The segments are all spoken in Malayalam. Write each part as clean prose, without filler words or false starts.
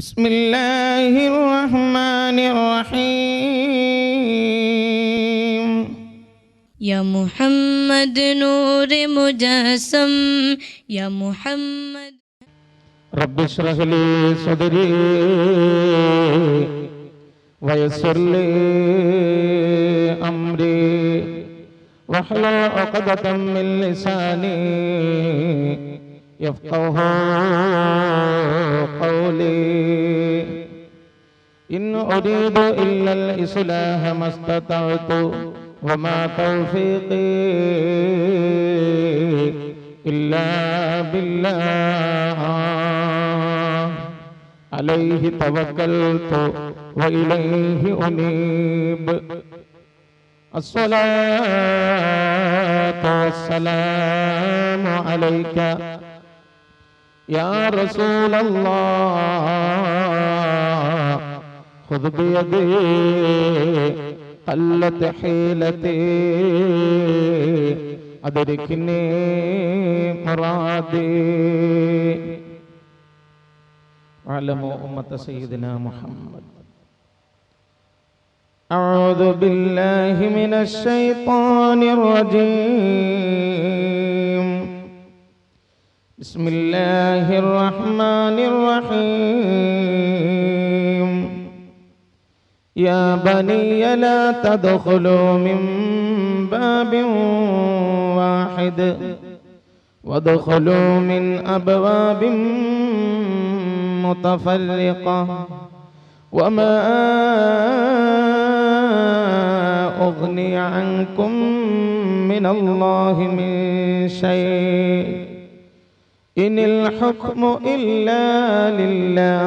بسم الله الرحمن الرحيم يا محمد نور مجسم يا محمد رب اشرح لي صدري ويسر لي أمري واحلل عقدة من لساني يفقه قولي إن أريد إلا الإصلاح ما استطعت وما توفيقي إلا بالله عليه توكلت وإليه أنيب الصلاة والسلام عليك يا رسول الله خذ بيدي قلت حيلتي أدركني مرادي واعلموا أمة سيدنا محمد. أعوذ بالله من الشيطان الرجيم. بسم الله الرحمن الرحيم. يا بني لا تدخلوا من باب واحد وادخلوا من أبواب متفرقة وما أغني عنكم من الله من شيء إن الحكم إلا لله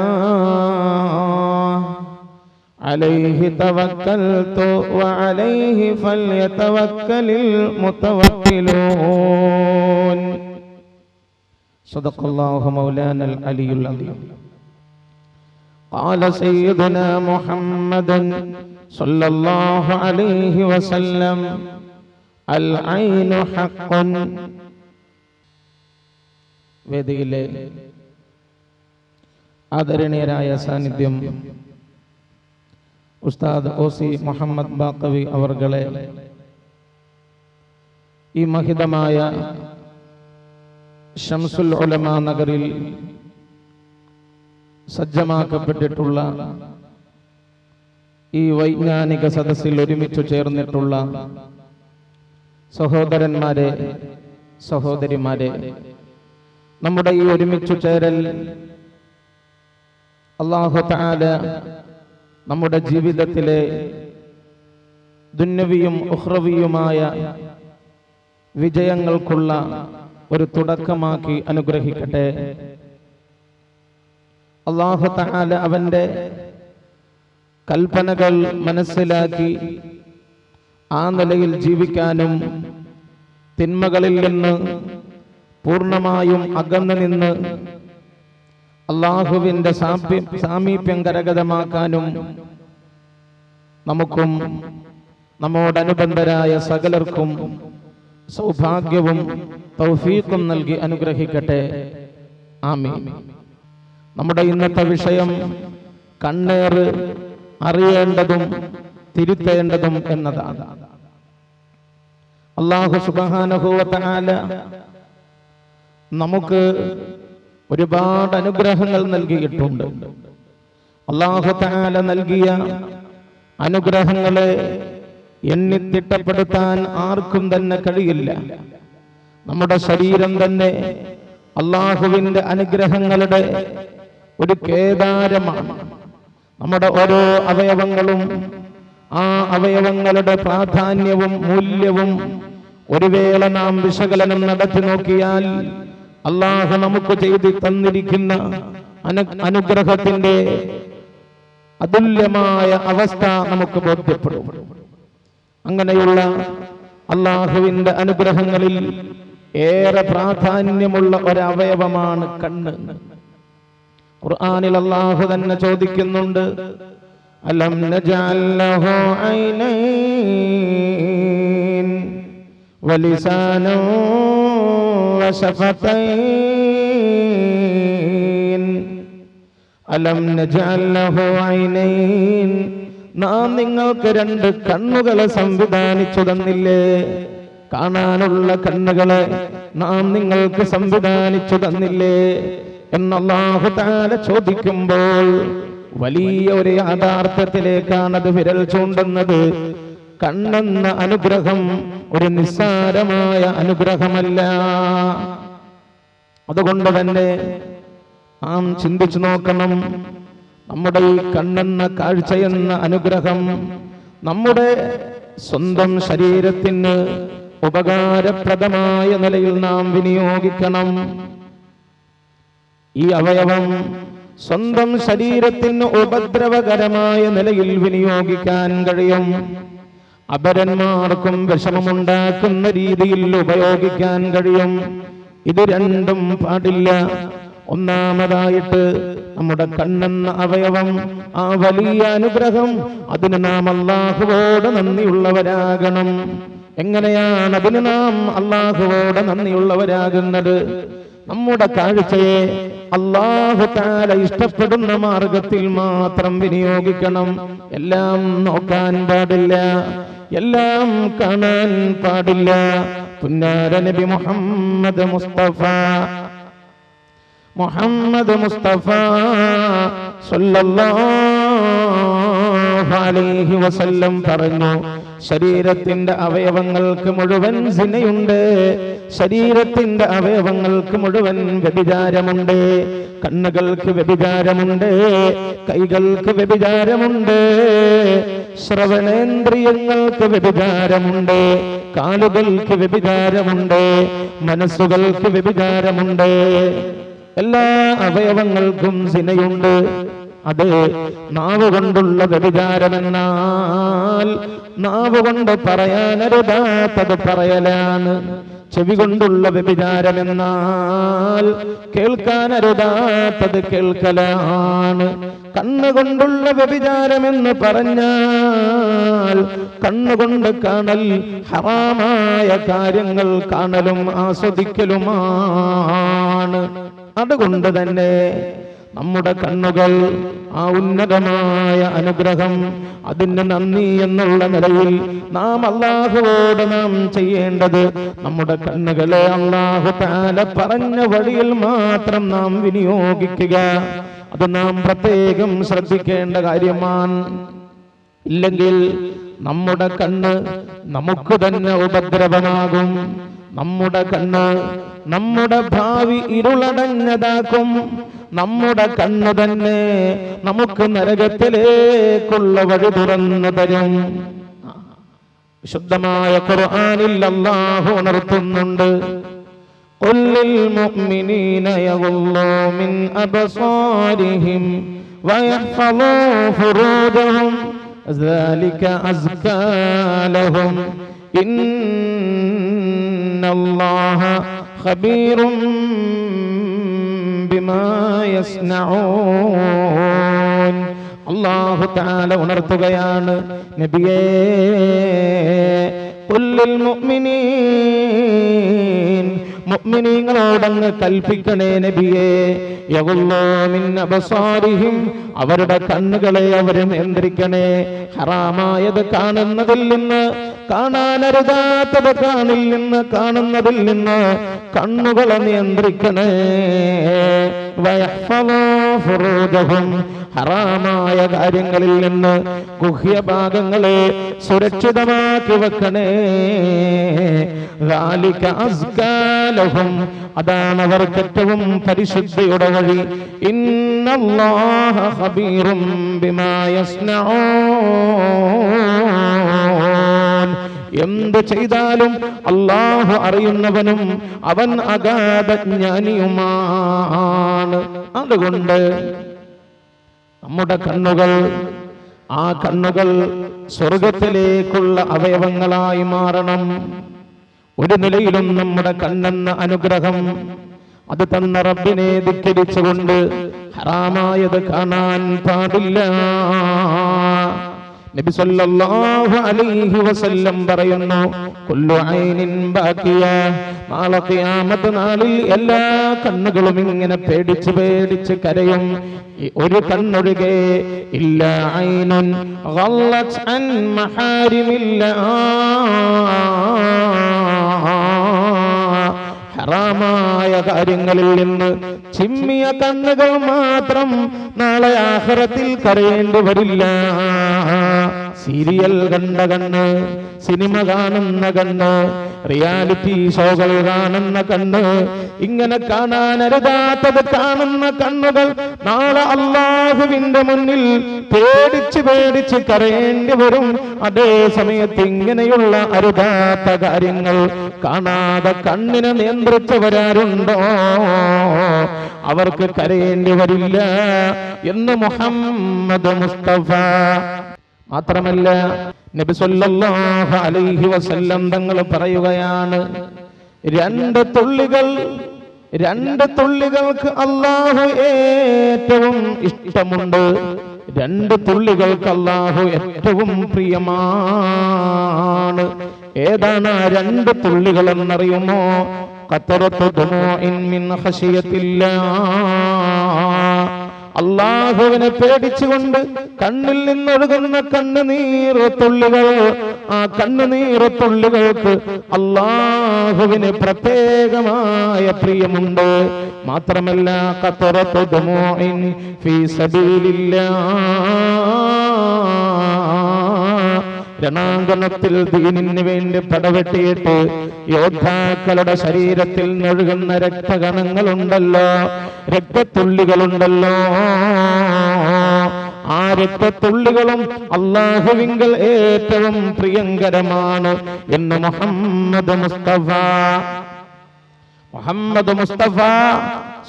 عليه توكلت وعليه فليتوكل المتوكلون. صدق الله مولانا العلي العظيم. قال سيدنا محمد صلى الله عليه وسلم العين حق. വേദിയിലെ ആദരണീയരായ സാന്നിധ്യം ഉസ്താദ് ഓസി മുഹമ്മദ് ബാക്കവി അവർകളെ, ഈ മഹിതമായ ശംസുൽ ഉലമ നഗറിൽ സജ്ജമാക്കപ്പെട്ടിട്ടുള്ള ഈ വൈജ്ഞാനിക സദസ്സിൽ ഒരുമിച്ചു ചേർന്നിട്ടുള്ള സഹോദരന്മാരെ, സഹോദരിമാരെ, നമ്മുടെ ഈ ഒരുമിച്ചു ചേരൽ അല്ലാഹു തആല നമ്മുടെ ജീവിതത്തിലെ ദുന്യവിയും ഉഖ്റവിയുമായ വിജയങ്ങൾക്കുള്ള ഒരു തുടക്കമാക്കി അനുഗ്രഹിക്കട്ടെ. അല്ലാഹു തആല അവന്റെ കൽപ്പനകൾ മനസ്സിലാക്കി ആ നിലയിൽ ജീവിക്കാനും തിന്മകളിൽ നിന്ന് പൂർണ്ണമായും അകന്നു നിന്ന് അല്ലാഹുവിന്റെ സാമീപ്യം കരഗതമാക്കാനും നമുക്കും നമ്മോടനുബന്ധരായ സകലർക്കും സൗഭാഗ്യവും തൗഫീഖും നൽകി അനുഗ്രഹിക്കട്ടെ. ആമീൻ. നമ്മുടെ ഇന്നത്തെ വിഷയം കണ്ണേറ് അറിയേണ്ടതും തിരുത്തേണ്ടതും എന്നതാണ്. അല്ലാഹു സുബ്ഹാനഹു വ തആല നമുക്ക് ഒരുപാട് അനുഗ്രഹങ്ങൾ നൽകിയിട്ടുണ്ട്. അല്ലാഹു തആല നൽകിയ അനുഗ്രഹങ്ങളെ എണ്ണിത്തിട്ടപ്പെടുത്താൻ ആർക്കും തന്നെ കഴിയില്ല. നമ്മുടെ ശരീരം തന്നെ അല്ലാഹുവിന്റെ അനുഗ്രഹങ്ങളുടെ ഒരു കേദാരമാണ്. നമ്മുടെ ഓരോ അവയവങ്ങളും ആ അവയവങ്ങളുടെ പ്രാധാന്യവും മൂല്യവും ഒരു വേള നാം വിശകലനം നടത്തി നോക്കിയാൽ അല്ലാഹു നമുക്ക് ചെയ്തു തന്നിരിക്കുന്ന അനുഗ്രഹത്തിന്റെ അതുല്യമായ അവസ്ഥ നമുക്ക് ബോധ്യപ്പെടും. അങ്ങനെയുള്ള അല്ലാഹുവിന്റെ അനുഗ്രഹങ്ങളിൽ ഏറെ പ്രാധാന്യമുള്ള ഒരവയവമാണ് കണ്ണ്. ഖുർആനിൽ അല്ലാഹു തന്നെ ചോദിക്കുന്നുണ്ട്, അലം നജഅൽ ലഹു ഐനൈൻ വലിസാനൻ വശഫതൈൻ അലം നജഅൽ ലഹു ഐനൈൻ, നാം നിങ്ങൾക്ക് രണ്ട് കണ്ണുകളെ സംവിധാനിച്ചു തന്നില്ലേ? കാണാനുള്ള കണ്ണുകളെ നാം നിങ്ങൾക്ക് സംവിധാനിച്ചു തന്നില്ലേ എന്ന് അല്ലാഹു തആല ചോദിക്കുമ്പോൾ വലിയ ഒരു യാഥാർത്ഥ്യത്തിലേക്കാണ് അത് വിരൽ ചൂണ്ടുന്നത്. കണ്ണെന്ന അനുഗ്രഹം ഒരു നിസ്സാരമായ അനുഗ്രഹമല്ല. അതുകൊണ്ട് തന്നെ നാം ചിന്തിച്ചു നോക്കണം, നമ്മുടെ ഈ കണ്ണെന്ന കാഴ്ചയെന്ന അനുഗ്രഹം നമ്മുടെ സ്വന്തം ശരീരത്തിന് ഉപകാരപ്രദമായ നിലയിൽ നാം വിനിയോഗിക്കണം. ഈ അവയവം സ്വന്തം ശരീരത്തിന് ഉപദ്രവകരമായ നിലയിൽ വിനിയോഗിക്കാൻ കഴിയും. അപരന്മാർക്കും വിഷമമുണ്ടാക്കുന്ന രീതിയിൽ ഉപയോഗിക്കാൻ കഴിയും. ഇത് രണ്ടും പാടില്ല. ഒന്നാമതായിട്ട് നമ്മുടെ കണ്ണെന്ന അവയവം, ആ വലിയ അനുഗ്രഹം, അതിന് നാം അല്ലാഹുവോട് നന്ദിയുള്ളവരാകണം. എങ്ങനെയാണ് അതിന് നാം അല്ലാഹുവോട് നന്ദിയുള്ളവരാകുന്നത്? നമ്മുടെ കാഴ്ചയെ അല്ലാഹു തആല ഇഷ്ടപ്പെടുന്ന മാർഗത്തിൽ മാത്രം വിനിയോഗിക്കണം. എല്ലാം നോക്കാൻ പാടില്ല, എല്ലാം കാണാൻ പാടില്ല. പുന്നാര നബി മുഹമ്മദ് മുസ്തഫ സല്ലല്ലാഹു അലൈഹി വസല്ലം പറഞ്ഞു, ശരീരത്തിന്റെ അവയവങ്ങൾക്ക് മുഴുവൻ സിനയുണ്ട്, ശരീരത്തിന്റെ അവയവങ്ങൾക്ക് മുഴുവൻ വ്യഭിചാരമുണ്ട്. കണ്ണുകൾക്ക് വ്യഭിചാരമുണ്ട്, കൈകൾക്ക് വ്യഭിചാരമുണ്ട്, ശ്രവണേന്ദ്രിയങ്ങൾക്ക് വ്യഭിചാരമുണ്ട്, കാലുകൾക്ക് വ്യഭിചാരമുണ്ട്, മനസ്സുകൾക്ക് വ്യഭിചാരമുണ്ട്. എല്ലാ അവയവങ്ങൾക്കും സിനയുണ്ട്. അത് നാവ് കൊണ്ടുള്ള വ്യഭിചാരമെന്നാൽ നാവ് കൊണ്ട് പറയാനരുതാത്തത് പറയലാണ്. ചെവി കൊണ്ടുള്ള വ്യഭിചാരമെന്നാൽ കേൾക്കാനരുതാത്തത് കേൾക്കലാണ്. കണ്ണുകൊണ്ടുള്ള വ്യഭിചാരമെന്ന് പറഞ്ഞാൽ കണ്ണുകൊണ്ട് കാണൽ, ഹറാമായ കാര്യങ്ങൾ കാണലും ആസ്വദിക്കലുമാണ്. അതുകൊണ്ട് തന്നെ നമ്മുടെ കണ്ണുകൾ ആ ഉന്നതമായ അനുഗ്രഹം, അതിന് നന്ദി എന്നുള്ള നിലയിൽ നാം അല്ലാഹുവോട് നാം ചെയ്യേണ്ടത്, നമ്മുടെ കണ്ണുകളെ അല്ലാഹു തആല പറഞ്ഞ വഴിയിൽ മാത്രം നാം വിനിയോഗിക്കുക. അത് നാം പ്രത്യേകം ശ്രദ്ധിക്കേണ്ട കാര്യമാണ്. ഇല്ലെങ്കിൽ നമ്മുടെ കണ്ണ് നമുക്ക് തന്നെ ഉപദ്രവമാകും. നമ്മുടെ കണ്ണ് നമ്മുടെ ഭാവി ഇരുളടഞ്ഞതാക്കും. നമ്മുടെ കണ്ണ് തന്നെ നമുക്ക് നരകത്തിലേക്കുള്ള വഴി തുറന്നു തരും. വിശുദ്ധമായ ഖുർആനിൽ അല്ലാഹു ഉണർത്തുന്നുണ്ട്, ഖുൽ ലിൽ മുഅ്മിനീന യഗ്ളൂ മിൻ അബ്സാരിഹിം വയഹ്ഫളൂ ഫുറൂജഹും ذلك അസ്കാ ലഹും ഇന്നല്ലാഹ ഖബീറും ബിമാ യസ്നഊൻ. അല്ലാഹു തആല ഉണർത്തുകയാണ്, നബിയേ ഖുൽ ലിൽ മുഅ്മിനീൻ, മുഅ്മിനീങ്ങളോടങ്ങ് കൽപ്പിക്കണേ നബിയേ, യഗ്ളൂ മിൻ അബ്സാരിഹിം, അവരുടെ കണ്ണുകളെ അവർ നിയന്ത്രിക്കണേ. ഹറാമായത് കാണുന്നതിൽ നിന്ന്, കാണാനരുതാത്തത് കാണുന്നതിൽ നിന്ന് കണ്ണുകളെ നിയന്ത്രിക്കണേ. വയഹ്ഫളൂ ഫുറൂജഹും, ഹറാമായ കാര്യങ്ങളിൽ നിന്ന് ഗുഹ്യഭാഗങ്ങളെ സുരക്ഷിതമാക്കി വെക്കണേ. ذلك അസ്കാ ലഹും, അതാണ് അവർക്ക് ഏറ്റവും പരിശുദ്ധിയുടെ വഴി. ഇന്നല്ലാഹ ഖബീറും ബിമാ യസ്നഊൻ, എന്ത് ചെയ്താലും അല്ലാഹു അറിയുന്നവനും അവൻ അഗാധ ജ്ഞാനിയുമാണ്. അതുകൊണ്ട് നമ്മുടെ കണ്ണുകൾ, ആ കണ്ണുകൾ സ്വർഗത്തിലേക്കുള്ള അവയവങ്ങളായി മാറണം. ഒരു നിലയിലും നമ്മുടെ കണ്ണെന്ന അനുഗ്രഹം, അത് തന്ന റബ്ബിനെ ധിക്കരിച്ചുകൊണ്ട് ഹറാമായത് കാണാൻ പാടില്ല. നബി സല്ലല്ലാഹു അലൈഹി വസല്ലം പറയുന്നു, കുല്ലു ഐനിൻ ബാക്കിയ, നാളെ ഖിയാമത്ത് നാളിൽ എല്ലാ കണ്ണുകളും ഇങ്ങനെ പേടിച്ച് പേടിച്ച് കരയും, ഒരു കണ്ണൊഴികെ. ഇല്ല ഐനുൻ ഗല്ലത് അൻ മഹാരിമില്ല, ഹറാമായ കാര്യങ്ങളിൽ നിന്ന് ചിമ്മിയ കണ്ണുകൾ മാത്രം നാളെ ആഖിറത്തിൽ കരയേണ്ടി വരില്ല. സീരിയൽ കണ്ട കണ്ണ്, സിനിമ കാണുന്ന കണ്ണ്, റിയാലിറ്റി ഷോകൾ കാണുന്ന കണ്ണ്, ഇങ്ങനെ കാണാനരുതാത്തത് കാണുന്ന കണ്ണുകൾ നാളെ അല്ലാഹുവിന്റെ മുന്നിൽ പേടിച്ച് പേടിച്ച് കരയേണ്ടി വരും. അതേ സമയത്ത് ഇങ്ങനെയുള്ള അരുതാത്ത കാര്യങ്ങൾ കാണാതെ കണ്ണിനെ നിയന്ത്രിച്ചവരാരുണ്ടോ അവർക്ക് കരയേണ്ടി വരില്ല എന്ന് മുഹമ്മദ് മുസ്തഫ. മാത്രമല്ല നബി സല്ലല്ലാഹു അലൈഹി വസല്ലം തങ്ങൾ പറയുകയാണ്, രണ്ട് തുള്ളികൾക്ക് അല്ലാഹു ഏറ്റവും ഇഷ്ടമുണ്ട്, രണ്ട് തുള്ളികൾക്ക് അല്ലാഹു ഏറ്റവും പ്രിയമാണ്. ഏതാണ് ആ രണ്ട് തുള്ളികൾ എന്നറിയുമോ? ഖത്രത്തു ദുമൂഇൻ മിൻ ഖശിയത്തില്ലാഹ്, അല്ലാഹുവിനെ പേടിച്ചുകൊണ്ട് കണ്ണിൽ നിന്നൊഴുകുന്ന കണ്ണുനീർത്തുള്ളികൾ. ആ കണ്ണുനീർത്തുള്ളികൾക്ക് അല്ലാഹുവിന് പ്രത്യേകമായ പ്രിയമുണ്ട്. മാത്രമല്ല ഖത്രത്തു ദുമൂഇൻ ഫീ സബീലില്ലാഹ്, രണാങ്കണത്തിൽ ദീനിന് വേണ്ടി പടവെട്ടിയിട്ട് യോദ്ധാക്കളുടെ ശരീരത്തിൽ നിന്നൊഴുകുന്ന രക്തകണങ്ങളുണ്ടല്ലോ, രക്തത്തുള്ളികളുണ്ടല്ലോ, ആ രക്തത്തുള്ളികളും അല്ലാഹുവിങ്കൽ ഏറ്റവും പ്രിയങ്കരമാണ് എന്ന് മുഹമ്മദ് മുസ്തഫ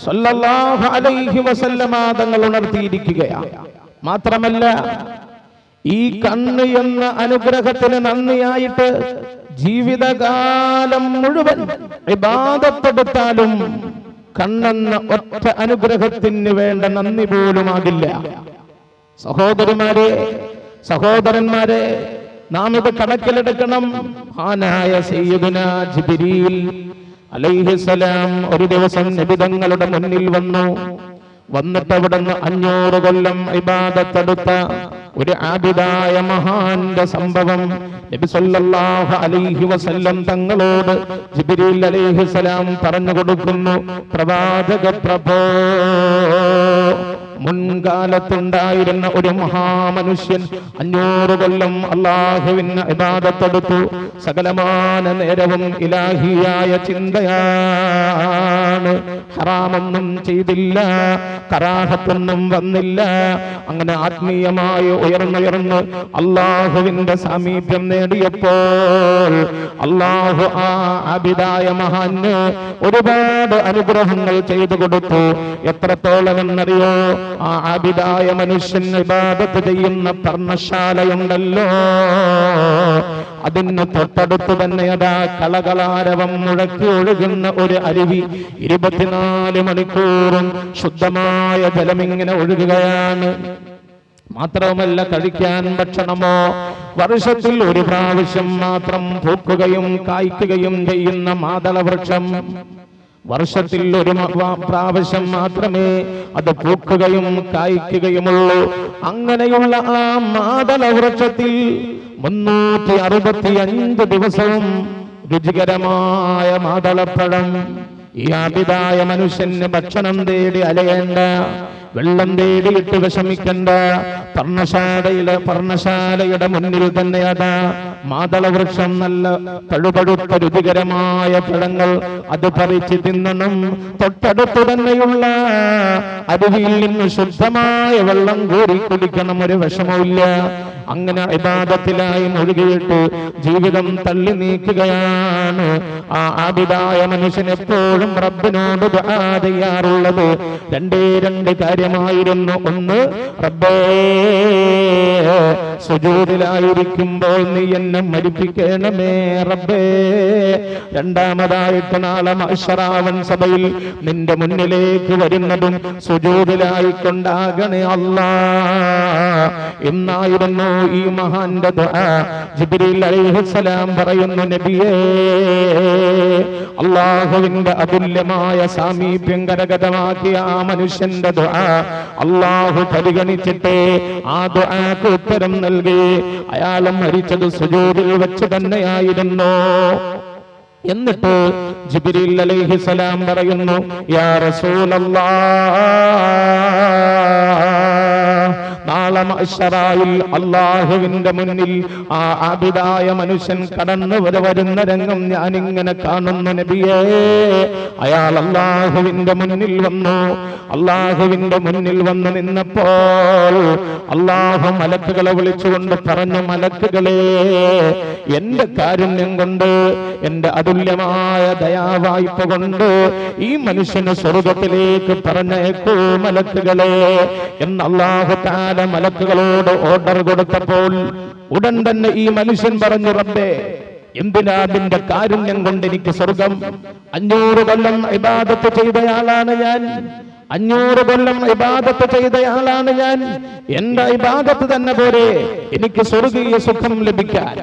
സല്ലല്ലാഹു അലൈഹി വസല്ലമ തങ്ങൾ ഉണർത്തിയിരിക്കുകയാണ്. മാത്രമല്ല ഈ കണ്ണ് എന്ന അനുഗ്രഹത്തിന് നന്ദിയായിട്ട് ജീവിതകാലം മുഴുവൻ ഇബാദത്തെടുത്താലും കണ്ണെന്ന ഒറ്റ അനുഗ്രഹത്തിന് വേണ്ട നന്ദി പോലും ആകില്ല. സഹോദരന്മാരെ നാം ഇത് കണക്കിലെടുക്കണം. മഹാനായ സയ്യിദുനാ ജിബ്രീൽ അലൈഹിസ്സലാം ഒരു ദിവസം നബി തങ്ങളുടെ മുന്നിൽ വന്നിട്ട് അവിടുന്ന് 500 കൊല്ലം ഇബാദത്തെടുത്ത ഒരു ആബിദായ മഹാന്റെ സംഭവം നബി സല്ലല്ലാഹു അലൈഹി വസല്ലം തങ്ങളോട് ജിബ്രീൽ അലൈഹിസ്സലാം പറഞ്ഞു കൊടുക്കുന്നു. പ്രവാചക പ്രഭോ, മുൻകാലത്തുണ്ടായിരുന്ന ഒരു മഹാമനുഷ്യൻ 500 കൊല്ലം അല്ലാഹുവിന് ഇബാദത്തെടുത്തു. സകലമാന നേരവും ഇലാഹിയായ ചിന്തയാണ്, ഹറാമൊന്നും ചെയ്തില്ല, കറാഹത്തൊന്നും വന്നില്ല. അങ്ങനെ ആത്മീയമായി ഉയർന്നുയർന്ന് അല്ലാഹുവിന്റെ സാമീപ്യം നേടിയപ്പോൾ അല്ലാഹു ആ ആബിദായ മഹാന് ഒരുപാട് അനുഗ്രഹങ്ങൾ ചെയ്തു കൊടുത്തു. എത്രത്തോളം എന്നറിയോ? ആ ആബിദായ മനുഷ്യൻ ഇബാദത്ത് ചെയ്യുന്ന പർണശാലയുണ്ടല്ലോ, അതിന് തൊട്ടടുത്ത് തന്നെ അതാ കളകളാരവം മുഴക്കി ഒഴുകുന്ന ഒരു അരുവി 24 മണിക്കൂറും ശുദ്ധമായ ജലമിങ്ങനെ ഒഴുകുകയാണ്. മാത്രവുമല്ല, കഴിക്കാൻ ഭക്ഷണമോ വർഷത്തിൽ ഒരു പ്രാവശ്യം മാത്രം പൂക്കുകയും കായ്ക്കുകയും ചെയ്യുന്ന മാതളവൃക്ഷം, വർഷത്തിൽ ഒരു പ്രാവശ്യം മാത്രമേ അത് പൂക്കുകയും കായ്ക്കുകയുമുള്ളൂ. അങ്ങനെയുള്ള ആ മാതളവൃക്ഷത്തിൽ 365 ദിവസവും രുചികരമായ മാതളപ്പഴം. ഈ ആബിദായ മനുഷ്യന് ഭക്ഷണം തേടി അലയേണ്ട, വെള്ളം തേടിയിട്ട് വിഷമിക്കണ്ട. പർണശാലയുടെ മുന്നിൽ തന്നെ അതാ മാതളവൃക്ഷം, നല്ല പഴുപഴുത്ത രുചികരമായ പഴങ്ങൾ, അത് പറിച്ച് തിന്നണം. തൊട്ടടുത്ത് തന്നെയുള്ള അരുവിയിൽ നിന്ന് ശുദ്ധമായ വെള്ളം കോരി കുടിക്കണം, ഒരു വിഷമമില്ല. അങ്ങനെ ഇബാദത്തിലായി മുഴുകിയിട്ട് ജീവിതം തള്ളി നീക്കുകയാണ് ആ ആബിദായ മനുഷ്യൻ. എപ്പോഴും റബ്ബിനോട് ദുആ ചെയ്യാറുള്ളത് രണ്ട് കാര്യമായിരുന്നു. ഒന്ന്, റബ്ബേ സുജൂദിലായിരിക്കുമ്പോൾ നീ എന്നെ മരിപ്പിക്കണമേ റബ്ബേ. രണ്ടാമതായിട്ട് നാളെ മഹ്ശറാവൻ സഭയിൽ നിന്റെ മുന്നിലേക്ക് വരുന്നതും സുജൂദിലായിക്കൊണ്ടാകണേ അല്ലാഹ് എന്നായിരുന്നു ഈ മഹാന്റെ ദുആ ജിബ്രീൽ അലൈഹിസ്സലാം പറയുന്നു, നബിയേ, അല്ലാഹുവിന്റെ അതുല്യമായ സാമീപ്യം കരഗതമാക്കിയ ആ മനുഷ്യന്റെ ദുആ അല്ലാഹു പരിഗണിച്ചിട്ട് ആ ദുആക്ക് ഉത്തരം നൽകി. അയാൾ മരിച്ചത് സുജൂദിൽ വെച്ച് തന്നെയായിരുന്നു. എന്നിട്ട് ജിബ്രീൽ അലൈഹിസ്സലാം പറയുന്നു, യാ റസൂലല്ലാഹ്, നാളെ മഹ്ശറായിൽ അല്ലാഹുവിന്റെ മുന്നിൽ ആ ആബിദായ മനുഷ്യൻ കടന്നു വരുന്ന രംഗം ഞാനിങ്ങനെ കാണുന്നു നബിയേ. അയാൾ അല്ലാഹുവിന്റെ മുന്നിൽ വന്നു. അല്ലാഹുവിന്റെ മുന്നിൽ വന്ന് നിന്നപ്പോൾ അല്ലാഹു മലക്കുകളെ വിളിച്ചുകൊണ്ട് പറഞ്ഞു, മലക്കുകളെ, എന്റെ കാരുണ്യം കൊണ്ട്, എന്റെ അതുല്യമായ ദയാവായ്പ കൊണ്ട് ഈ മനുഷ്യന് സ്വർഗത്തിലേക്ക് പറഞ്ഞേക്കൂ മലക്കുകളെ എന്ന് അല്ലാഹു തആല മലക്കുകളോട് ഓർഡർ കൊടുത്തപ്പോൾ ഉടൻ തന്നെ ഈ മനുഷ്യൻ പറഞ്ഞു, റബ്ബേ, എന്തിനാ നിന്റെ കാരുണ്യം കൊണ്ട് എനിക്ക് സ്വർഗം? 500 കൊല്ലം ഇബാദത്ത് ചെയ്തയാളാണ് ഞാൻ. 500 കൊല്ലം ഇബാദത്ത് ചെയ്തയാളാണ് ഞാൻ. എന്റെ ഇബാദത്ത് തന്നെ പോരെ എനിക്ക് സ്വർഗീയ സുഖം ലഭിക്കാൻ?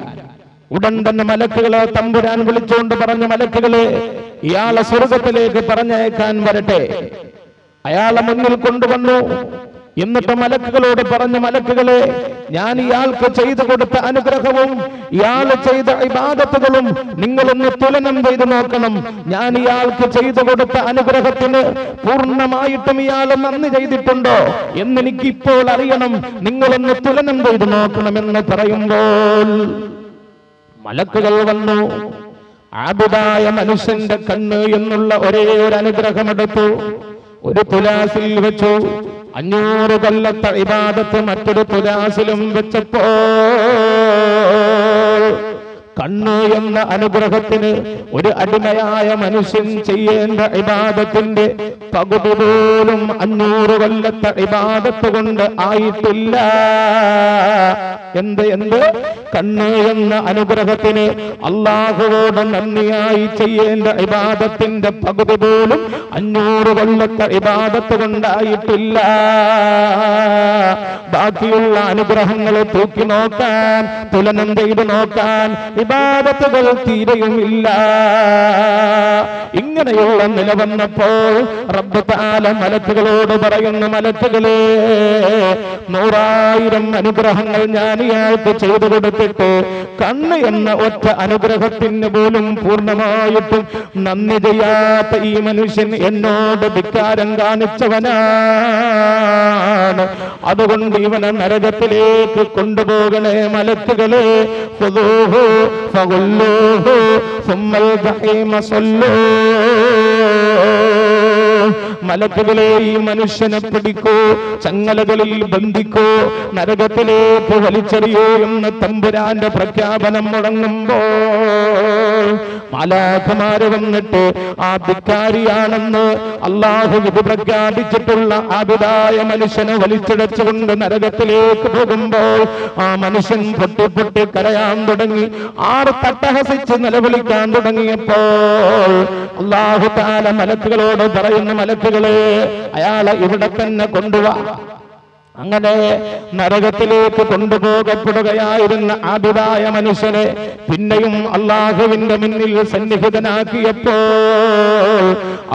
ഉടൻ തന്നെ മലക്കുകളെ തമ്പുരാൻ വിളിച്ചുകൊണ്ട് പറഞ്ഞു, മലക്കുകളെ, ഇയാളെ സ്വർഗത്തിലേക്ക് പറഞ്ഞയക്കാൻ വരട്ടെ. അയാളെ മുന്നിൽ കൊണ്ടുവന്നു. എന്നിട്ട് മലക്കുകളോട് പറഞ്ഞു, മലക്കുകളെ, ഞാൻ ഇയാൾക്ക് ചെയ്തു കൊടുത്ത അനുഗ്രഹവും ഇയാൾ ചെയ്ത ഇബാദത്തുകളും നിങ്ങളൊന്ന് തുലനം ചെയ്ത് നോക്കണം. ഞാൻ ഇയാൾക്ക് ചെയ്തു കൊടുത്ത അനുഗ്രഹത്തിന് പൂർണ്ണമായിട്ടും ഇയാൾ നന്ദി ചെയ്തിട്ടുണ്ടോ എന്നെനിക്ക് ഇപ്പോൾ അറിയണം. നിങ്ങളൊന്ന് തുലനം ചെയ്ത് നോക്കണമെന്ന് പറയുമ്പോൾ മലക്കുകൾ വന്നു. ആബിദായ മനുഷ്യന്റെ കണ്ണ് എന്നുള്ള ഒരേ ഒരു അനുഗ്രഹമെടുത്തു, ഒരു തുലാസിൽ വെച്ചു. 500 കൊല്ലത്തെ ഇബാദത്ത് മറ്റൊരു തുലാസിലും വെച്ചപ്പോൾ കണ്ണ് എന്ന അനുഗ്രഹത്തിന് ഒരു അടിമയായ മനുഷ്യൻ ചെയ്യേണ്ട ഇബാദത്തിന്റെ പകുതി പോലും 500 കൊല്ലത്തെ ഇബാദത്ത് കൊണ്ട് ആയിട്ടില്ല. എന്ത് കണ്ണ് എന്ന അനുഗ്രഹത്തിന് അല്ലാഹുവോട് നന്ദിയായി ചെയ്യേണ്ട ഇബാദത്തിന്റെ പകുതി പോലും 500 കൊല്ലത്തെ ഇബാദത്ത് കൊണ്ടായിട്ടില്ല. ബാക്കിയുള്ള അനുഗ്രഹങ്ങളെ തൂക്കി നോക്കാൻ, തുലനം ചെയ്ത് നോക്കാൻ ഇബാദത്തുകൾ തീരെയുമില്ല. ഇങ്ങനെയുള്ള നില വന്നപ്പോൾ റബ്ബ് തആല മലക്കുകളോട് പറയുന്നു, മലക്കുകളെ, 100,000 അനുഗ്രഹങ്ങൾ ഞാൻ ഇയാൾക്ക് ചെയ്തു കൊടുത്തിട്ട് കണ്ണ് എന്ന ഒറ്റ അനുഗ്രഹത്തിന് പോലും പൂർണ്ണമായിട്ടും നന്ദി ചെയ്യാത്ത ഈ മനുഷ്യൻ എന്നോട് ധിക്കാരം കാണിച്ചവനാണ്. അതുകൊണ്ട് ഇവനെ നരകത്തിലേക്ക് കൊണ്ടുപോകണേ മലക്കുകളെ. ഖുദൂഹു ഫഗുല്ലൂഹു സുമ്മൽ ജഹീമ സല്ലൂ. മലക്കുകളെ, ഈ മനുഷ്യനെ പിടിക്കൂ, ചങ്ങലകളിൽ ബന്ധിക്കൂ, നരകത്തിലേക്ക് വലിച്ചെറിയൂ എന്ന് തമ്പുരാന്റെ പ്രഖ്യാപനം മുടങ്ങുമ്പോൾ മാലാഖമാര് വന്നിട്ട് ആ ധിക്കാരിയാണെന്ന് അല്ലാഹു വിധി പ്രഖ്യാപിച്ചിട്ടുള്ള ആബിദായ മനുഷ്യനെ വലിച്ചിടച്ചുകൊണ്ട് നരകത്തിലേക്ക് പോകുമ്പോൾ ആ മനുഷ്യൻ പൊട്ടി പൊട്ടി കരയാൻ തുടങ്ങി. ആറ് തട്ടഹസിച്ച് നിലവിളിക്കാൻ തുടങ്ങിയപ്പോൾ അല്ലാഹു തആല മലക്കുകളോട് പറയുന്നു, മലക്കുകളെ, അയാളെ ഇവിടെ തന്നെ കൊണ്ടുവാ. അങ്ങനെ നരകത്തിലേക്ക് കൊണ്ടുപോകപ്പെടുകയായിരുന്ന ആബിദായ മനുഷ്യനെ പിന്നെയും അല്ലാഹുവിന്റെ മുന്നിൽ സന്നിഹിതനാക്കിയപ്പോൾ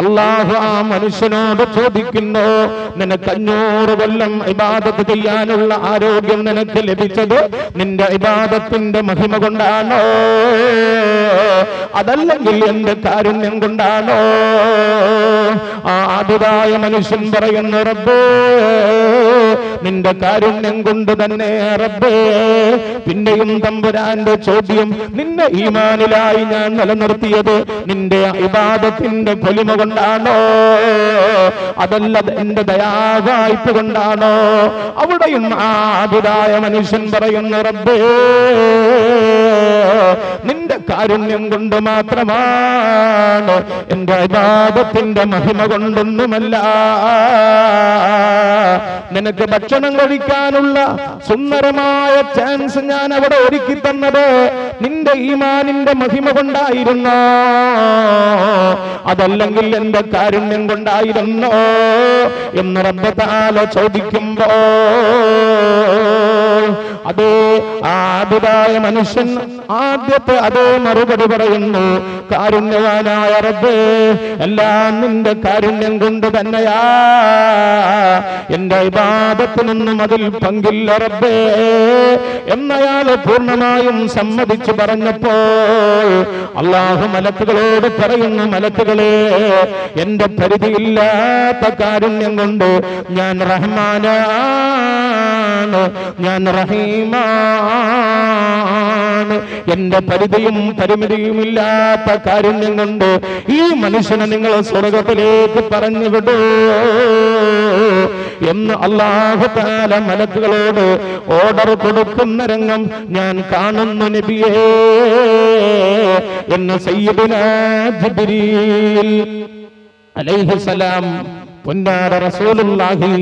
അല്ലാഹു ആ മനുഷ്യനോട് ചോദിക്കുന്നു, നിനക്ക് 500 കൊല്ലം ഇബാദത്ത് ചെയ്യാനുള്ള ആരോഗ്യം നിനക്ക് ലഭിച്ചത് നിന്റെ ഇബാദത്തിന്റെ മഹിമ കൊണ്ടാണോ, അതല്ലെങ്കിൽ എന്റെ കാരുണ്യം കൊണ്ടാണോ? ആ ആബിദായ മനുഷ്യൻ പറയുന്നു, റബ്ബേ, നിന്റെ കാരുണ്യം കൊണ്ട് തന്നെ റബ്ബേ. പിന്നെയും തമ്പുരാന്റെ ചോദ്യം, നിന്നെ ഈമാനിലായി ഞാൻ നിലനിർത്തിയത് നിന്റെ ഇബാദത്തിന്റെ പൊലിമ കൊണ്ടാണോ, അതല്ല എന്റെ ദയാവായ്പ കൊണ്ടാണോ? അവിടെയും ആ ആബിദായ മനുഷ്യൻ പറയുന്നു, റബ്ബേ, നിന്റെ കാരുണ്യം കൊണ്ട് മാത്രമാണ്, എന്റെ ഇബാദത്തിന്റെ മഹിമ കൊണ്ടൊന്നുമല്ല. നിനക്ക് ഭക്ഷണം കഴിക്കാനുള്ള സുന്ദരമായ ചാൻസ് ഞാൻ അവിടെ ഒരുക്കി തന്നത് നിന്റെ ഈമാനിന്റെ മഹിമ കൊണ്ടായിരുന്നോ, അതല്ലെങ്കിൽ എന്റെ കാരുണ്യം കൊണ്ടായിരുന്നോ എന്ന് റബ്ബ് തആല ചോദിക്കുമ്പോൾ അതേ ആബിദായ മനുഷ്യൻ ആദ്യത്തെ അതേ മറുപടി പറയുന്നു, കാരുണ്യവാനായ റബ്ബേ, എല്ലാം നിന്റെ കാരുണ്യം കൊണ്ട് തന്നെയാ, എന്റെ ഇബാദത്തിനൊന്നും അതിൽ പങ്കില്ല റബ്ബേ എന്നയാള് പൂർണ്ണമായും സമ്മതിച്ചു പറഞ്ഞപ്പോൾ അല്ലാഹു മലക്കുകളോട് പറയുന്നു, മലക്കുകളെ, എന്റെ പരിധിയില്ലാത്ത കാരുണ്യം കൊണ്ട് ഞാൻ റഹ്മാനാണ്, ഞാൻ റഹീമാണ്, എന്റെ പരിധിയും പരിമിതിയുമില്ലാത്ത കാരുണ്യം കൊണ്ട് ഈ മനുഷ്യനെ നിങ്ങൾ സ്വർഗത്തിലേക്ക് പറഞ്ഞു വിടൂ എന്ന് അല്ലാഹു തആല മലക്കുകളോട് ഓർഡർ കൊടുക്കുന്ന രംഗം ഞാൻ കാണുന്നു നബിയേ എന്ന് സയ്യിദുനാ ജിബ്രീൽ അലൈഹിസ്സലാം പൊന്നാര റസൂലുള്ളാഹി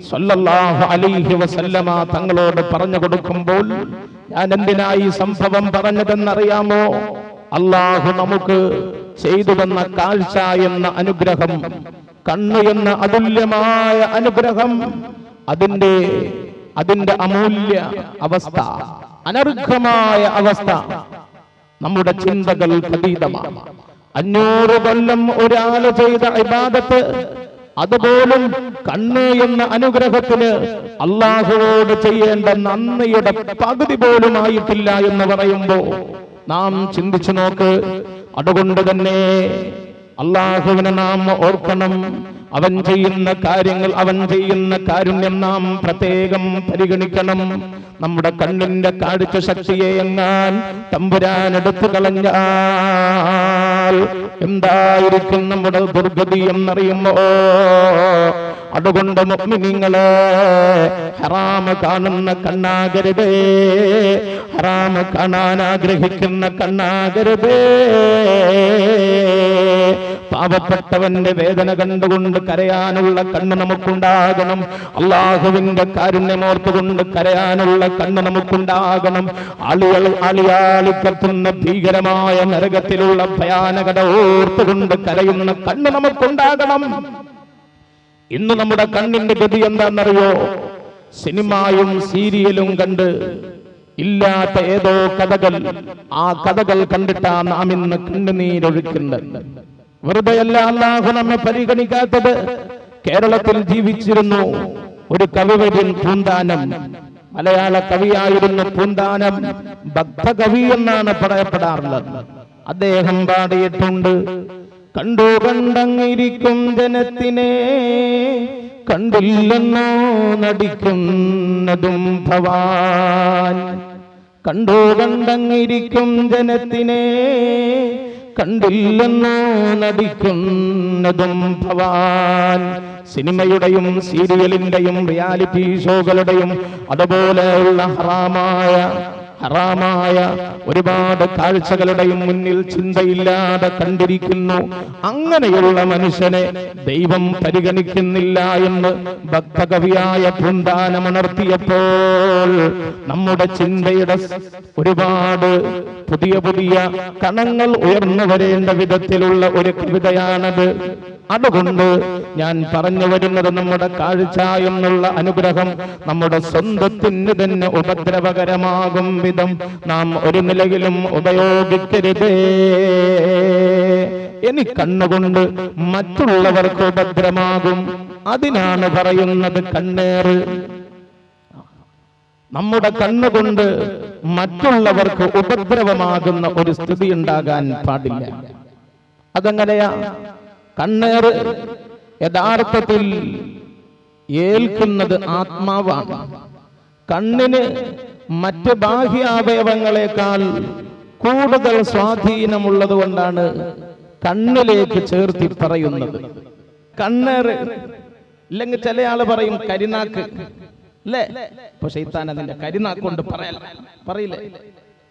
സ്വല്ലല്ലാഹു അലൈഹി വസല്ലമ തങ്ങളോട് പറഞ്ഞു കൊടുക്കുമ്പോൾ ഞാൻ എന്തിനായി സംഭവം പറഞ്ഞതെന്നറിയാമോ? അല്ലാഹു നമുക്ക് ചെയ്തു തന്ന കാഴ്ച എന്ന അനുഗ്രഹം, കണ്ണ് എന്ന അതുല്യമായ അനുഗ്രഹം, അതിന്റെ അമൂല്യ അവസ്ഥ, അനർഘമായ അവസ്ഥ നമ്മുടെ ചിന്തകൾ അതീതമാണ്. 500 കൊല്ലം ഒരാൾ ചെയ്ത ഇബാദത്ത്, അതുപോലും കണ്ണ് എന്ന അനുഗ്രഹത്തിന് അല്ലാഹുവോട് ചെയ്യേണ്ട നന്ദിയുടെ പകുതി പോലും ആയിട്ടില്ല എന്ന് പറയുമ്പോ നാം ചിന്തിച്ചു നോക്ക്. അതുകൊണ്ട് തന്നെ അല്ലാഹുവിനെ നാം ഓർക്കണം. അവൻ ചെയ്യുന്ന കാര്യങ്ങൾ, അവൻ ചെയ്യുന്ന കാരുണ്യം നാം പ്രത്യേകം പരിഗണിക്കണം. നമ്മുടെ കണ്ണിന്റെ കാഴ്ച ശക്തിയെ എങ്ങാൻ തമ്പുരാൻ എടുത്തു കളഞ്ഞാൽ എന്തായിരിക്കും നമ്മുടെ ദുർഗതി എന്നറിയുമോ? അതുകൊണ്ട് മുഅ്മിനീങ്ങളെ, ഹറാമ കാണുന്ന കണ്ണാകരുതേ, ഹറാമ കാണാൻ ആഗ്രഹിക്കുന്ന കണ്ണാകരുതേ. പാവപ്പെട്ടവന്റെ വേദന കണ്ടുകൊണ്ട് കരയാനുള്ള കണ്ണ് നമുക്കുണ്ടാകണം. അല്ലാഹുവിന്റെ കാരുണ്യമോർത്തുകൊണ്ട് കരയാനുള്ള കണ്ണ് നമുക്കുണ്ടാകണം. അളിയാളിക്കത്തുന്ന ഭീകരമായ നരകത്തിലുള്ള ഭയാനകത ഓർത്തുകൊണ്ട് കരയുന്ന കണ്ണ് നമുക്കുണ്ടാകണം. ഇന്ന് നമ്മുടെ കണ്ണിന്റെ ഗതി എന്താണെന്നറിയോ? സിനിമയും സീരിയലും കണ്ട് ഇല്ലാത്ത ഏതോ കഥകൾ, ആ കഥകൾ കണ്ടിട്ടാ നാം ഇന്ന് കണ്ണുനീരൊഴുക്കുന്നത്. വെറുതെയല്ല അല്ലാഹു നമ്മെ പരിഗണിക്കാത്തത്. കേരളത്തിൽ ജീവിച്ചിരുന്നു ഒരു കവിവര്യൻ പൂന്താനം, മലയാള കവിയായിരുന്നു പൂന്താനം. ഭക്തകവി എന്നാണ് പറയപ്പെടാറുള്ളത്. അദ്ദേഹം പാടിയിട്ടുണ്ട്, കണ്ടു കണ്ടങ്ങിരിക്കും ജനത്തിനെ, കണ്ടില്ലെന്നോ നടിക്കുന്നതും ഭവാൻ. കണ്ടു കണ്ടങ്ങിരിക്കും ജനത്തിനെ, കണ്ടില്ലെന്നോ നടിക്കുന്നതും ഭവാൻ. സിനിമയുടെയും സീരിയലിന്റെയും റിയാലിറ്റി ഷോകളുടെയും അതുപോലെയുള്ള ഹറാമായ ഒരുപാട് കാഴ്ചകളുടെയും മുന്നിൽ ചിന്തയില്ലാതെ കണ്ടിരിക്കുന്നു. അങ്ങനെയുള്ള മനുഷ്യനെ ദൈവം പരിഗണിക്കുന്നില്ല എന്ന് ഭക്തകവിയായ പൂന്താനമുണർത്തിയപ്പോൾ നമ്മുടെ ചിന്തയുടെ ഒരുപാട് പുതിയ പുതിയ കണങ്ങൾ ഉയർന്നു വരേണ്ട വിധത്തിലുള്ള ഒരു കവിതയാണത്. അതുകൊണ്ട് ഞാൻ പറഞ്ഞു വരുന്നത്, നമ്മുടെ കാഴ്ച എന്നുള്ള അനുഗ്രഹം നമ്മുടെ സ്വന്തത്തിന് തന്നെ ഉപദ്രവകരമാകും വിധം നാം ഒരു നിലയിലും ഉപയോഗിക്കരുതേ. ഇനി കണ്ണുകൊണ്ട് മറ്റുള്ളവർക്ക് ഉപദ്രവമാകും, അതിനാണ് പറയുന്നത് കണ്ണേറ്. നമ്മുടെ കണ്ണുകൊണ്ട് മറ്റുള്ളവർക്ക് ഉപദ്രവമാകുന്ന ഒരു സ്ഥിതി ഉണ്ടാകാൻ പാടില്ല. അതെങ്ങനെയാ? കണ്ണേറ് യഥാർത്ഥത്തിൽ ഏൽക്കുന്നത് ആത്മാവാണ്. കണ്ണിന് മറ്റ് ബാഹ്യാവയവങ്ങളെക്കാൾ കൂടുതൽ സ്വാധീനമുള്ളത് കൊണ്ടാണ് കണ്ണിലേക്ക് ചേർത്തി പറയുന്നത്. കണ്ണേറ് ഇല്ലെങ്കിൽ ചില ആള് പറയും കരിനാക്ക് അല്ലേ? ഇപ്പൊ ശൈത്താൻ അതിന്റെ കരിനാക്കൊണ്ട് പറയില്ലേ?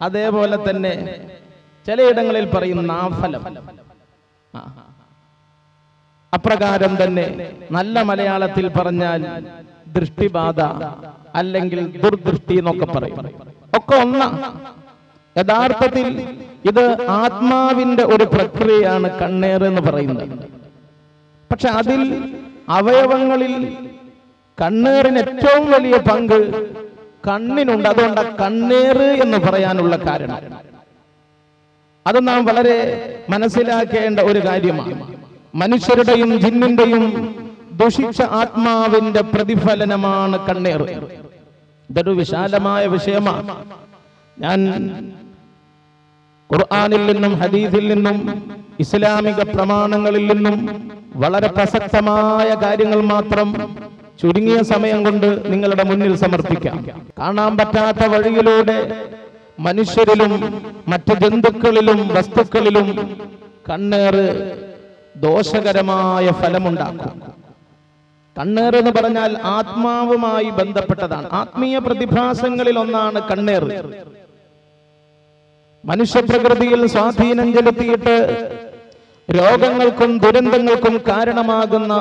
അതേപോലെ തന്നെ ചിലയിടങ്ങളിൽ പറയും നാഫലം. അപ്രകാരം തന്നെ നല്ല മലയാളത്തിൽ പറഞ്ഞാൽ ദൃഷ്ടിബാധ അല്ലെങ്കിൽ ദുർദൃഷ്ടി എന്നൊക്കെ പറയും. ഒക്കെ ഒന്നാ. യഥാർത്ഥത്തിൽ ഇത് ആത്മാവിന്റെ ഒരു പ്രക്രിയയാണ് കണ്ണേറ് എന്ന് പറയുന്നത്. പക്ഷെ അതിൽ അവയവങ്ങളിൽ കണ്ണേറിന് ഏറ്റവും വലിയ പങ്ക് കണ്ണിനുണ്ട്. അതുകൊണ്ട് കണ്ണേറ് എന്ന് പറയാനുള്ള കാരണം അത് നാം വളരെ മനസ്സിലാക്കേണ്ട ഒരു കാര്യമാണ്. മനുഷ്യരുടെയും ജിന്നിന്റെയും ദുഷിച്ച ആത്മാവിന്റെ പ്രതിഫലനമാണ് കണ്ണേറ്. ഇതൊരു വിശാലമായ വിഷയമാണ്. ഞാൻ ഖുർആനിൽ നിന്നും ഹദീസിൽ നിന്നും ഇസ്ലാമിക പ്രമാണങ്ങളിൽ നിന്നും വളരെ പ്രസക്തമായ കാര്യങ്ങൾ മാത്രം ചുരുങ്ങിയ സമയം കൊണ്ട് നിങ്ങളുടെ മുന്നിൽ സമർപ്പിക്കാം. കാണാൻ പറ്റാത്ത വഴിയിലൂടെ മനുഷ്യരിലും മറ്റു ജന്തുക്കളിലും വസ്തുക്കളിലും കണ്ണേറ് ദോഷകരമായ ഫലമുണ്ടാക്കും. കണ്ണേറ് എന്ന് പറഞ്ഞാൽ ആത്മാവുമായി ബന്ധപ്പെട്ടതാണ്. ആത്മീയ പ്രതിഭാസങ്ങളിൽ ഒന്നാണ് കണ്ണേറ്. മനുഷ്യപ്രകൃതിയിൽ സ്വാധീനം ചെലുത്തിയിട്ട് രോഗങ്ങൾക്കും ദുരന്തങ്ങൾക്കും കാരണമാകുന്ന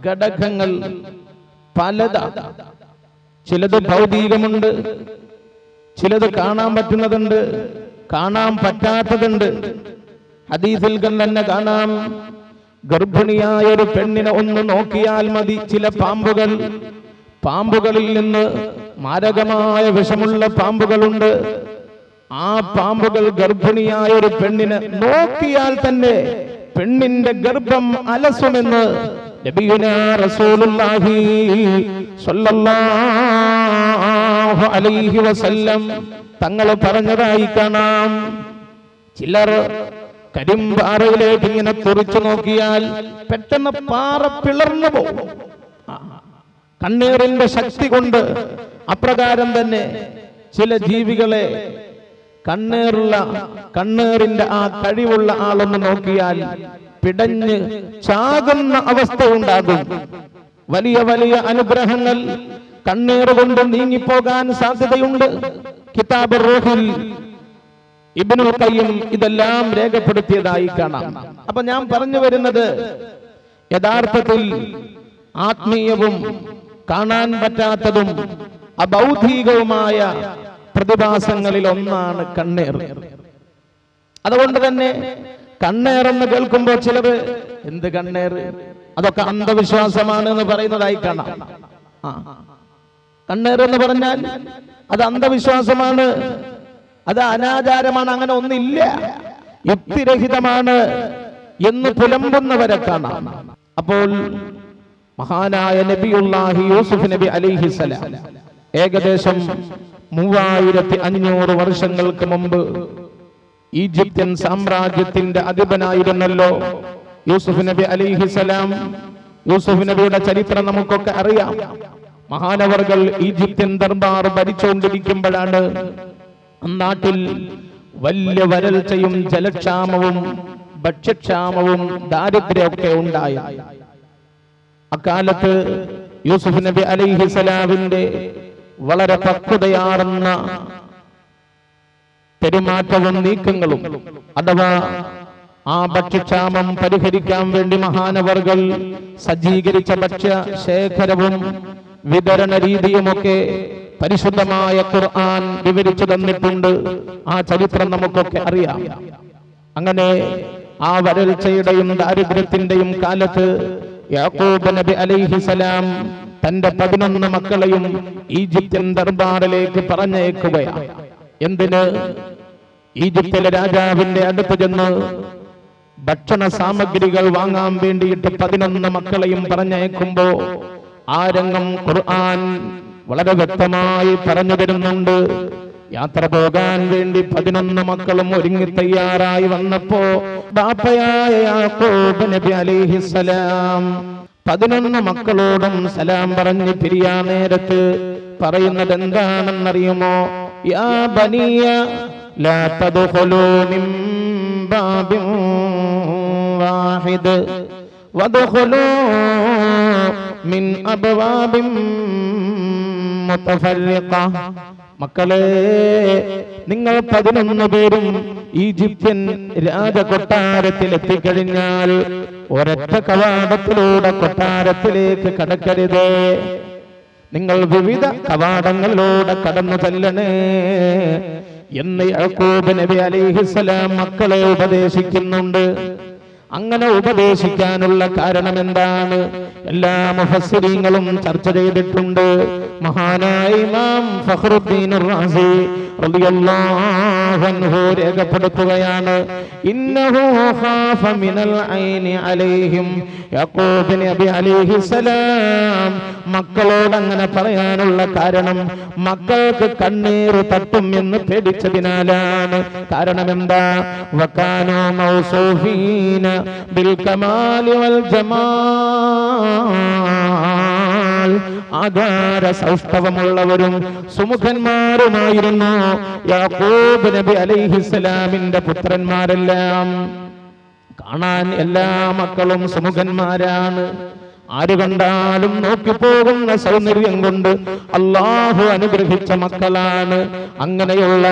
ഘടകങ്ങൾ പലതാണ്. ചിലത് ഭൗതികമുണ്ട്, ചിലത് കാണാൻ പറ്റുന്നതുണ്ട്, കാണാൻ പറ്റാത്തതുണ്ട്. ഹദീസിൽ തന്നെ കാണാം, ഗർഭിണിയായ ഒരു പെണ്ണിനെ ഒന്ന് നോക്കിയാൽ മതി, ചില പാമ്പുകളിൽ നിന്ന് മാരകമായ വിഷമുള്ള പാമ്പുകളുണ്ട്. ആ പാമ്പുകൾ ഗർഭിണിയായ ഒരു പെണ്ണിനെ നോക്കിയാൽ തന്നെ പെണ്ണിന്റെ ഗർഭം അലസുമെന്ന് നബിയുനാ റസൂലുള്ളാഹി സ്വല്ലല്ലാഹു അലൈഹി വസല്ലം തങ്ങൾ പറഞ്ഞതായി കാണാം. ചിലർ കരിമ്പാറയിലേക്ക് ഇങ്ങനെ തുറിച്ചു നോക്കിയാൽ പെട്ടെന്ന് പാറ പിളർന്നു പോകും. കണ്ണീറിന്റെ ശക്തി കൊണ്ട് അപ്രകാരം തന്നെ ചില ജീവികളെ കണ്ണീറിന്റെ ആ കഴിവുള്ള ആളൊന്ന് നോക്കിയാൽ പിടഞ്ഞ് ചാകുന്ന അവസ്ഥ ഉണ്ടാകും. വലിയ വലിയ അനുഗ്രഹങ്ങൾ കണ്ണീർ കൊണ്ട് നീങ്ങിപ്പോകാൻ സാധ്യതയുണ്ട്. കിതാബ് റൂഹിൽ ഇബ്നുൽ ഖയ്യിം ഇതെല്ലാം രേഖപ്പെടുത്തിയതായി കാണാം. അപ്പൊ ഞാൻ പറഞ്ഞു വരുന്നത്, യഥാർത്ഥത്തിൽ ആത്മീയവും കാണാൻ പറ്റാത്തതും അബൗദ്ധികവുമായ പ്രതിഭാസങ്ങളിൽ ഒന്നാണ് കണ്ണേർ. അതുകൊണ്ട് തന്നെ കണ്ണേറെന്ന് കേൾക്കുമ്പോൾ ചിലർ എന്ത് കണ്ണേർ, അതൊക്കെ അന്ധവിശ്വാസമാണ് എന്ന് പറയുന്നതായി കാണാം. കണ്ണേർ എന്ന് പറഞ്ഞാൽ അത് അന്ധവിശ്വാസമാണ്, അത് അനാചാരമാണ്, അങ്ങനെ ഒന്നില്ല, യുക്തിരഹിതമാണ് എന്ന് പുലമ്പുന്നവരെ കാണാം. അപ്പോൾ മഹാനായ നബിയുല്ലാഹി യൂസുഫ് നബി അലൈഹിസ്സലാം ഏകദേശം 3500 വർഷങ്ങൾക്ക് മുമ്പ് ഈജിപ്ഷ്യൻ സാമ്രാജ്യത്തിന്റെ അധിപനായിരുന്നല്ലോ യൂസുഫ് നബി അലൈഹിസ്സലാം. യൂസുഫ് നബിയുടെ ചരിത്രം നമുക്കൊക്കെ അറിയാം. മഹാനവർകൾ ഈജിപ്ഷ്യൻ ദർബാർ ഭരിച്ചുകൊണ്ടിരിക്കുമ്പോഴാണ് നാട്ടിൽ വലിയ വരൾച്ചയും ജലക്ഷാമവും ഭക്ഷ്യക്ഷാമവും ദാരിദ്ര്യമൊക്കെ ഉണ്ടായി. അക്കാലത്ത് യൂസുഫ് നബി അലൈഹിസ്സലാമിന്റെ വളരെ പക്വതയാർന്ന പെരുമാറ്റവും നീക്കങ്ങളും, അഥവാ ആ ഭക്ഷ്യക്ഷാമം പരിഹരിക്കാൻ വേണ്ടി മഹാനവർകൾ സജ്ജീകരിച്ച ഭക്ഷ്യ ശേഖരവും വിതരണ രീതിയുമൊക്കെ പരിശുദ്ധമായ ഖുർആൻ വിവരിച്ചു തന്നിട്ടുണ്ട്. ആ ചരിത്രം നമുക്കൊക്കെ അറിയാം. അങ്ങനെ ആ വരൾച്ചയുടെയും ദാരിദ്ര്യത്തിന്റെയും കാലത്ത് യാക്കൂബ് നബി അലൈഹിസ്സലാം തന്റെ 11 മക്കളെയും ഈജിപ്ഷ്യൻ ദർബാറിലേക്ക് പറഞ്ഞയക്കുകയാണ്. എന്തിന്? ഈജിപ്തിലെ രാജാവിന്റെ അടുത്ത് ചെന്ന് ഭക്ഷണ സാമഗ്രികൾ വാങ്ങാൻ വേണ്ടിയിട്ട് 11 മക്കളെയും പറഞ്ഞയക്കുമ്പോ ആ രംഗം ഖുർആൻ വളരെ വ്യക്തമായി പറഞ്ഞു തരുന്നുണ്ട്. യാത്ര പോകാൻ വേണ്ടി 11 മക്കളും ഒരുങ്ങി തയ്യാറായി വന്നപ്പോ ബാപ്പയായ യാക്കൂബ് നബി അലൈഹിസ്സലാം 11 മക്കളോടും സലാം പറഞ്ഞ് പിരിയാ നേരത്ത് പറയുന്നത് എന്താണെന്നറിയുമോ? യാ ബനിയ ലാ തദ്ഖുലൂ മിൻ ബാബിൻ വാഹിദ് വദ്ഖുലൂ മിൻ അബ്വാബിൻ മുതഫർരിഖ. മക്കളെ, നിങ്ങൾ 11 പേരും ഈജിപ്ഷ്യൻ രാജകൊട്ടാരത്തിൽ എത്തിക്കഴിഞ്ഞാൽ ഒരൊറ്റ കവാടത്തിലൂടെ കൊട്ടാരത്തിലേക്ക് കടക്കരുത്. നിങ്ങൾ വിവിധ കവാടങ്ങളിലൂടെ കടന്നു ചെല്ലണേ എന്ന് യാക്കൂബ് നബി അലൈഹിസ്സലാം മക്കളെ ഉപദേശിക്കുന്നുണ്ട്. അങ്ങനെ ഉപദേശിക്കാനുള്ള കാരണം എന്താണ്? എല്ലാ മുഫസ്സിരീങ്ങളും ചർച്ച ചെയ്തിട്ടുണ്ട്. മഹാനായ ഇമാം ഫഖ്റുദ്ദീൻ റാസി റളിയല്ലാഹു അൻഹു രേഖപ്പെടുത്തുകയാണ്, ഇന്നഹു ഖാഫ മിനൽ ഐനി അലൈഹിം. യാക്കൂബ് നബി അലൈഹിസ്സലാം മക്കളോട് അങ്ങനെ പറയാനുള്ള കാരണം മക്കൾക്ക് കണ്ണീർ തട്ടും എന്ന് പേടിച്ചതിനാലാണ്. കാരണം എന്താ? വകാനൂ മൗസൂഫീന ബിൽ കമാലി വൽ ജമാൽ, ആധാര സൗഷ്ഠവമുള്ളവരും സുമുഖന്മാരുമായിരുന്നു യാക്കൂബ് നബി അലൈഹിസ്സലാമിന്റെ പുത്രന്മാരെല്ലാം. കാണാൻ എല്ലാ മക്കളും സുമുഖന്മാരാണ്. ആര് കണ്ടാലും നോക്കിപ്പോകുന്ന സൗന്ദര്യം കൊണ്ട് അള്ളാഹു അനുഗ്രഹിച്ച മക്കളാണ്. അങ്ങനെയുള്ള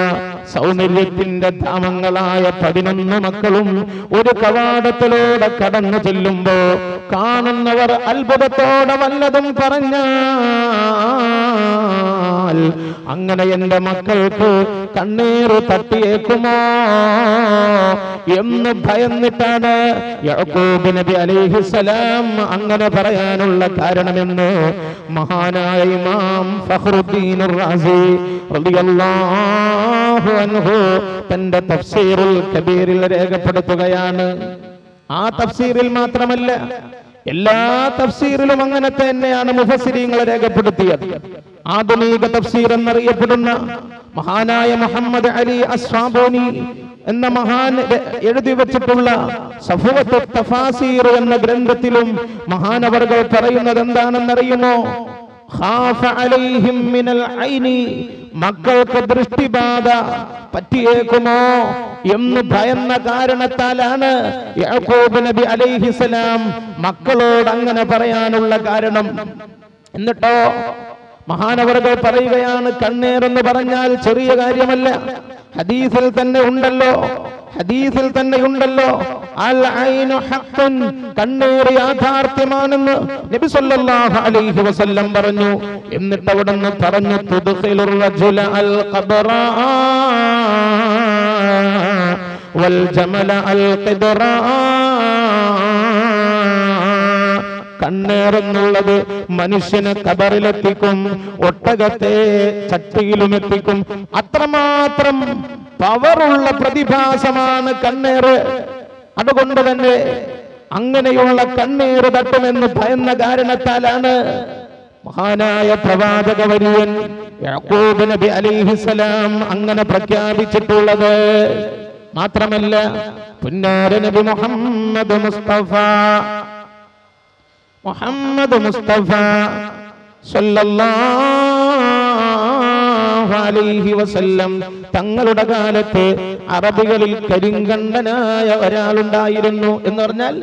സൗന്ദര്യത്തിന്റെ ധാമങ്ങളായ 11 മക്കളും ഒരു കവാടത്തിലൂടെ കടന്നു ചെല്ലുമ്പോ കാണുന്നവർ അത്ഭുതത്തോടെ വല്ലതും പറഞ്ഞാൽ അങ്ങനെ എന്റെ മക്കൾക്ക് കണ്ണീർ തട്ടിയേക്കുമോ എന്ന് ഭയന്നിട്ടാണ് യാക്കൂബ് നബി അലൈഹിസ്സലാം അങ്ങനെ പറയാനുള്ള കാരണമെന്ന് മഹാനായ ഇമാം ഫഖ്റുദ്ദീൻ റാസി റളിയല്ലാഹു അൻഹു തന്റെ തഫ്സീറുൽ കബീറിൽ രേഖപ്പെടുത്തുകയാണ്. ആ തഫ്സീറിൽ മാത്രമല്ല, എല്ലാ തഫ്സീറിലും അങ്ങനെ തന്നെയാണ് മുഫസ്സിരീങ്ങൾ രേഖപ്പെടുത്തിയത്. ആധുനിക തഫ്സീർ എന്നറിയപ്പെടുന്ന മഹാനായ മുഹമ്മദ് അലി അസ്വാബോനി എന്ന മഹാൻ എഴുതി വച്ചിട്ടുള്ള സഫവത്തു തഫാസീർ എന്ന ഗ്രന്ഥത്തിലും മഹാനവർകൾ പറയുന്നത് എന്താണെന്നറിയുമോ? ഖാഫ അലൈഹിം മിനൽ ഐനി, മക്കൾക്ക് ദൃഷ്ടിബാധ പറ്റിയേക്കുമോ എന്ന് ഭയന്ന കാരണത്താലാണ് യാക്കൂബ് നബി അലൈഹിസ്സലാം മക്കളോട് അങ്ങനെ പറയാനുള്ള കാരണം. എന്നിട്ടോ മഹാനവർകൾ പറയുകയാണ്, കണ്ണീർ എന്ന് പറഞ്ഞാൽ ചെറിയ കാര്യമല്ല. ഹദീസിൽ തന്നെ ഉണ്ടല്ലോ അൽ ഐനു ഹഖ്ഖുൻ, കണ്ണീർ യാഥാർത്ഥ്യമാണെന്ന് നബി സല്ലല്ലാഹു അലൈഹി വസല്ലം പറഞ്ഞു. എന്നിട്ട് അവിടുന്ന് പറഞ്ഞു, തുദ്ഖിലുർ റജുല അൽ ഖബറാ വൽ ജമല അൽ ഖിദ്റാ. കണ്ണേർ എന്നുള്ളത് മനുഷ്യന് ഖബറിലെത്തിക്കും, ഒട്ടകത്തെ ചട്ടിയിലും എത്തിക്കും. അത്രമാത്രം പവറുള്ള പ്രതിഭാസമാണ് കണ്ണേർ. അതുകൊണ്ട് തന്നെ അങ്ങനെയുള്ള കണ്ണീർ തട്ടുമെന്ന് ഭയന്ന കാരണത്താലാണ് മഹാനായ പ്രവാചക വര്യൻ യാക്കൂബ് നബി അലൈഹിസ്സലാം അങ്ങനെ പ്രഖ്യാപിച്ചിട്ടുള്ളത്. മാത്രമല്ല, പുന്നാര നബി മുഹമ്മദ് മുസ്തഫ സല്ലല്ലാഹു അലൈഹി വസല്ലം തങ്ങളുടെ കാലത്ത് അറബികളിൽ കരിങ്കണ്ണനായ ഒരാളുണ്ടായിരുന്നു. എന്ന് പറഞ്ഞാൽ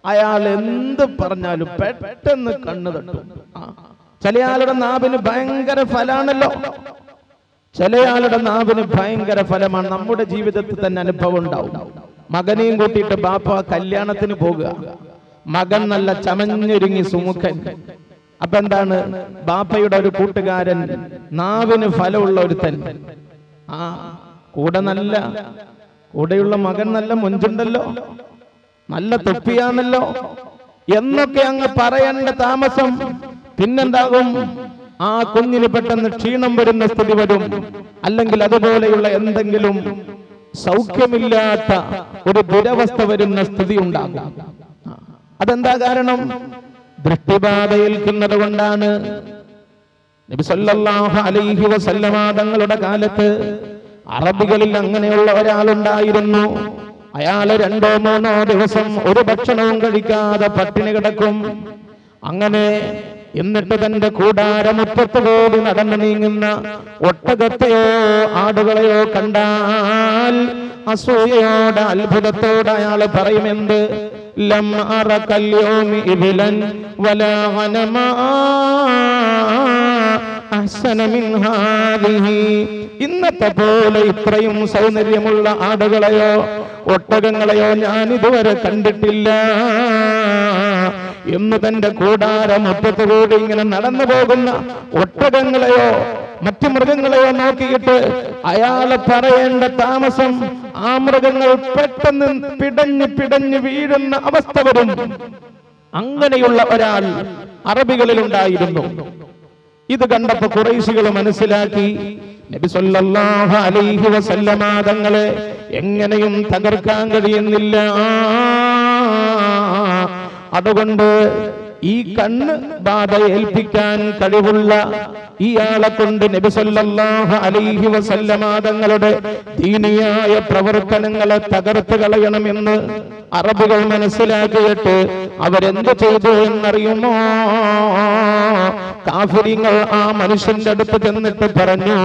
അയാൾ എന്ത് പറഞ്ഞാലും പെട്ടെന്ന് കണ്ണു തട്ടും. ചില ആളുടെ നാവിന് ഭയങ്കര ഫലാണല്ലോ, ചില ആളുടെ നാവിന് ഭയങ്കര ഫലമാണ്. നമ്മുടെ ജീവിതത്തിൽ തന്നെ അനുഭവം ഉണ്ടാവും. മകനെയും കൂട്ടിയിട്ട് ബാപ്പ കല്യാണത്തിന് പോകുക, മകൻ നല്ല ചമഞ്ഞൊരുങ്ങി സുമുഖൻ. അപ്പൊ എന്താണ്, ബാപ്പയുടെ ഒരു കൂട്ടുകാരൻ നാവിന് ഫലമുള്ള ഒരുത്തൻ, കൂടെയുള്ള മകൻ നല്ല മൊഞ്ചുണ്ടല്ലോ, നല്ല തൊപ്പിയാണല്ലോ എന്നൊക്കെ അങ്ങ് പറയേണ്ട താമസം. പിന്നെന്താകും, ആ കുഞ്ഞിന് പെട്ടെന്ന് ക്ഷീണം വരുന്ന സ്ഥിതി വരും, അല്ലെങ്കിൽ അതുപോലെയുള്ള എന്തെങ്കിലും സൗഖ്യമില്ലാത്ത ഒരു ദുരവസ്ഥ വരുന്ന സ്ഥിതി ഉണ്ടാകും. അതെന്താ കാരണം? ദൃഷ്ടിബാധ ഏൽക്കുന്നത് കൊണ്ടാണ്. നബി സല്ലല്ലാഹു അലൈഹി വസല്ലമ തങ്ങളുടെ കാലത്ത് അറബികളിൽ അങ്ങനെയുള്ള ഒരാളുണ്ടായിരുന്നു. അയാൾ 2-3 ദിവസം ഒരു ഭക്ഷണവും കഴിക്കാതെ പട്ടിണി കിടക്കും. അങ്ങനെ എന്നിട്ട് തന്റെ കൂടാരമുറ്റത്ത് കൂടി നടന്നു നീങ്ങുന്ന ഒട്ടകത്തെയോ ആടുകളെയോ കണ്ടാൽ അസൂയയോടെ അത്ഭുതത്തോടെ അയാൾ പറയുമെന്ത്, ലം അറകൽ യൗമി ഇബ്ലൻ വലാ ഗനമാ അഹ്സന മിൻ ഹാദിഹി. ഇന്നത്തെ പോലെ ഇത്രയും സൗന്ദര്യമുള്ള ആടുകളെയോ ഒട്ടകങ്ങളെയോ ഞാൻ ഇതുവരെ കണ്ടിട്ടില്ല എന്ന് തന്റെ കൂടാരമുറ്റത്ത് കൂടി ഇങ്ങനെ നടന്നു പോകുന്ന ഒട്ടകങ്ങളെയോ മറ്റു മൃഗങ്ങളെയോ നോക്കിയിട്ട് അയാളെ പറയേണ്ട താമസം ആ മൃഗങ്ങൾ പെട്ടെന്ന് പിടഞ്ഞ് വീഴുന്ന അവസ്ഥ വരും. അങ്ങനെയുള്ള ഒരാൾ അറബികളിൽ ഉണ്ടായിരുന്നു. ഇത് കണ്ടപ്പോ ഖുറൈശികൾ മനസ്സിലാക്കി നബി സല്ലല്ലാഹു അലൈഹി വസല്ലമ തങ്ങളെ എങ്ങനെയും തകർക്കാൻ കഴിയുന്നില്ല. അതുകൊണ്ട് ഈ കണ്ണ് ബാധ ഏൽപ്പിക്കാൻ കഴിവുള്ള ഇയാളെ കൊണ്ട് നബി സല്ലല്ലാഹു അലൈഹി വസല്ലമ തങ്ങളുടെ ദീനിയായ പ്രവർത്തനങ്ങളെ തകർത്ത് കളയണമെന്ന് അറബികൾ മനസ്സിലാക്കിയിട്ട് അവരെന്ത് ചെയ്തു എന്നറിയുമോ? കാഫിരിങ്ങൾ ആ മനുഷ്യന്റെ അടുത്ത് ചെന്നിട്ട് പറഞ്ഞു,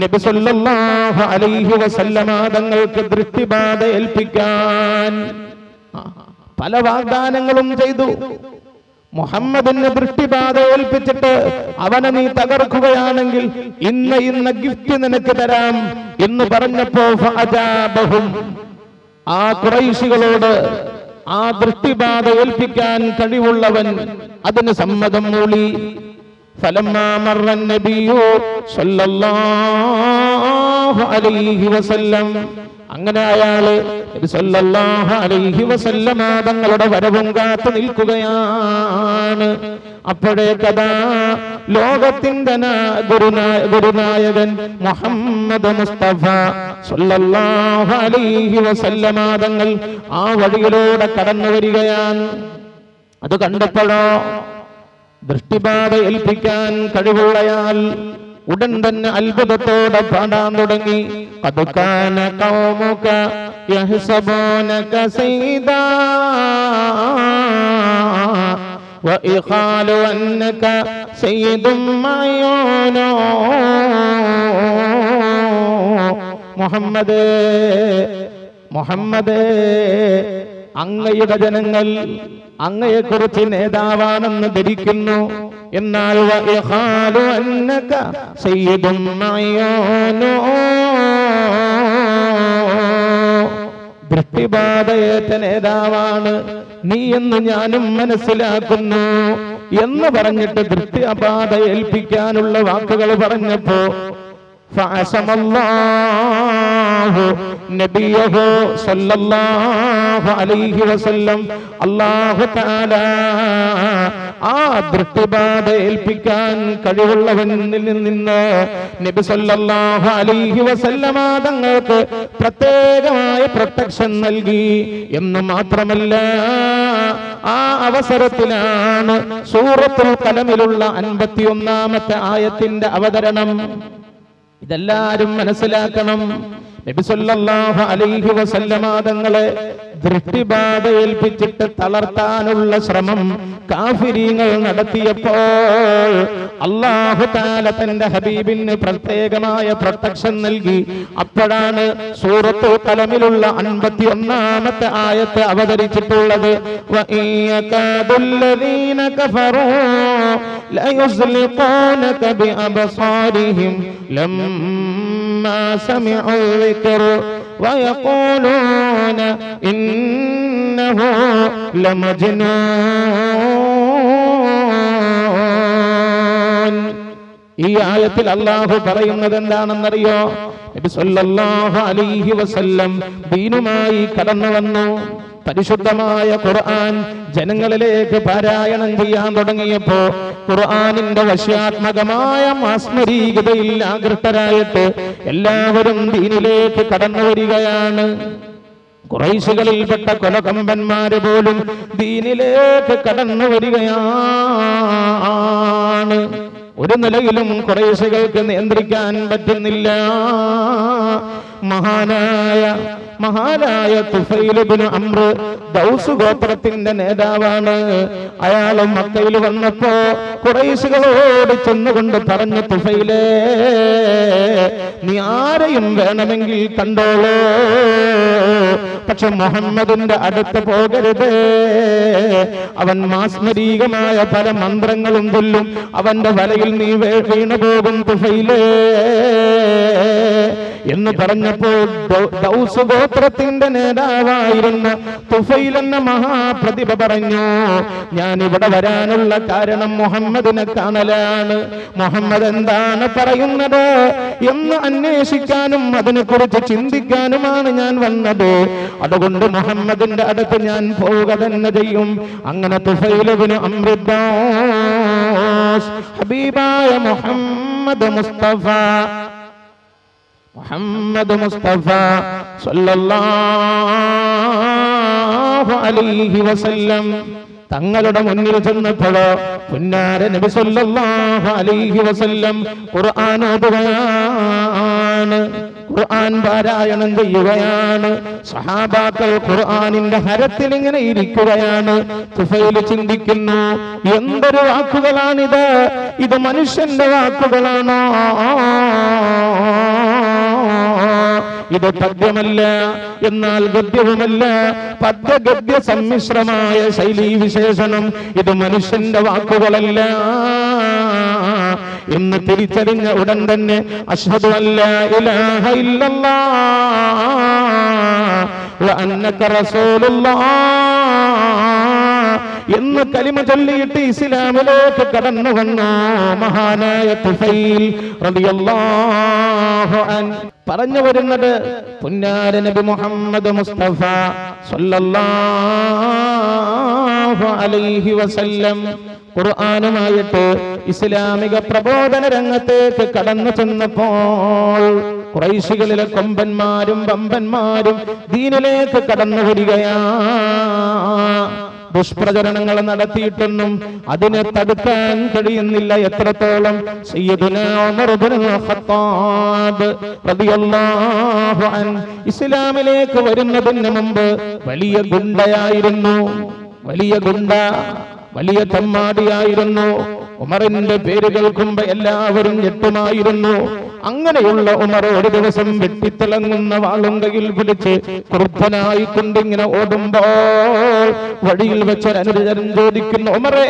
നബി സല്ലല്ലാഹു അലൈഹി വസല്ലമ തങ്ങൾക്ക് ദൃഷ്ടിബാധ ഏൽപ്പിക്കാൻ പല വാഗ്ദാനങ്ങളും ചെയ്തു. മുഹമ്മദിന് ദൃഷ്ടിബാധ ഏൽപ്പിച്ചിട്ട് അവനെ നീ തകർക്കുകയാണെങ്കിൽ ഇന്ന ഗിഫ്റ്റ് നിനക്ക് തരാം എന്ന് പറഞ്ഞപ്പോ ഫഅജാബഹും, ആ ഖുറൈശികളോട് ആ ദൃഷ്ടിബാധ ഏൽപ്പിക്കാൻ കഴിവുള്ളവൻ അതിന് സമ്മതം മൂളി. ഫലമ്മാ മർറ നബിയു സല്ലല്ലാഹു അലൈഹി വസല്ലം, അങ്ങനെ അയാള് നബി സല്ലല്ലാഹു അലൈഹി വസല്ലമ തങ്ങളുടെ വരവും കാത്തു നിൽക്കുകയാണ്. അപ്പോഴേക്കതാ ലോകത്തിന്റെ ഗുരുനായകൻ മുഹമ്മദ് മുസ്തഫ സല്ലല്ലാഹു അലൈഹി വസല്ലമ തങ്ങൾ ആ വഴിയിലൂടെ കടന്നു വരികയാണ്. അത് കണ്ടപ്പോഴോ ദൃഷ്ടിബാധ ഏൽപ്പിക്കാൻ കഴിവുള്ളയാൾ ഉടൻ തന്നെ അത്ഭുതത്തോടെ പാടാൻ തുടങ്ങി. ഖദ് കാന ഖൗമുക യഹ്സബൂനക സയ്യിദാ വഇഖാലു അന്നക സയ്യിദും മഅയൂനോ. മുഹമ്മദേ, അങ്ങയുടെ ജനങ്ങൾ അങ്ങയെക്കുറിച്ച് നേതാവാണെന്ന് ധരിക്കുന്നു. എന്നാൽ വഇഖാലു അന്നക സയ്യിദും മഅയൂനോ, ദൃഷ്ടിബാധയേറ്റ നേതാവാണ് നീ എന്ന് ഞാനും മനസ്സിലാക്കുന്നു എന്ന് പറഞ്ഞിട്ട് ദൃഷ്ടിബാധ ഏൽപ്പിക്കാനുള്ള വാക്കുകൾ പറഞ്ഞപ്പോ ഫഅസമല്ലാഹു നബിയഹു സല്ലല്ലാഹു അലൈഹി വസല്ലം, അല്ലാഹു തആല ആ ദൃഷ്ടിബാധ ഏൽപ്പിക്കാൻ കഴിവുള്ളവനിൽ നിന്ന് നബി സല്ലല്ലാഹു അലൈഹി വസല്ലമ തങ്ങൾക്ക് പ്രത്യേകമായ പ്രൊട്ടക്ഷൻ നൽകി എന്ന് മാത്രമല്ല, ആ അവസരത്തിലാണ് സൂറത്തുൽ ഖലമിലുള്ള 51-ാമത്തെ ആയത്തിന്റെ അവതരണം. ഇതെല്ലാരും മനസ്സിലാക്കണം. നബി സല്ലല്ലാഹു അലൈഹി വസല്ലമ തങ്ങളെ ദൃഷ്ടിബാധ ഏൽപ്പിച്ചിട്ട് തളർത്താനുള്ള ശ്രമം കാഫിരീങ്ങൾ നടത്തിയപ്പോൾ അല്ലാഹു തആല തന്റെ ഹബീബിന് പ്രത്യേകമായ പ്രൊട്ടക്ഷൻ നൽകി. അപ്പോഴാണ് സൂറത്തുൽ ഖലമിലുള്ള 51-ാമത്തെ ആയത്ത് അവതരിച്ചിട്ടുള്ളത്. വഇയകാദുല്ലദീന കഫറൂ ലയുസ്ലിഖൂനക ബിഅബ്സാരിഹിം ലമ്മാ സമിഉ الذكر ويقولون إنه لمجنون. ഈ ആയത്തിൽ അല്ലാഹു പറയുന്നത് എന്താണെന്നറിയോ? നബി സല്ലല്ലാഹു അലൈഹി വസല്ലം ദീനുമായി കടന്നു വന്നു. പരിശുദ്ധമായ ഖുർആൻ ജനങ്ങളിലേക്ക് പാരായണം ചെയ്യാൻ തുടങ്ങിയപ്പോ ഖുർആനിന്റെ വശ്യാത്മകമായ മാസ്മരീകതയിൽ ആകൃഷ്ടരായിട്ട് എല്ലാവരും ദീനിലേക്ക് കടന്നു വരികയാണ്. ഖുറൈശികളിൽപ്പെട്ട കൊലകമ്പന്മാര് പോലും ദീനിലേക്ക് കടന്നു വരികയാണ്. ഒരു നിലയിലും ഖുറൈശികൾക്ക് നിയന്ത്രിക്കാൻ പറ്റുന്നില്ല. മഹാനായ തുഫൈൽ ഇബ്നു അംർ ദൗസ് ഗോത്രത്തിന്റെ നേതാവാണ്. അയാൾ മക്കയിൽ വന്നപ്പോ ഖുറൈശികളോട് ചെന്നുകൊണ്ട് പറഞ്ഞു, തുഫൈലേ, നീ ആരെയും വേണമെങ്കിൽ കണ്ടോളൂ, പക്ഷെ മുഹമ്മദിന്റെ അടുത്ത് പോകരുത്. അവൻ മാസ്മരീകമായ പല മന്ത്രങ്ങളും ചൊല്ലും. അവന്റെ വലയിൽ നീ വീണു പോകും തുഫൈലേ എന്ന് പറഞ്ഞപ്പോൾ ദൗസ് ഗോത്രത്തിന്റെ നേതാവായിരുന്ന തുഫൈൽ എന്ന മഹാപ്രതിഭ പറഞ്ഞു, ഞാൻ ഇവിടെ വരാനുള്ള കാരണം മുഹമ്മദിനെ കാണലാണ്. മുഹമ്മദ് എന്താണ് പറയുന്നത് എന്ന് അന്വേഷിക്കാനും അതിനെക്കുറിച്ച് ചിന്തിക്കാനുമാണ് ഞാൻ വന്നത്. അതുകൊണ്ട് മുഹമ്മദിന്റെ അടുത്ത് ഞാൻ പോവുക തന്നെ ചെയ്യും. അങ്ങനെ തുഫൈൽ ഇബ്നു അംർ ഖാസ് ഹബീബായ മുഹമ്മദ് മുസ്തഫ സല്ലല്ലാഹു അലൈഹി വസല്ലം തങ്ങളുടെ മുന്നിൽ ചെന്നപ്പോൾ പുന്നാര നബി സല്ലല്ലാഹു അലൈഹി വസല്ലം ഖുർആൻ ഓതുകയാണ്, ഖുർആൻ പാരായണം ചെയ്യുകയാണ്. സഹാബാക്കൾ ഖുർആനിന്റെ ഹരത്തിൽ ഇങ്ങനെ ഇരിക്കുകയാണ്. തുഫൈൽ ചിന്തിക്കുന്നു, എന്തൊരു വാക്കുകളാണിത്, ഇത് മനുഷ്യന്റെ വാക്കുകളാണോ? ഇത് പദ്യമല്ല, എന്നാൽ ഗദ്യവുമല്ല, പദ്യഗദ്യ സമ്മിശ്രമായ ശൈലീ വിശേഷണം. ഇത് മനുഷ്യന്റെ വാക്കുകളല്ല എന്ന് തിരിച്ചറിഞ്ഞ ഉടൻ തന്നെ അശ്ഹദു അല്ലാ ഇലാഹ ഇല്ലല്ലാഹ് വ അന്നക റസൂലുള്ളാഹ് എന്ന് കലിമ ചൊല്ലിയിട്ട് ഇസ്ലാമിലേക്ക് കടന്നു വന്നു മഹാനായ തുഫൈൽ റളിയല്ലാഹു അൻഹു. പറഞ്ഞു വരുന്നത് പുന്നാര നബി മുഹമ്മദ് മുസ്തഫ സല്ലല്ലാഹു അലൈഹി വസല്ലം ഖുർആനുമായിട്ട് ഇസ്ലാമിക പ്രബോധന രംഗത്തേക്ക് കടന്നു ചെന്നപ്പോൾ ഖുറൈശികളിലെ കൊമ്പന്മാരും വമ്പന്മാരും ദീനിലേക്ക് കടന്നു വരികയാണ്. ദുഷ്പ്രചരണങ്ങൾ നടത്തിയിട്ടൊന്നും അതിനെ തടുക്കാൻ കഴിയുന്നില്ല. എത്രത്തോളം സയ്യിദുനാ ഉമർ ഇബ്നുൽ ഖത്താബ് റളിയല്ലാഹു അൻഹു ഇസ്ലാമിലേക്ക് വരുന്നതിന് മുമ്പ് വലിയ ഗുണ്ടയായിരുന്നു, വലിയ തമ്മാടിയായിരുന്നു. ഉമറിന്റെ പേര് കേൾക്കുമ്പോ എല്ലാവരും ഞെട്ടുമായിരുന്നു. അങ്ങനെയുള്ള ഉമർ ഒരു ദിവസം വെട്ടിത്തിളങ്ങുന്ന വാളും കയ്യിൽ പിടിച്ച് ക്രുദ്ധനായിക്കൊണ്ടിങ്ങനെ ഓടുമ്പോൾ വഴിയിൽ വെച്ചൊരനുചരൻ ചോദിക്കുന്നു, ഉമറേ,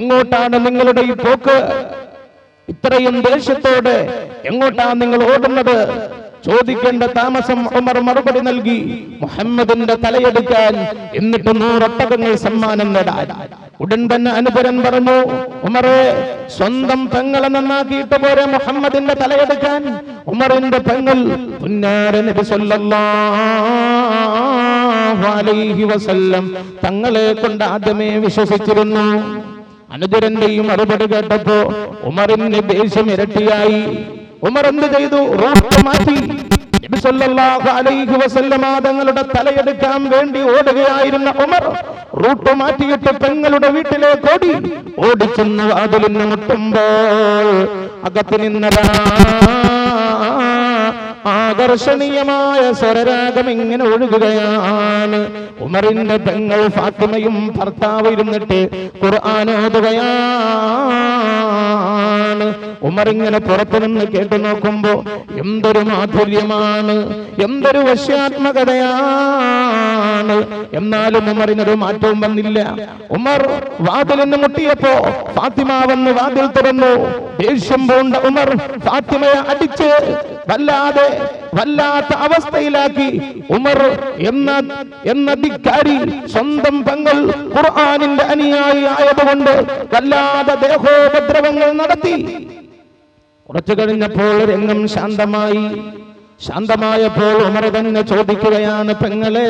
എങ്ങോട്ടാണ് നിങ്ങളുടെ ഈ പോക്ക്? ഇത്രയും ദേഷ്യത്തോടെ എങ്ങോട്ടാണ് നിങ്ങൾ ഓടുന്നത്? ചോദിക്കേണ്ട താമസം ഉമർ മറുപടി നൽകി, മുഹമ്മദിന്റെ തലയെടുക്കാൻ, എന്നിട്ട് 100 ഒട്ടകങ്ങൾ സമ്മാനം നേടാൻ. ഉടൻ തന്നെ അനുചരൻ പറഞ്ഞു, ഉമറേ, സ്വന്തം പെങ്ങളെ നന്നാക്കിയിട്ട് പോരെ മുഹമ്മദിന്റെ തലയെടുക്കാൻ? ഉമറിന്റെ പെങ്ങൾ പുന്നാര നബി സല്ലല്ലാഹു അലൈഹി വസല്ലം തങ്ങളെ കൊണ്ട് ആദ്യമേ വിശ്വസിച്ചിരുന്നു. അനുചരന്റെയും മറുപടി കേട്ടപ്പോ ഉമറിന് ദേഷ്യം ഇരട്ടിയായി. ഉമർ എന്ത് ചെയ്തു? റൂട്ട് മാറ്റി. നബി സല്ലല്ലാഹു അലൈഹി വസല്ലം തങ്ങളുടെ തലയെടുക്കാൻ വേണ്ടി ഓടുകയായിരുന്ന ഉമർ റൂട്ട് മാറ്റിയിട്ട് പെങ്ങളുടെ വീട്ടിലേക്ക് ഓടി. ഓടിച്ചെന്ന് വാതിലിന് മുട്ടുമ്പോൾ അകത്ത് നിന്നതാ ആകർഷണീയമായ സ്വരരാഗം ഇങ്ങനെ ഒഴുകുകയാണ്. ഉമറിന്റെ പെങ്ങൾ ഫാത്തിമയും ഭർത്താവ് ഇരുന്നിട്ട് ഖുർആൻ ഓതുകയാണ്. ഉമർ ഇങ്ങനെ പുറത്തു നിന്ന് കേട്ടു നോക്കുമ്പോ എന്തൊരു മാധുര്യമാണ്, എന്തൊരു വശ്യാത്മകതയാണ്. എന്നാലും ഉമറിനൊരു മാറ്റവും വന്നില്ല. ഉമർ വാതിലിന് മുട്ടിയപ്പോ ഫാത്തിമ വന്ന് വാതിൽ തുറന്നു. ദേഷ്യം പൂണ്ട ഉമർ ഫാത്തിമയെ അടിച്ച് വല്ലാത്ത അവസ്ഥയിലാക്കി. ഉമർ എന്ന ധിക്കാരി സ്വന്തം പെങ്ങൾ ഖുർആനിന്റെ അനുയായി ആയതുകൊണ്ട് വല്ലാതെ ദേഹോപദ്രവങ്ങൾ നടത്തി. കുറച്ചു കഴിഞ്ഞപ്പോൾ രംഗം ശാന്തമായപ്പോൾ ഉമർ തന്നെ ചോദിക്കുകയാണ്, പെങ്ങളെ,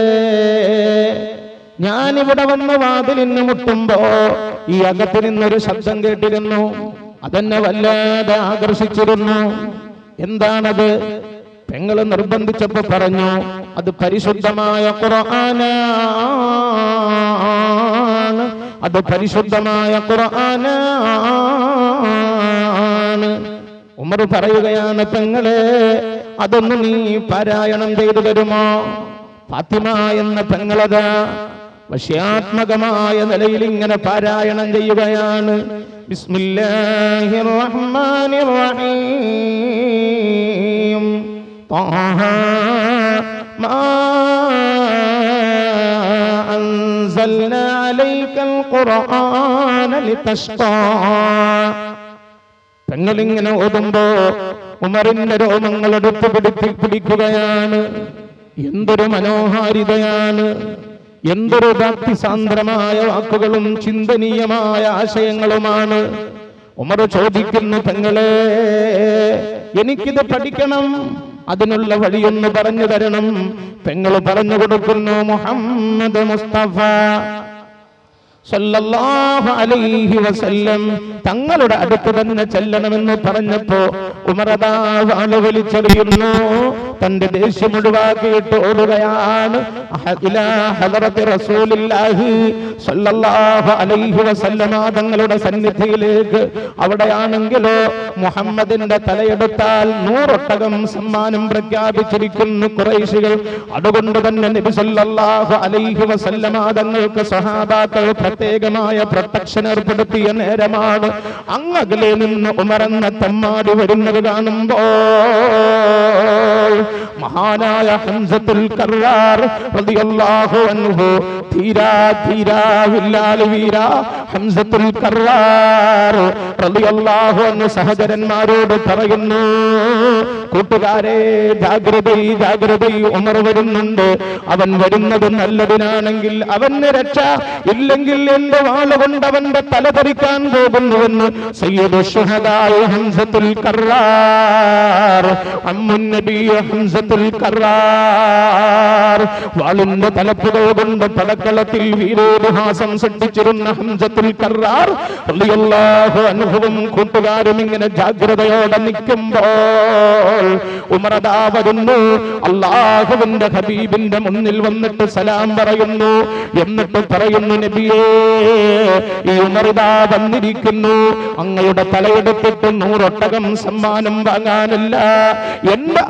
ഞാനിവിടെ വന്ന് വാതിലിന് മുട്ടുമ്പോ ഈ അകത്ത് നിന്നൊരു ശബ്ദം കേട്ടിരുന്നു. അതെന്നെ വല്ലാതെ ആകർഷിച്ചിരുന്നു. എന്താണത്? പെങ്ങള് നിർബന്ധിച്ചപ്പോ പറഞ്ഞു, അത് പരിശുദ്ധമായ ഖുർആനാണ്, അത് പരിശുദ്ധമായ ഖുർആനാണ്. ഉമർ പറയുകയാണ്, പെങ്ങളെ, അതൊന്ന് നീ പാരായണം ചെയ്തു തരുമോ? ഫാത്തിമ എന്ന പെങ്ങളതാ വശ്യാത്മകമായ നിലയിൽ ഇങ്ങനെ പാരായണം ചെയ്യുകയാണ്. ബിസ്മില്ലാഹിർ റഹ്മാനിർ റഹീം. ത്വാഹ മാ അൻസൽനാ അലൈക്കൽ ഖുർആന ലിതശ്ഖാ. പെങ്ങളിങ്ങനെ ഓതുമ്പോ ഉമറിന്റെ രോമങ്ങളെടുത്ത് പിടിക്കുകയാണ്. എന്തൊരു മനോഹാരിതയാണ്, എന്തൊരു ഭക്തിസാന്ദ്രമായ വാക്കുകളും ചിന്തനീയമായ ആശയങ്ങളുമാണ്. ഉമർ ചോദിക്കുന്നു, പെങ്ങളെ, എനിക്കിത് പഠിക്കണം, അതിനുള്ള വഴിയൊന്ന് പറഞ്ഞു തരണം. പെങ്ങൾ പറഞ്ഞു കൊടുക്കുന്നു, മുഹമ്മദ് മുസ്തഫ സല്ലല്ലാഹു അലൈഹി വസല്ലം തങ്ങളുടെ അടുത്ത് തന്നെ ചെല്ലണമെന്ന് പറഞ്ഞപ്പോ ഉമർ അതാ വാള് വലിച്ചെറിയുന്നു. തന്റെ ദേഷ്യം ഒഴിവാക്കിയിട്ട് ഓടുകയാണ് ഇലാ ഹദറത്തി റസൂലില്ലാഹി സല്ലല്ലാഹു അലൈഹി വസല്ലം തങ്ങളുടെ സന്നിധിയിലേക്ക്. അവിടെയാണെങ്കിലോ മുഹമ്മദിന്റെ തലയെടുത്താൽ 100 ഒട്ടകം സമ്മാനം പ്രഖ്യാപിച്ചിരിക്കുന്നു ഖുറൈശികൾ. അതുകൊണ്ട് തന്നെ നബി സല്ലല്ലാഹു അലൈഹി വസല്ലം തങ്ങൾക്ക് സഹാബാക്കൾ പ്രത്യേകമായ പ്രൊട്ടക്ഷൻ ഏർപ്പെടുത്തിയ നേരമാണ്. അങ്ങകലെ നിന്ന് ഉമറെന്ന തമ്മാടി വരുന്നത് കാണുമ്പോൾ മഹാനായ ഹംസത്തുൽ കർറാർ റളിയല്ലാഹു അൻഹു ധീരാ വില്ലാൽ വീര ഹംസത്തുൽ കർറാർ റളിയല്ലാഹു അൻഹു സഹചരന്മാരോട് പറയുന്നു, കൂട്ടുകാരെ ജാഗ്രത, ഉമർ വരുന്നുണ്ട്. അവൻ വരുന്നത് നല്ലതിനാണെങ്കിൽ അവന് രക്ഷ, ഇല്ലെങ്കിൽ എന്റെ വാളുകൊണ്ട് അവന്റെ തല തെറിക്കാൻ പോകുന്നുവെന്ന് സയ്യിദു ശുഹദായ ഹംസത്തുൽ കർറാർ അമ്മുൻ നബി ഹംസത്തുൽ കർറാർ വാളിന്റെ തലപ്പുകൾ കൊണ്ട് പടക്കളത്തിൽ വീരോപഹാസം സൃഷ്ടിച്ചിരുന്ന ഹംസത്തുൽ കർറാർ റളിയല്ലാഹു അൻഹുവും കൂട്ടുകാരും ഇങ്ങനെ ജാഗ്രതയോടെ നിൽക്കുമ്പോൾ ഉമറദാ വരുന്നു. അല്ലാഹുവിന്റെ ഹബീബിന്റെ മുന്നിൽ വന്നിട്ട് സലാം പറയുന്നു. എന്നിട്ട് പറയുന്നു, നബിയേ, ഈ ഉമറിദാ വന്നിരിക്കുന്നു. അങ്ങയുടെ തലയെടുത്തിട്ട് 100 ഒട്ടകം സമ്മാനം വാങ്ങാനല്ല, എന്റെ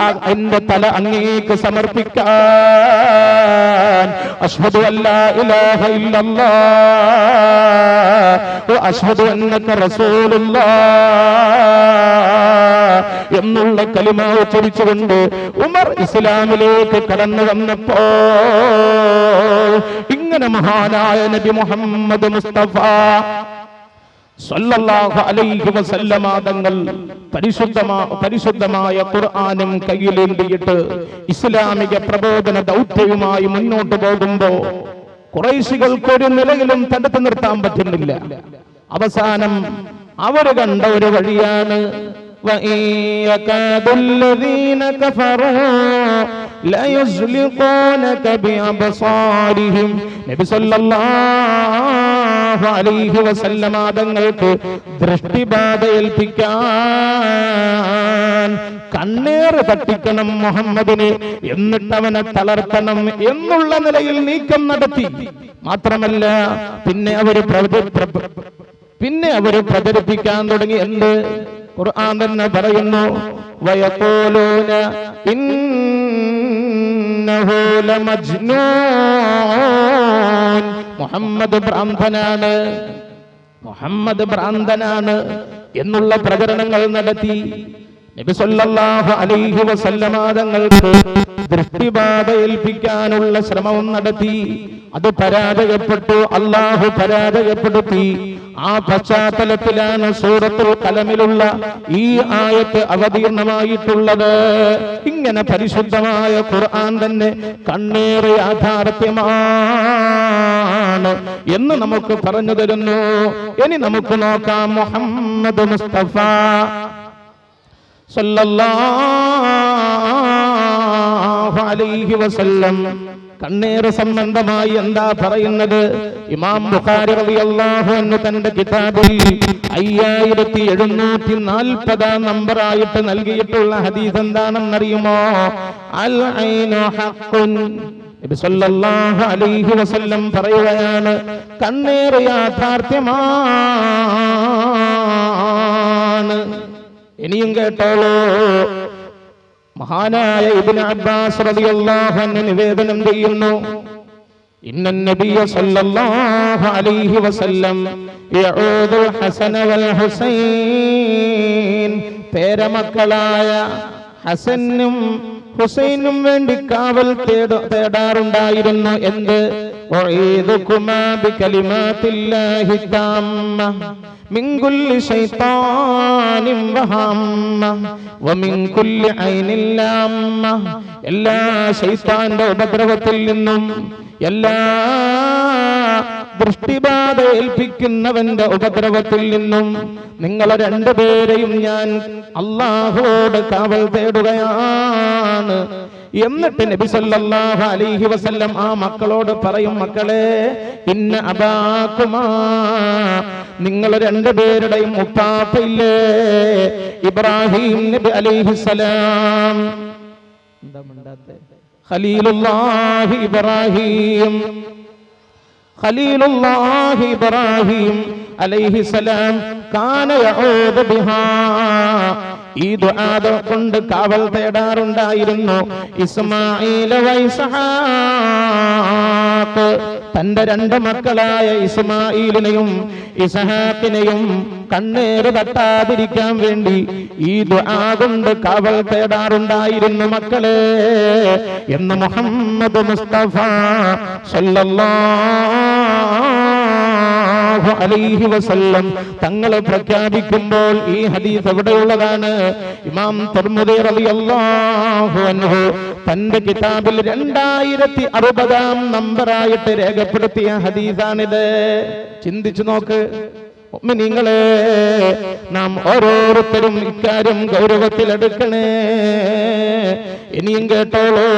തല അങ്ങേക്ക് സമർപ്പിക്കാൻ. അശ്ഹദു അല്ലാ ഇലാഹ ഇല്ലല്ലാഹ് വ അശ്ഹദു അന്നക റസൂലുള്ളാഹ് എന്നുള്ള കലിമ ഉച്ചരിച്ചുകൊണ്ട് ഉമർ ഇസ്ലാമിലേക്ക് കടന്നു വന്നപ്പോൾ ഇങ്ങനെ മഹാനായ നബി മുഹമ്മദ് മുസ്തഫ സല്ലല്ലാഹു അലൈഹി വസല്ലമ തങ്ങൾ പരിശുദ്ധമായ ഖുർആനും കയ്യിലേന്തിയിട്ട് ഇസ്ലാമിക പ്രബോധന ദൗത്യവുമായി മുന്നോട്ട് പോകുമ്പോ ഖുറൈശികൾക്ക് ഒരു നിലയിലും തടുത്തു നിർത്താൻ പറ്റുന്നില്ല. അവസാനം അവർ കണ്ട ഒരു വഴിയാണ് നബി സല്ലല്ലാഹു അലൈഹി വസല്ലമ തങ്ങൾക്ക് ദൃഷ്ടിബാധ ഏൽപ്പിക്കാൻ കണ്ണേറ് തട്ടിക്കണം മുഹമ്മദിനെ, എന്നിട്ട് അവനെ തളർത്തണം എന്നുള്ള നിലയിൽ നീക്കം നടത്തി. മാത്രമല്ല പിന്നെ അവര് പ്രചരിപ്പിക്കാൻ തുടങ്ങി. എന്ത്? ഖുർആൻ തന്നെ പറയുന്നു, വയഖൂലൂന ഇന്നഹു ലമജ്നൂൻ, മുഹമ്മദ് ഭ്രാന്തനാണ് എന്നുള്ള പ്രചരണങ്ങൾ നടത്തി. നബി സല്ലല്ലാഹു അലൈഹി വസല്ലമ തങ്ങൾക്ക് ദൃഷ്ടിബാധ ഏൽപ്പിക്കാനുള്ള ശ്രമവും നടത്തി. അത് പരാജയപ്പെട്ടു, അല്ലാഹു പരാജയപ്പെടുത്തി. ആ പശ്ചാത്തലത്തിലാണ് സൂറത്തുൽ ഖലമിലുള്ള ഈ ആയത്ത് അവതീർണമായിട്ടുള്ളത്. ഇങ്ങനെ പരിശുദ്ധമായ ഖുർആൻ തന്നെ കണ്ണേറെ യാഥാർത്ഥ്യമാണ് എന്ന് നമുക്ക് പറഞ്ഞു തരുന്നു. ഇനി നമുക്ക് നോക്കാം മുഹമ്മദ് മുസ്തഫ സല്ലല്ലാഹു അലൈഹി വസല്ലം കണ്ണേറ് സംബന്ധമായി എന്താ പറയുന്നത്? ഇമാം ബുഖാരി റളിയല്ലാഹു അൻഹു തന്റെ കിതാബിൽ 5740 നമ്പറായിട്ട് നൽകിയിട്ടുള്ള ഹദീസ് എന്താണെന്നറിയുമോ? അൽ ഐനു ഹഖ്ഖുൻ. നബി സല്ലല്ലാഹു അലൈഹി വസല്ലം പറയുകയാണ്, കണ്ണേറ് യാഥാർത്ഥ്യമാണ്. ഇനിയും കേട്ടോളൂ. മഹാനായ ഇബ്നു അബ്ബാസ് റളിയല്ലാഹു അൻഹു നിവേദനം ചെയ്യുന്നു, ഇന്നൻ നബിയ സല്ലല്ലാഹു അലൈഹി വസല്ലം യഊദുൽ ഹസന വൽ ഹുസൈൻ, പേരമക്കളായ ഹസനും ഹുസൈനും വേണ്ടി കാവൽ തേടാറുണ്ടായിരുന്നു. എന്ത്? വഈദുകുമാ ബികലിമാത്തില്ലാഹി താമ്മ മിൻ കുല്ലി ശൈത്താനിൻ വഹമ്മ വമിൻ കുല്ലി ഐനിൻ ലാമ്മ, എല്ലാ ശൈത്താന്റെ ഉപദ്രവത്തിൽ നിന്നും, എല്ലാ ദൃഷ്ടിബാധ ഏൽപ്പിക്കുന്നവന്റെ ഉപദ്രവത്തിൽ നിന്നും നിങ്ങളെ രണ്ടുപേരെയും ഞാൻ അല്ലാഹുവോട് കാവൽ തേടുകയാണ് എന്നിട്ട് നബി സല്ലല്ലാഹു അലൈഹി വസല്ലം ആ മക്കളോട് പറയും, മക്കളെ, ഇന്ന അബാകുമാ, നിങ്ങൾ രണ്ടുപേരുടെയും ഉപ്പാപ്പയില്ലേ ഇബ്രാഹിം നബി അലൈഹിസ്സലാം, എന്താ മിണ്ടാത്തെ, ഖലീലുല്ലാഹി ഇബ്രാഹിം, ഖലീലുല്ലാഹി ഇബ്രാഹിം അലൈഹിസ്സലാം കാന യഊദു ബിഹാ, ഈ ദുആ കൊണ്ട് കാവൽ തേടാറുണ്ടായിരുന്നു. ഇസ്മാഈല വ ഇസ്ഹാഖ്, തന്റെ രണ്ട് മക്കളായ ഇസ്മാഈലിനെയും ഇസ്ഹാഖിനെയും കണ്ണേറ് തട്ടാതിരിക്കാൻ വേണ്ടി ഈ ദുആ കൊണ്ട് കാവൽ തേടാറുണ്ടായിരുന്നു മക്കളെ എന്ന് മുഹമ്മദ് മുസ്തഫ സല്ലല്ലാഹു അലൈഹി വസല്ലം തങ്ങൾ പ്രഖ്യാപിക്കുമ്പോൾ ഈ ഹദീസ് എവിടെയുള്ളതാണ്? ഇമാം തിർമിദി റളിയല്ലാഹു അൻഹു തന്റെ കിതാബിൽ 2060 നമ്പറായിട്ട് രേഖപ്പെടുത്തിയ ഹദീസാണിത്. ചിന്തിച്ചു നോക്ക് മുഅ്മിനീങ്ങളെ, നാം ഓരോരുത്തരും ഇക്കാര്യം ഗൗരവത്തിലെടുക്കണേ. ഇനിയും കേട്ടോളൂ,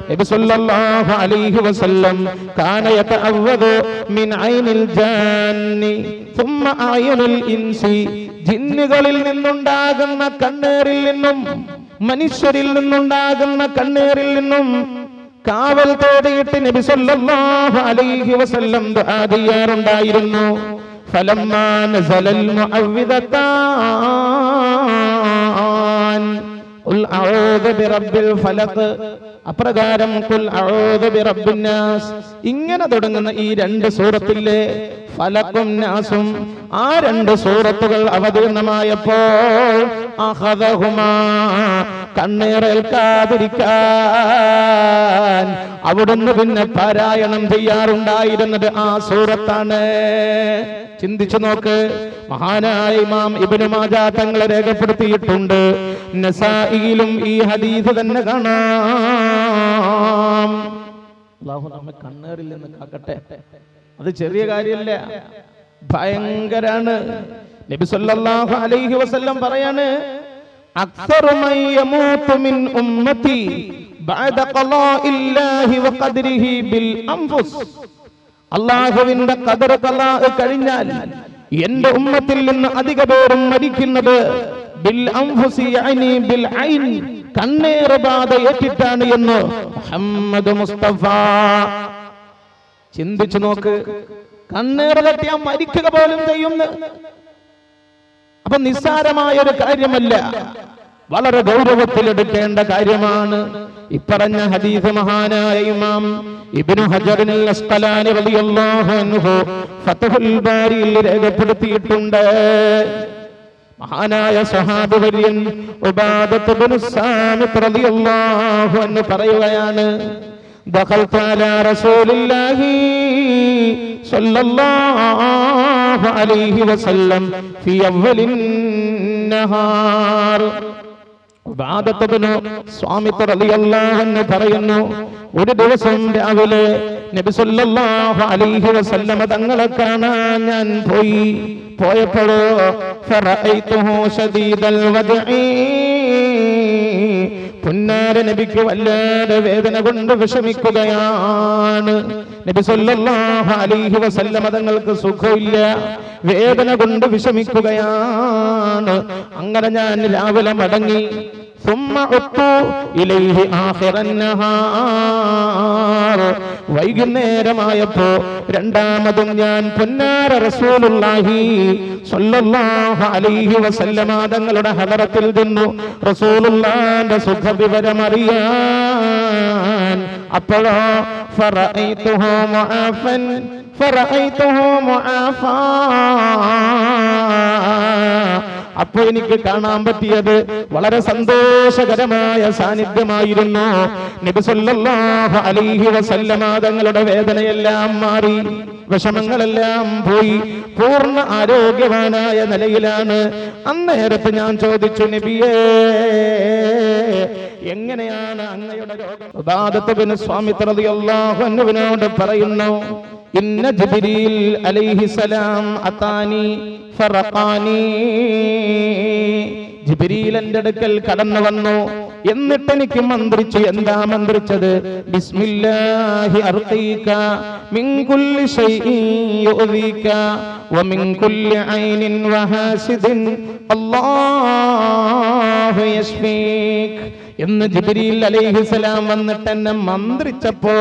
നബി സല്ലല്ലാഹു അലൈഹി വസല്ലം കാന യതഅവ്വദു മിൻ ഐനിൽ ജാന്നി സുമ്മ അയനിൽ ഇൻസി, ജിന്നുകളിൽ നിന്നുണ്ടാകുന്ന കണ്ണേറിൽ നിന്നും മനുഷ്യരിൽ നിന്നുണ്ടാകുന്ന കണ്ണേറിൽ നിന്നും കാവൽ തേടിയിട്ട് നബി സല്ലല്ലാഹു അലൈഹി വസല്ലം ദുആ ചെയ്യാറുണ്ടായിരുന്നു. ഫലമ്മാ നസലൽ മുഅവ്വിദതാൻ ഖുൽ അഊദു ബിറബ്ബിൽ ഫലഖ്, അപ്രകാരം ഖുൽ അഊദു ബിറബ്ബിൻ നാസ്, ഇങ്ങനെ തുടങ്ങുന്ന ഈ രണ്ട് സൂറത്തിലെ ഫലഖും നാസും, ആ രണ്ട് സൂറത്തുകൾ അവതീർണമായപ്പോൾ അഖദഹുമാ, കണ്ണേറേൽക്കാതിരിക്കാൻ അവിടുന്ന് പിന്നെ പാരായണം ചെയ്യാറുണ്ടായിരുന്നത് ആ സൂറത്താണ്. ചിന്തിച്ചു നോക്ക്, മഹാനായ ഇമാം ഇബ്നു മാജാ തങ്ങൾ രേഖപ്പെടുത്തിയിട്ടുണ്ട്. നസായിയിലും ഈ ഹദീസ് തന്നെ കാണാം. അല്ലാഹു നമ്മെ കണ്ണേറിൽ നിന്ന് കാക്കട്ടെ. അത് ചെറിയ കാര്യമല്ല, ഭയങ്കരാണ്. നബി സല്ലല്ലാഹു അലൈഹി വസല്ലം പറയാണ്, അക്സറു മൻ യമൂതു മിൻ ഉമ്മത്തി ബഅദ ഖളാഇല്ലാഹി വ ഖദ്രിഹി ബിൽ അൻഫുസ്, അല്ലാഹുവിന്റെ ഖദർ ഖളാ കഴിഞ്ഞാൽ എന്റെ ഉമ്മത്തിൽ നിന്ന് അധിക പേരും മരിക്കുന്നത് ബിൽ അൻഫുസി യഅനി ബിൽ ഐൻ, കണ്ണേറ് ബാധ ഏറ്റിട്ടാണ് എന്ന് മുഹമ്മദ് മുസ്തഫ. ചിന്തിച്ചു നോക്ക്, കണ്ണേറ് തട്ടിയാൽ മരിക്കുക പോലും ചെയ്യുന്നു. അപ്പൊ നിസ്സാരമായ ഒരു കാര്യമല്ല, വളരെ ഗൗരവത്തിലെടുക്കേണ്ട കാര്യമാണ്. ഇപ്പറഞ്ഞ ഹദീസ് മഹാനായ ഇമാം ഇബ്നു ഹജർ അൽ അസ്ഖലാനി റളിയല്ലാഹു അൻഹു ഫത്ഹുൽ ബാരിയിൽ രേഖപ്പെടുത്തിയിട്ടുണ്ട്. മഹാനായ സ്വഹാബി വര്യൻ ഉബാദത്ത് ഇബ്നു സാമിത് റളിയല്ലാഹു അൻഹു പറയുകയാണ്, ദഖൽതു അലാ റസൂലില്ലാഹി സല്ലല്ലാഹു അലൈഹി വസല്ലം ഫീ അവ്വലിൻ നഹാർ. ഉബാദത്ത് ഇബ്നു സാമിത് റളിയല്ലാഹു അൻഹു പറയുന്നു, ഒരു ദിവസം രാവിലെ നബി സല്ലല്ലാഹു അലൈഹി വസല്ലം തങ്ങളെ കാണാൻ ഞാൻ പോയപ്പോഴോ ഫറഅയ്തുഹു ശദീദൽ വദ്ഇ, പുന്നാര നബിക്ക് വല്ലാതെ വേദന കൊണ്ട് വിഷമിക്കുകയാണ്. നബി സല്ലല്ലാഹു അലൈഹി വസല്ലം തങ്ങൾക്ക് സുഖമില്ല, വേദന കൊണ്ട് വിഷമിക്കുകയാണ്. അങ്ങനെ ഞാൻ രാവിലെ മടങ്ങി. ثم عدت إليه آخر النهار, വൈകുന്നേരമായപ്പോ രണ്ടാമതും ഞാൻ പൊന്നാര റസൂലുള്ളാഹി സ്വല്ലല്ലാഹു അലൈഹി വസല്ലമ തങ്ങളുടെ ഹദറത്തിൽ നിന്നു റസൂലുള്ളാഹിന്റെ സുഖവിവരമറിയാൻ. അപ്പോഴോ ഫറഅയ്തുഹു മുആഫാ, അപ്പൊ എനിക്ക് കാണാൻ പറ്റിയത് വളരെ സന്തോഷകരമായ സാന്നിധ്യമായിരുന്നു. നബി സല്ലല്ലാഹു അലൈഹി വസല്ലമ തങ്ങളുടെ വേദനയെല്ലാം മാറി, വിഷമങ്ങളെല്ലാം പോയി, പൂർണ്ണ ആരോഗ്യവാനായ നിലയിലാണ്. അന്നേരത്ത് ഞാൻ ചോദിച്ചു, നബിയേ, എങ്ങനെയാണ് അങ്ങയുടെ രോഗം? ഉബാദത്ത് ഇബ്നു സ്വാമിത് റളിയല്ലാഹു അൻഹുവിനോട് പറയുന്നു, ഇന്ന ജിബ്രീൽ അലൈഹിസ്സലാം അതാനി ഫറഖാനി, ജിബ്രീൽ എൻ്റെ അടുക്കൽ കടന്നു വന്നു. എന്നിട്ട് എനിക്ക് മന്ത്രിച്ചു. എന്താ മന്ത്രിച്ചത്? ബിസ്മില്ലാഹി അർഖീക മിൻ കുല്ലി ശൈഇൻ യുഅദീക വമിൻ കുല്ലി ഐനിൻ വഹാസിദിൻ അല്ലാഹു യശ്ഫീക് എന്ന് ജിബ്രീൽ അലൈഹിസ്സലാം വന്നിട്ട് എന്നെ മന്ത്രിച്ചപ്പോ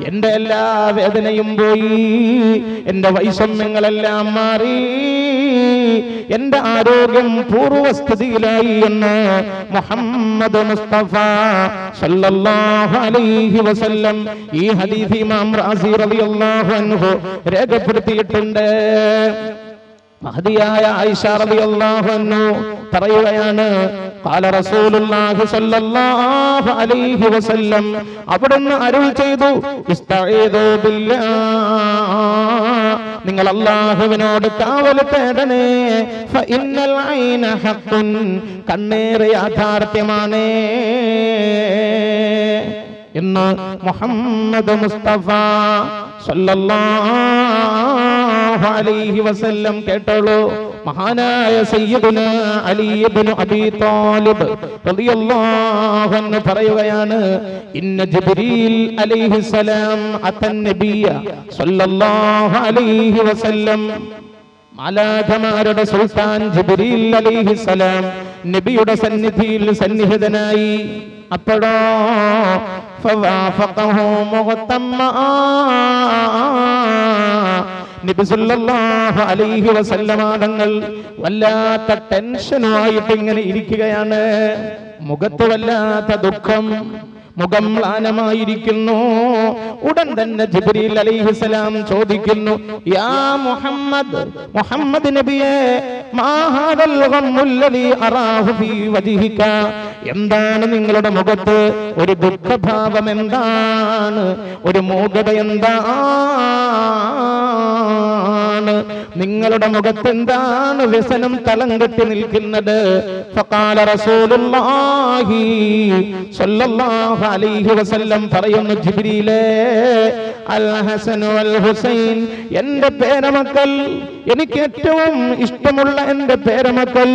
എന്റെ എല്ലാ വേദനയും പോയി, എന്റെ വൈഷമ്യങ്ങളെല്ലാം മാറി, എന്റെ ആരോഗ്യം പൂർവസ്ഥിതിയിലായി എന്ന് മുഹമ്മദ് മുസ്തഫ സല്ലല്ലാഹു അലൈഹി വസല്ലം ഈ ഹദീസ് ഇമാം റാസി റളിയല്ലാഹു അൻഹു രേഖപ്പെടുത്തിയിട്ടുണ്ട്. മഹദിയായ ആയിഷ റളിയല്ലാഹു അൻഹു പറയുകയാണ്, ഖാല റസൂലുള്ളാഹി സ്വല്ലല്ലാഹു അലൈഹി വസല്ലം, അവിടുന്ന് അരുൾ ചെയ്തു, ഇസ്തഈദു ബില്ലാഹ്, നിങ്ങൾ അല്ലാഹുവിനോട് കാവൽ തേടണേ, ഫഇന്നൽ ഐന ഹഖ്ഖുൻ, കണ്ണേറ് യാഥാർത്ഥ്യമാണ് എന്ന് മുഹമ്മദ് മുസ്തഫ സല്ലല്ലാഹു അലൈഹി വസല്ലം കേട്ടോളൂ. മഹാനായ സയ്യിദുനാ അലി ഇബ്നു അബീ ത്വാലിബ് റളിയല്ലാഹു അൻഹു പറയുകയാണ്, ഇന്ന ജിബ്രീൽ അലൈഹിസ്സലാം അത്തൻ നബിയ സല്ലല്ലാഹു അലൈഹി വസല്ലം, മലാഖമാരുടെ സുൽത്താൻ ജിബ്രീൽ അലൈഹിസ്സലാം നബിയുടെ സന്നിധിയിൽ സന്നിഹിതനായി. അപ്പോഴോ ഫവാഫഖഹു മുഹ്തമ്മാ, നബി സല്ലല്ലാഹു അലൈഹി വസല്ലമ തങ്ങൾ വല്ലാത്ത ടെൻഷനുമായിട്ട് ഇങ്ങനെ ഇരിക്കുകയാണ്. മുഖത്ത് വല്ലാത്ത ദുഃഖം, മുഖം മ്ലാനമായിരിക്കുന്നു. ഉടൻ തന്നെ ജിബ്രീൽ അലൈഹിസ്സലാം ചോദിക്കുന്നു, യാ മുഹമ്മദ്, മുഹമ്മദ് നബിയേ, മാ ഹാദൽ ഗമ്മുല്ലദീ അറാഹു ഫീ വജ്ഹിക, എന്താണ് നിങ്ങളുടെ മുഖത്ത് ഒരു ദുഃഖഭാവം, എന്താണ് ഒരു മൂകത, എന്താണ് നിങ്ങളുടെ മുഖത്ത്, എന്താണ് വ്യസനം തളം കെട്ടി നിൽക്കുന്നത്? ഫഖാല റസൂലുള്ളാഹി സ്വല്ലല്ലാഹു അലൈഹി വസല്ലം പറയുന്നു, ജിബ്രീലേ, അൽ ഹസൻ വൽ ഹുസൈൻ, എന്റെ പേരമക്കൾ, എനിക്ക് ഏറ്റവും ഇഷ്ടമുള്ള എന്റെ പേരമക്കൾ,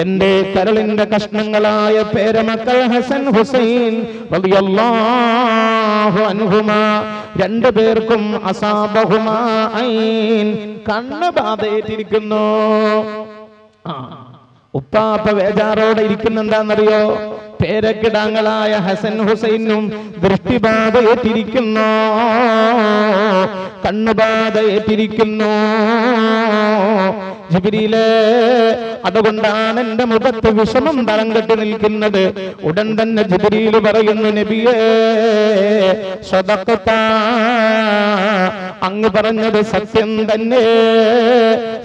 എന്റെ കരളിന്റെ കഷ്ണങ്ങളായ പേരമക്കൾ ഹസൻ ഹുസൈൻ റളിയല്ലാഹു അൻഹുമാ, രണ്ടു പേർക്കും അസാബഹുമാ ഐൻ, കണ്ണ് ബാധയേറ്റിരിക്കുന്നു. ഉപ്പാപ്പ വേജാറോടെ ഇരിക്കുന്ന എന്താണെന്നറിയോ? പേരക്കിടാങ്ങളായ ഹസൻ ഹുസൈനും ദൃഷ്ടിബാധയേറ്റിരിക്കുന്നു, കണ്ണുബാധയേറ്റിരിക്കുന്നു. ജിബ്രീലേ, അതുകൊണ്ടാണ് എന്റെ മുഖത്ത് വിഷമം തളം കെട്ടി നിൽക്കുന്നത്. ഉടൻ തന്നെ ജിബ്രീൽ പറയുന്നു, നബിയേ, സദഖത, അങ്ങ് പറഞ്ഞത് സത്യം തന്നെ.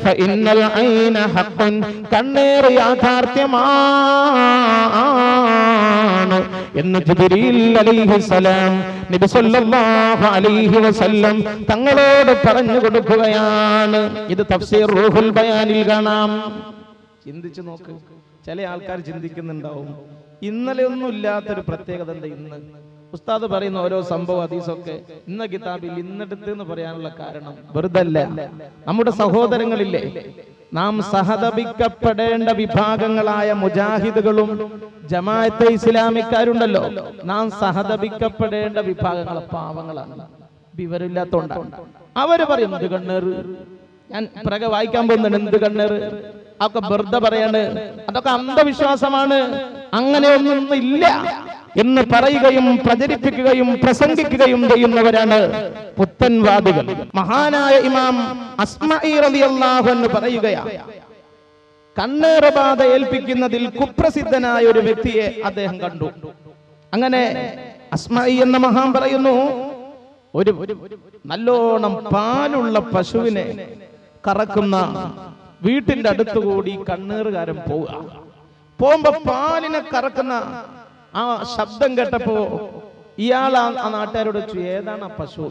ഫഇന്നൽ ഐന ഹഖ്ഖുൻ, കണ്ണേറ് യാഥാർത്ഥ്യമാണ് എന്ന് ജിബ്രീൽ അലൈഹിസ്സലാം നബി സല്ലല്ലാഹു അലൈഹി വസല്ലം തങ്ങളോട് പറഞ്ഞു കൊടുക്കുകയാണ്. ഇത് തഫ്സീർ റൂഹുൽ ബയാനിൽ കാണാം. ചിന്തിച്ചു നോക്ക്. ചില ആൾക്കാർ ചിന്തിക്കുന്നുണ്ടാവും, ഇന്നലെ ഒന്നും ഇല്ലാത്തൊരു പ്രത്യേകത എന്താ ഇന്ന്? ഉസ്താദ് പറയുന്ന ഓരോ സംഭവ ഹദീസൊക്കെ ഇന്ന കിതാബിൽ ഇന്നെടുത്ത് എന്ന് പറയാനുള്ള കാരണം വെറുതല്ല. നമ്മുടെ സഹോദരങ്ങളില്ലേ, നാം സഹതപിക്കപ്പെടേണ്ട വിഭാഗങ്ങളായ മുജാഹിദുകളും ജമാഅത്തെ ഇസ്ലാമിക്കാരുണ്ടല്ലോ, നാം സഹതപിക്കപ്പെടേണ്ട വിഭാഗങ്ങൾ പാവങ്ങളാണ്, വിവരമില്ലാത്തോണ്ടാണ്. അവര് പറയും എന്ത് കണ്ണേറ്, ഞാൻ പിറകെ വായിക്കാൻ പോകുന്നുണ്ട്, എന്ത് കണ്ണേറ്, അതൊക്കെ വെറുതെ പറയാണ്, അതൊക്കെ അന്ധവിശ്വാസമാണ്, അങ്ങനെയൊന്നും ഇല്ല എന്ന് പറയുകയും പ്രചരിപ്പിക്കുകയും പ്രസംഗിക്കുകയും ചെയ്യുന്നവരാണ് പുത്തൻവാദികൾ. മഹാനായ ഇമാം അസ്മഈ റളിയല്ലാഹു അൻഹു പറയുകയാണ്, കണ്ണേറ് ബാധ ഏൽപ്പിക്കുന്നതിൽ കുപ്രസിദ്ധനായ ഒരു വ്യക്തിയെ അദ്ദേഹം കണ്ടു. അങ്ങനെ അസ്മഈ എന്ന മഹാൻ പറയുന്നു, ഒരു നല്ലോണം പാലുള്ള പശുവിനെ കറക്കുന്ന വീട്ടിന്റെ അടുത്തുകൂടി കണ്ണേറുകാരൻ പോകുമ്പോ പാലിനെ കറക്കുന്ന ആ ശബ്ദം കേട്ടപ്പോ ഇയാൾ ആ നാട്ടുകാരോട് ചോദിച്ചു, ഏതാണ് ആ പശു?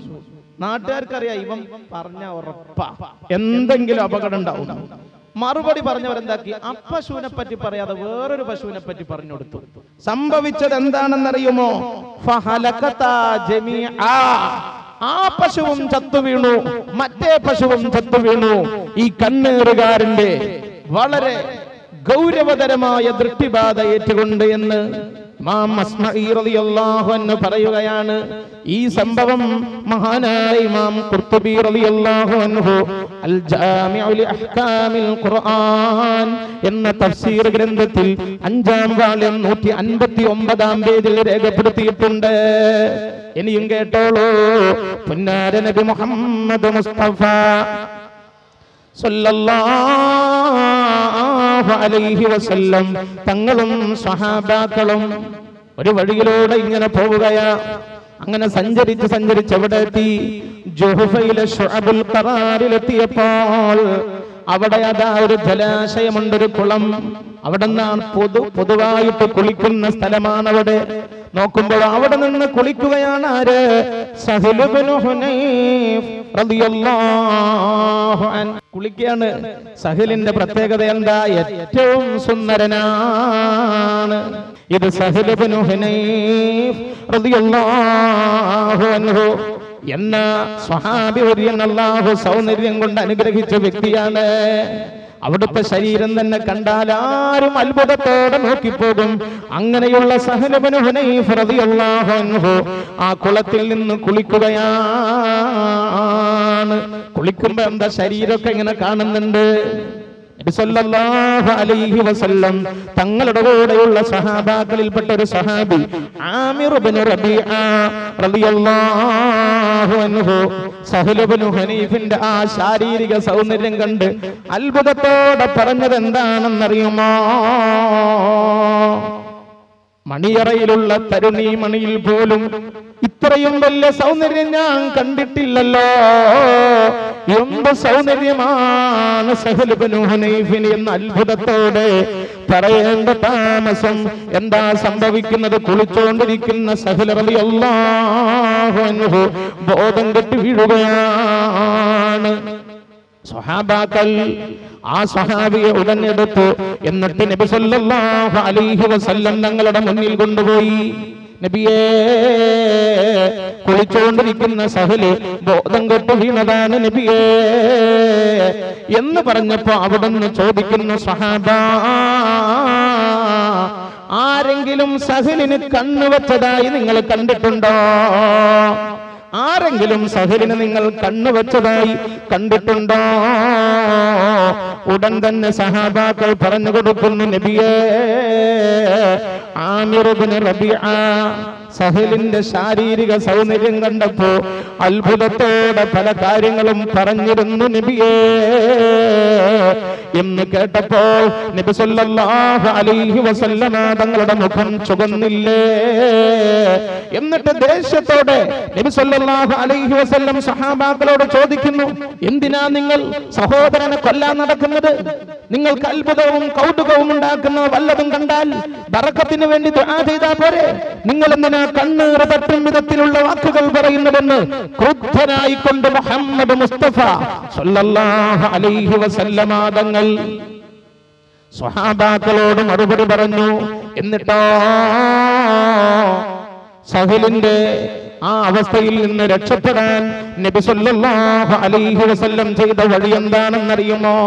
നാട്ടുകാർക്കറിയാം ഇവൻ പറഞ്ഞ ഉറപ്പാ എന്തെങ്കിലും അപകടം ഉണ്ടാവും. മറുപടി പറഞ്ഞവരെന്താക്കി, ആ പശുവിനെ പറ്റി പറയാതെ വേറൊരു പശുവിനെ പറ്റി പറഞ്ഞു കൊടുത്തു. സംഭവിച്ചത് എന്താണെന്നറിയുമോ? ഫഹലകതാ ജമീആ, ആ ആ പശുവും ചത്തു വീണു, മറ്റേ പശുവും ചത്തു വീണു. ഈ കണ്ണേറുകാരന്റെ വളരെ ഗൗരവതരമായ ദൃഷ്ടിബാധ ഏറ്റുകൊണ്ട് എന്ന് ഇമാം അസ്മഈ റളിയല്ലാഹു അൻഹു പറയുകയാണ്. ഈ സംഭവം മഹാനായ ഇമാം ഖുർത്തുബി റളിയല്ലാഹു അൻഹു അൽ ജാമിഉ ലി അഹ്കാമിൽ ഖുർആൻ എന്ന തഫ്സീർ ഗ്രന്ഥത്തിൽ 5-ാം വാള്യം 159-ാം പേജിൽ രേഖപ്പെടുത്തിയിട്ടുണ്ട്. ഇനിയും കേട്ടോളൂ. പുന്നാര നബി മുഹമ്മദ് മുസ്തഫ സല്ലല്ലാഹു അലൈഹി വസല്ലം തങ്ങളും സ്വഹാബാക്കളും ഒരു വഴിയിലൂടെ ഇങ്ങനെ പോവുകയാ. അങ്ങനെ സഞ്ചരിച്ച് എവിടെ എത്തി? ജുഹഫയിലെ ശുഅബുൽ ഖറാറിലെത്തിയപ്പോൾ അവിടെ അതാ ഒരു ജലാശയമുണ്ട്, ഒരു കുളം. അവിടെ നിന്നാണ് പൊതുവായിട്ട് കുളിക്കുന്ന സ്ഥലമാണ് അവിടെ. നോക്കുമ്പോൾ അവിടെ നിന്ന് കുളിക്കുകയാണ് ആര്? സഹൽ ഇബ്നു ഹുനൈഫ് റളിയല്ലാഹു അൻഹു കുളിക്കുകയാണ്. സഹലിന്റെ പ്രത്യേകത എന്താ? ഏറ്റവും സുന്ദരനാണ്. ഇത് സഹൽ ഇബ്നു ഹുനൈഫ് റളിയല്ലാഹു അൻഹു എന്ന സ്വഹാബി വര്യൻ അല്ലാഹു സൗന്ദര്യം കൊണ്ട് അനുഗ്രഹിച്ച വ്യക്തിയാണ്. അവിടുത്തെ ശരീരം തന്നെ കണ്ടാൽ ആരും അത്ഭുതത്തോടെ നോക്കിപ്പോകും. അങ്ങനെയുള്ള സഹൽ ഇബ്നു ഹുനൈഫ് റളിയല്ലാഹു അൻഹു ആ കുളത്തിൽ നിന്ന് കുളിക്കുകയാണ്. കുളിക്കുമ്പോ എന്താ ശരീരമൊക്കെ ഇങ്ങനെ കാണുന്നുണ്ട്. നബി സല്ലല്ലാഹു അലൈഹി വസല്ലം തങ്ങളുടെ കൂടെയുള്ള സഹാബാക്കളിൽപ്പെട്ട ഒരു സഹാബി ആമിർ ഇബ്നു റബീഅ റളിയല്ലാഹു അൻഹു സഹൽ ഇബ്നു ഹനീഫിന്റെ ആ ശാരീരിക സൗന്ദര്യം കണ്ട് അത്ഭുതത്തോടെ പറഞ്ഞത് എന്താണെന്നറിയുമോ? മണിയറയിലുള്ള തരുണീമണിയിൽ പോലും ഇത്രയും വലിയ സൗന്ദര്യം ഞാൻ കണ്ടിട്ടില്ലല്ലോ. എന്ത് സൗന്ദര്യമാണ് സഹൽ ഇബ്നു ഹനീഫിന് എന്ന് അത്ഭുതത്തോടെ പറയേണ്ട താമസം. എന്താ സംഭവിക്കുന്നത്? കുളിച്ചുകൊണ്ടിരിക്കുന്ന സഹൽ റളിയല്ലാഹു അൻഹു ബോധം കെട്ട് വീഴുകയാണ്. സ്വഹാബാക്കൾ ആ സ്വഹാബിയെ ഉടനെടുത്തു. എന്നിട്ട് നബി സല്ലല്ലാഹു അലൈഹി വസല്ലം തങ്ങളുടെ മുന്നിൽ കൊണ്ടുപോയി. നബിയേ, കുളിച്ചുകൊണ്ടിരിക്കുന്ന സഹല് ബോധം കെട്ട് വീണതാണ് നബിയേ എന്ന് പറഞ്ഞപ്പോ അവിടുന്ന് ചോദിക്കുന്നു, സ്വഹാബ, ആരെങ്കിലും സഹലിന് കണ്ണുവച്ചതായി നിങ്ങൾ കണ്ടിട്ടുണ്ടോ? ആരെങ്കിലും സഹലിന് നിങ്ങൾ കണ്ണുവച്ചതായി കണ്ടിട്ടുണ്ടോ? ഉടൻ തന്നെ സഹാബാക്കൾ പറഞ്ഞു കൊടുക്കുന്നു, നബിയേ, ആമിർ ഇബ്നു റബീഅ സഹലിന്റെ ശാരീരിക സൗന്ദര്യം കണ്ടപ്പോ അത്ഭുതത്തോടെ പല കാര്യങ്ങളും പറഞ്ഞിരുന്നു നബിയേ എന്ന് കേട്ടപ്പോൾ നബി സല്ലല്ലാഹു അലൈഹി വസല്ലമ തങ്ങളുടെ മുഖം ചുവന്നില്ലേ? എന്നിട്ട് ദേഷ്യത്തോടെ നബി സല്ലല്ലാഹു അലൈഹി വസല്ലം സഹാബാക്കളോട് ചോദിക്കുന്നു, എന്തിനാ നിങ്ങൾ സഹോദരനെ കൊല്ലാൻ നടക്കുന്നത്? നിങ്ങൾക്ക് അത്ഭുതവും കൗതുകവും ഉണ്ടാക്കുന്ന വല്ലതും കണ്ടാൽ ബറക്കത്തിന് വേണ്ടി ദുആ ചെയ്താൽ പോരെ? നിങ്ങൾ എന്തിനാ കണ്ണീർ തട്ടും വിധത്തിലുള്ള വാക്കുകൾ പറയുന്നതെന്ന് ക്രുദ്ധനായിക്കൊണ്ട് മുഹമ്മദ് മുസ്തഫ സല്ലല്ലാഹു അലൈഹി വസല്ലമ തങ്ങൾ സ്വഹാബാക്കളോട് മറുപടി പറഞ്ഞു. എന്നിട്ടോ സഹലിന്റെ ആ അവസ്ഥയിൽ നിന്ന് രക്ഷപ്പെടാൻ നബി സല്ലല്ലാഹു അലൈഹി വസല്ലം ചെയ്ത വഴി എന്താണെന്നറിയുമോ?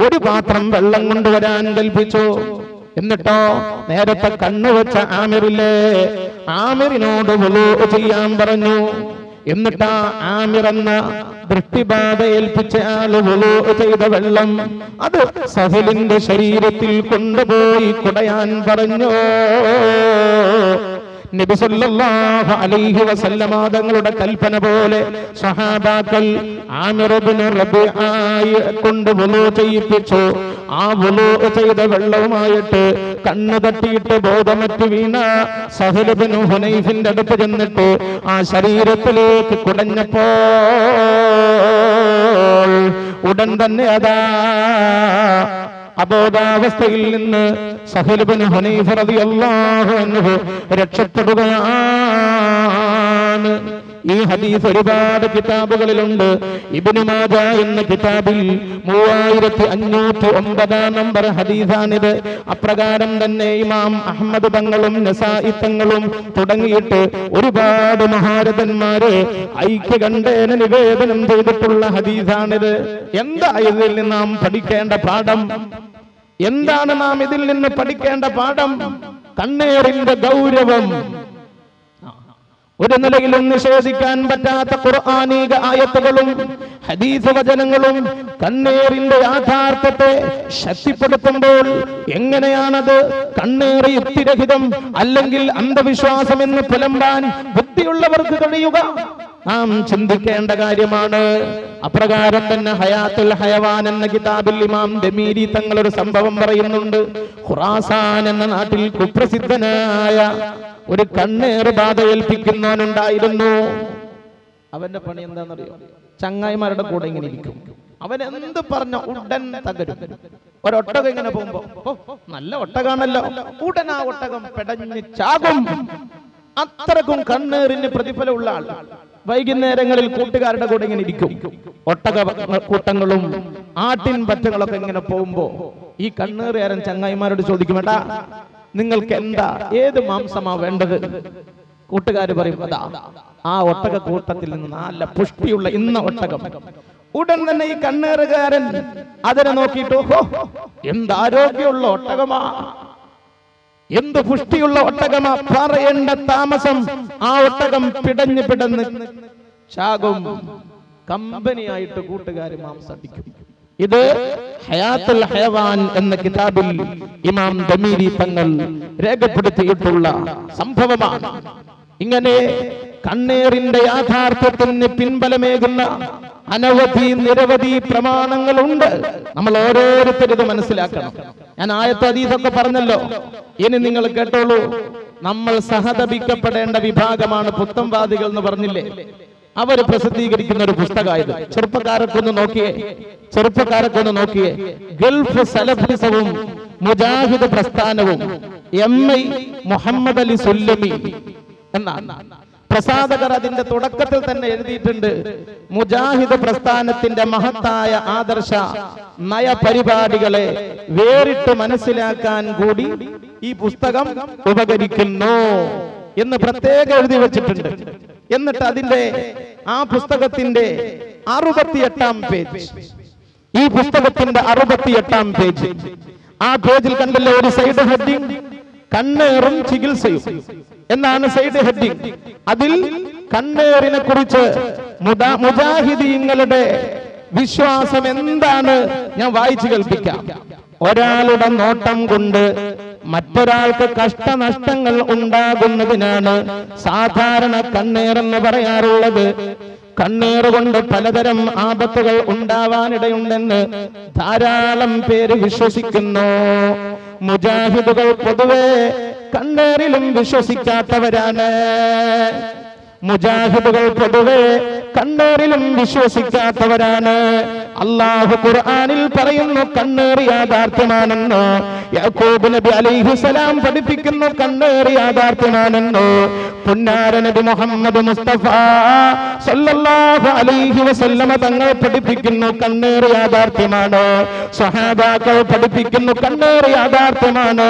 ഒരു പാത്രം വെള്ളം കൊണ്ടുവരാൻ കൽപ്പിച്ചു. എന്നിട്ടോ നേരത്തെ കണ്ണുവെച്ച ആമിറില്ലേ, ആമിറിനോട് വുളൂ ചെയ്യാൻ പറഞ്ഞു. എന്നിട്ടാ ആമിർ എന്ന ദൃഷ്ടിബാധ ഏൽപ്പിച്ച ആള് വുളൂ ചെയ്ത വെള്ളം അത് സഹലിന്റെ ശരീരത്തിൽ കൊണ്ടുപോയി കുടയാൻ പറഞ്ഞു. നബി സല്ലല്ലാഹു അലൈഹി വസല്ലമ തങ്ങളുടെ കൽപ്പന പോലെ സ്വഹാബാക്കൾ ആമിർ ഇബ്നു റബീഅയെ കൊണ്ട് വുളൂ ചെയ്യിപ്പിച്ചു. ആ വുളൂ ചെയ്ത വെള്ളവുമായിട്ട് കണ്ണു തട്ടിയിട്ട് ബോധമറ്റ് വീണ സഹൽ ഇബ്നു ഹുനൈഫിന്റെ അടുത്ത് ചെന്നിട്ട് ആ ശരീരത്തിലേക്ക് കുടഞ്ഞപ്പോൾ ഉടൻ തന്നെ അതാ അബോധാവസ്ഥയിൽ നിന്ന് സഹൽ ഇബ്നു ഹുനൈഫ് റളിയല്ലാഹു അൻഹു രക്ഷപ്പെടുകയാണ്. ഈ ഹദീസ് ഒരുപാട് കിതാബുകളിലുണ്ട്. ഇബ്നു മാജ എന്ന കിതാബിൽ 3509 നമ്പർ ഹദീസാണിത്. അപ്രകാരം തന്നെ ഇമാം അഹ്മദ് തങ്ങളും നസായി തങ്ങളും തുടങ്ങിയിട്ട് ഒരുപാട് മഹാരഥന്മാര് ഐക്യകണ്ഠേന നിവേദനം ചെയ്തിട്ടുള്ള ഹദീസാണിത്. എന്താ ഇതിൽ നിന്ന് നാം പഠിക്കേണ്ട പാഠം? എന്താണ് നാം ഇതിൽ നിന്ന് പഠിക്കേണ്ട പാഠം? കണ്ണേറിന്റെ ഗൗരവം ഒരു നിലയിലും നിഷേധിക്കാൻ പറ്റാത്ത ഖുർആനിക ആയത്തുകളും ഹദീസ് വചനങ്ങളും കണ്ണേറിന്റെ യാഥാർത്ഥ്യത്തെ ശക്തിപ്പെടുത്തുമ്പോൾ എങ്ങനെയാണത് കണ്ണേറി യുക്തിരഹിതം അല്ലെങ്കിൽ അന്ധവിശ്വാസം എന്ന് പുലമ്പാൻ ബുദ്ധിയുള്ളവർക്ക് കഴിയുക? നാം ചിന്തിക്കേണ്ട കാര്യമാണ്. അപ്രകാരം തന്നെ ഹയാത്തുൽ ഹയവാൻ എന്ന കിതാബിൽ ഇമാം ദമീരി തങ്ങൾ ഒരു സംഭവം പറയുന്നുണ്ട്. ഖുറാസാൻ എന്ന നാട്ടിൽ കുപ്രസിദ്ധനായ ഒരു കണ്ണേറ് ബാധ ഏൽപ്പിക്കുന്നവനുണ്ടായിരുന്നു. അവന്റെ പണി എന്താണെന്നറിയോ? ചങ്ങായിമാരുടെ കൂടെ ഇങ്ങനെ ഇരിക്കും. അവൻ എന്ത് പറഞ്ഞ ഉടൻ തകരും. ഒരൊട്ടകം ഇങ്ങനെ പോകുമ്പോ നല്ല ഒട്ടകാണല്ലോ, ഉടൻ ആ ഒട്ടകം പെടഞ്ഞ് ചാകും. അത്രക്കും കണ്ണേറിന് പ്രതിഫലമുള്ള ആൾ. വൈകുന്നേരങ്ങളിൽ കൂട്ടുകാരുടെ കൂടെ ഇങ്ങനെ ഇരിക്കും. ഒട്ടക കൂട്ടങ്ങളും ആട്ടിൻ പറ്റങ്ങളൊക്കെ ഇങ്ങനെ പോകുമ്പോ ഈ കണ്ണേറുകാരൻ ചങ്ങായിമാരോട് ചോദിക്കും, എടാ നിങ്ങൾക്ക് എന്താ, ഏത് മാംസമാ വേണ്ടത്? കൂട്ടുകാര് പറയും, അതാ ആ ഒട്ടക കൂട്ടത്തിൽ നിന്ന് നല്ല പുഷ്ടിയുള്ള ഇന്ന ഒട്ടകം. ഉടൻ തന്നെ ഈ കണ്ണേറുകാരൻ അതിനെ നോക്കിയിട്ട്, എന്ത് ആരോഗ്യമുള്ള ഒട്ടകമാ, എന്ത് പുഷ്ടിയുള്ള ഒട്ടകമാ, പറയേണ്ട താമസം ആ ഒട്ടകം പിടഞ്ഞ് ചാകും. കമ്പനിയായിട്ട് കൂട്ടുകാര് മാംസടിക്കും. ഇത് ഹയാത്തുൽ ഹയവാൻ എന്ന കിതാബിൽ ഇമാം ദമീരി തങ്ങൾ രേഖപ്പെടുത്തിയിട്ടുള്ള സംഭവമാണ്. ഇങ്ങനെ കണ്ണേറിന്റെ യാഥാർത്ഥ്യത്തിന് പിൻബലമേകുന്ന നിരവധി പ്രമാണങ്ങളുണ്ട്. നമ്മൾ ഓരോരുത്തരും ഇത് മനസ്സിലാക്കണം. ഞാൻ ആയത്ത് ഹദീസൊക്കെ പറഞ്ഞല്ലോ, ഇനി നിങ്ങൾ കേട്ടോളൂ. നമ്മൾ സഹതപിക്കപ്പെടേണ്ട വിഭാഗമാണ് പുത്തംവാദികൾ എന്ന് പറഞ്ഞില്ലേ? അവർ പ്രസിദ്ധീകരിക്കുന്ന ഒരു പുസ്തകമായത്. ചെറുപ്പക്കാരൊക്കെ ഒന്ന് നോക്കിയേ. ഗൾഫ് സലഫിസവും മുജാഹിദ് പ്രസ്ഥാനവും MI മുഹമ്മദ് അലി സുല്ലമി എന്നാണ് പ്രസാധകർ അതിന്റെ തുടക്കത്തിൽ തന്നെ എഴുതിയിട്ടുണ്ട്. മുജാഹിദ് പ്രസ്ഥാനത്തിന്റെ മഹത്തായ ആദർശ നയപരിപാടികളെ വേറിട്ട് മനസ്സിലാക്കാൻ കൂടി ഈ പുസ്തകം ഉപകരിക്കുന്നു എന്ന് പ്രത്യേകം എഴുതി വെച്ചിട്ടുണ്ട്. എന്നിട്ട് അതിന്റെ ആ പുസ്തകത്തിന്റെ 68-ാം പേജ്, ഈ പുസ്തകത്തിന്റെ 68-ാം പേജ്, ആ പേജിൽ കണ്ടല്ലോ ഒരു സൈഡ് ഹെഡിങ്, കണ്ണേറും ചികിത്സയും എന്നാണ് സൈഡ് ഹെഡിങ്. അതിൽ കണ്ണേറിനെ കുറിച്ച് മുജാഹിദീങ്ങളുടെ വിശ്വാസം എന്താണ് ഞാൻ വായിച്ചു കേൾപ്പിക്കാം. ഒരാളുടെ നോട്ടം കൊണ്ട് മറ്റൊരാൾക്ക് കഷ്ടനഷ്ടങ്ങൾ ഉണ്ടാകുന്നതിനാണ് സാധാരണ കണ്ണേറെന്ന് പറയാറുള്ളത്. കണ്ണേറുകൊണ്ട് പലതരം ആപത്തുകൾ ഉണ്ടാവാനിടയുണ്ടെന്ന് ധാരാളം പേര് വിശ്വസിക്കുന്നു. മുജാഹിദുകൾ പൊതുവെ കണ്ണേറിലും വിശ്വസിക്കാത്തവരാണ്. മുജാഹിദുകൾ പൊതുവെ കണ്ണേറിലും വിശ്വസിക്കാത്തവരാണ്. അല്ലാഹു ഖുർആനിൽ പറയുന്നു കണ്ണേറ് യാഥാർത്ഥ്യമാണെന്ന്. യാക്കൂബ് നബി അലൈഹിസ്സലാം പഠിപ്പിക്കുന്നു കണ്ണേറ് യാഥാർത്ഥ്യമാണെന്ന്. പുന്നാര നബി മുഹമ്മദ് മുസ്തഫ സല്ലല്ലാഹു അലൈഹി വസല്ലമ തങ്ങൾ പഠിപ്പിക്കുന്നു കണ്ണേറ് യാഥാർത്ഥ്യമാണ്. സ്വഹാബാക്കൾ പഠിപ്പിക്കുന്നു കണ്ണേറ് യാഥാർത്ഥ്യമാണ്.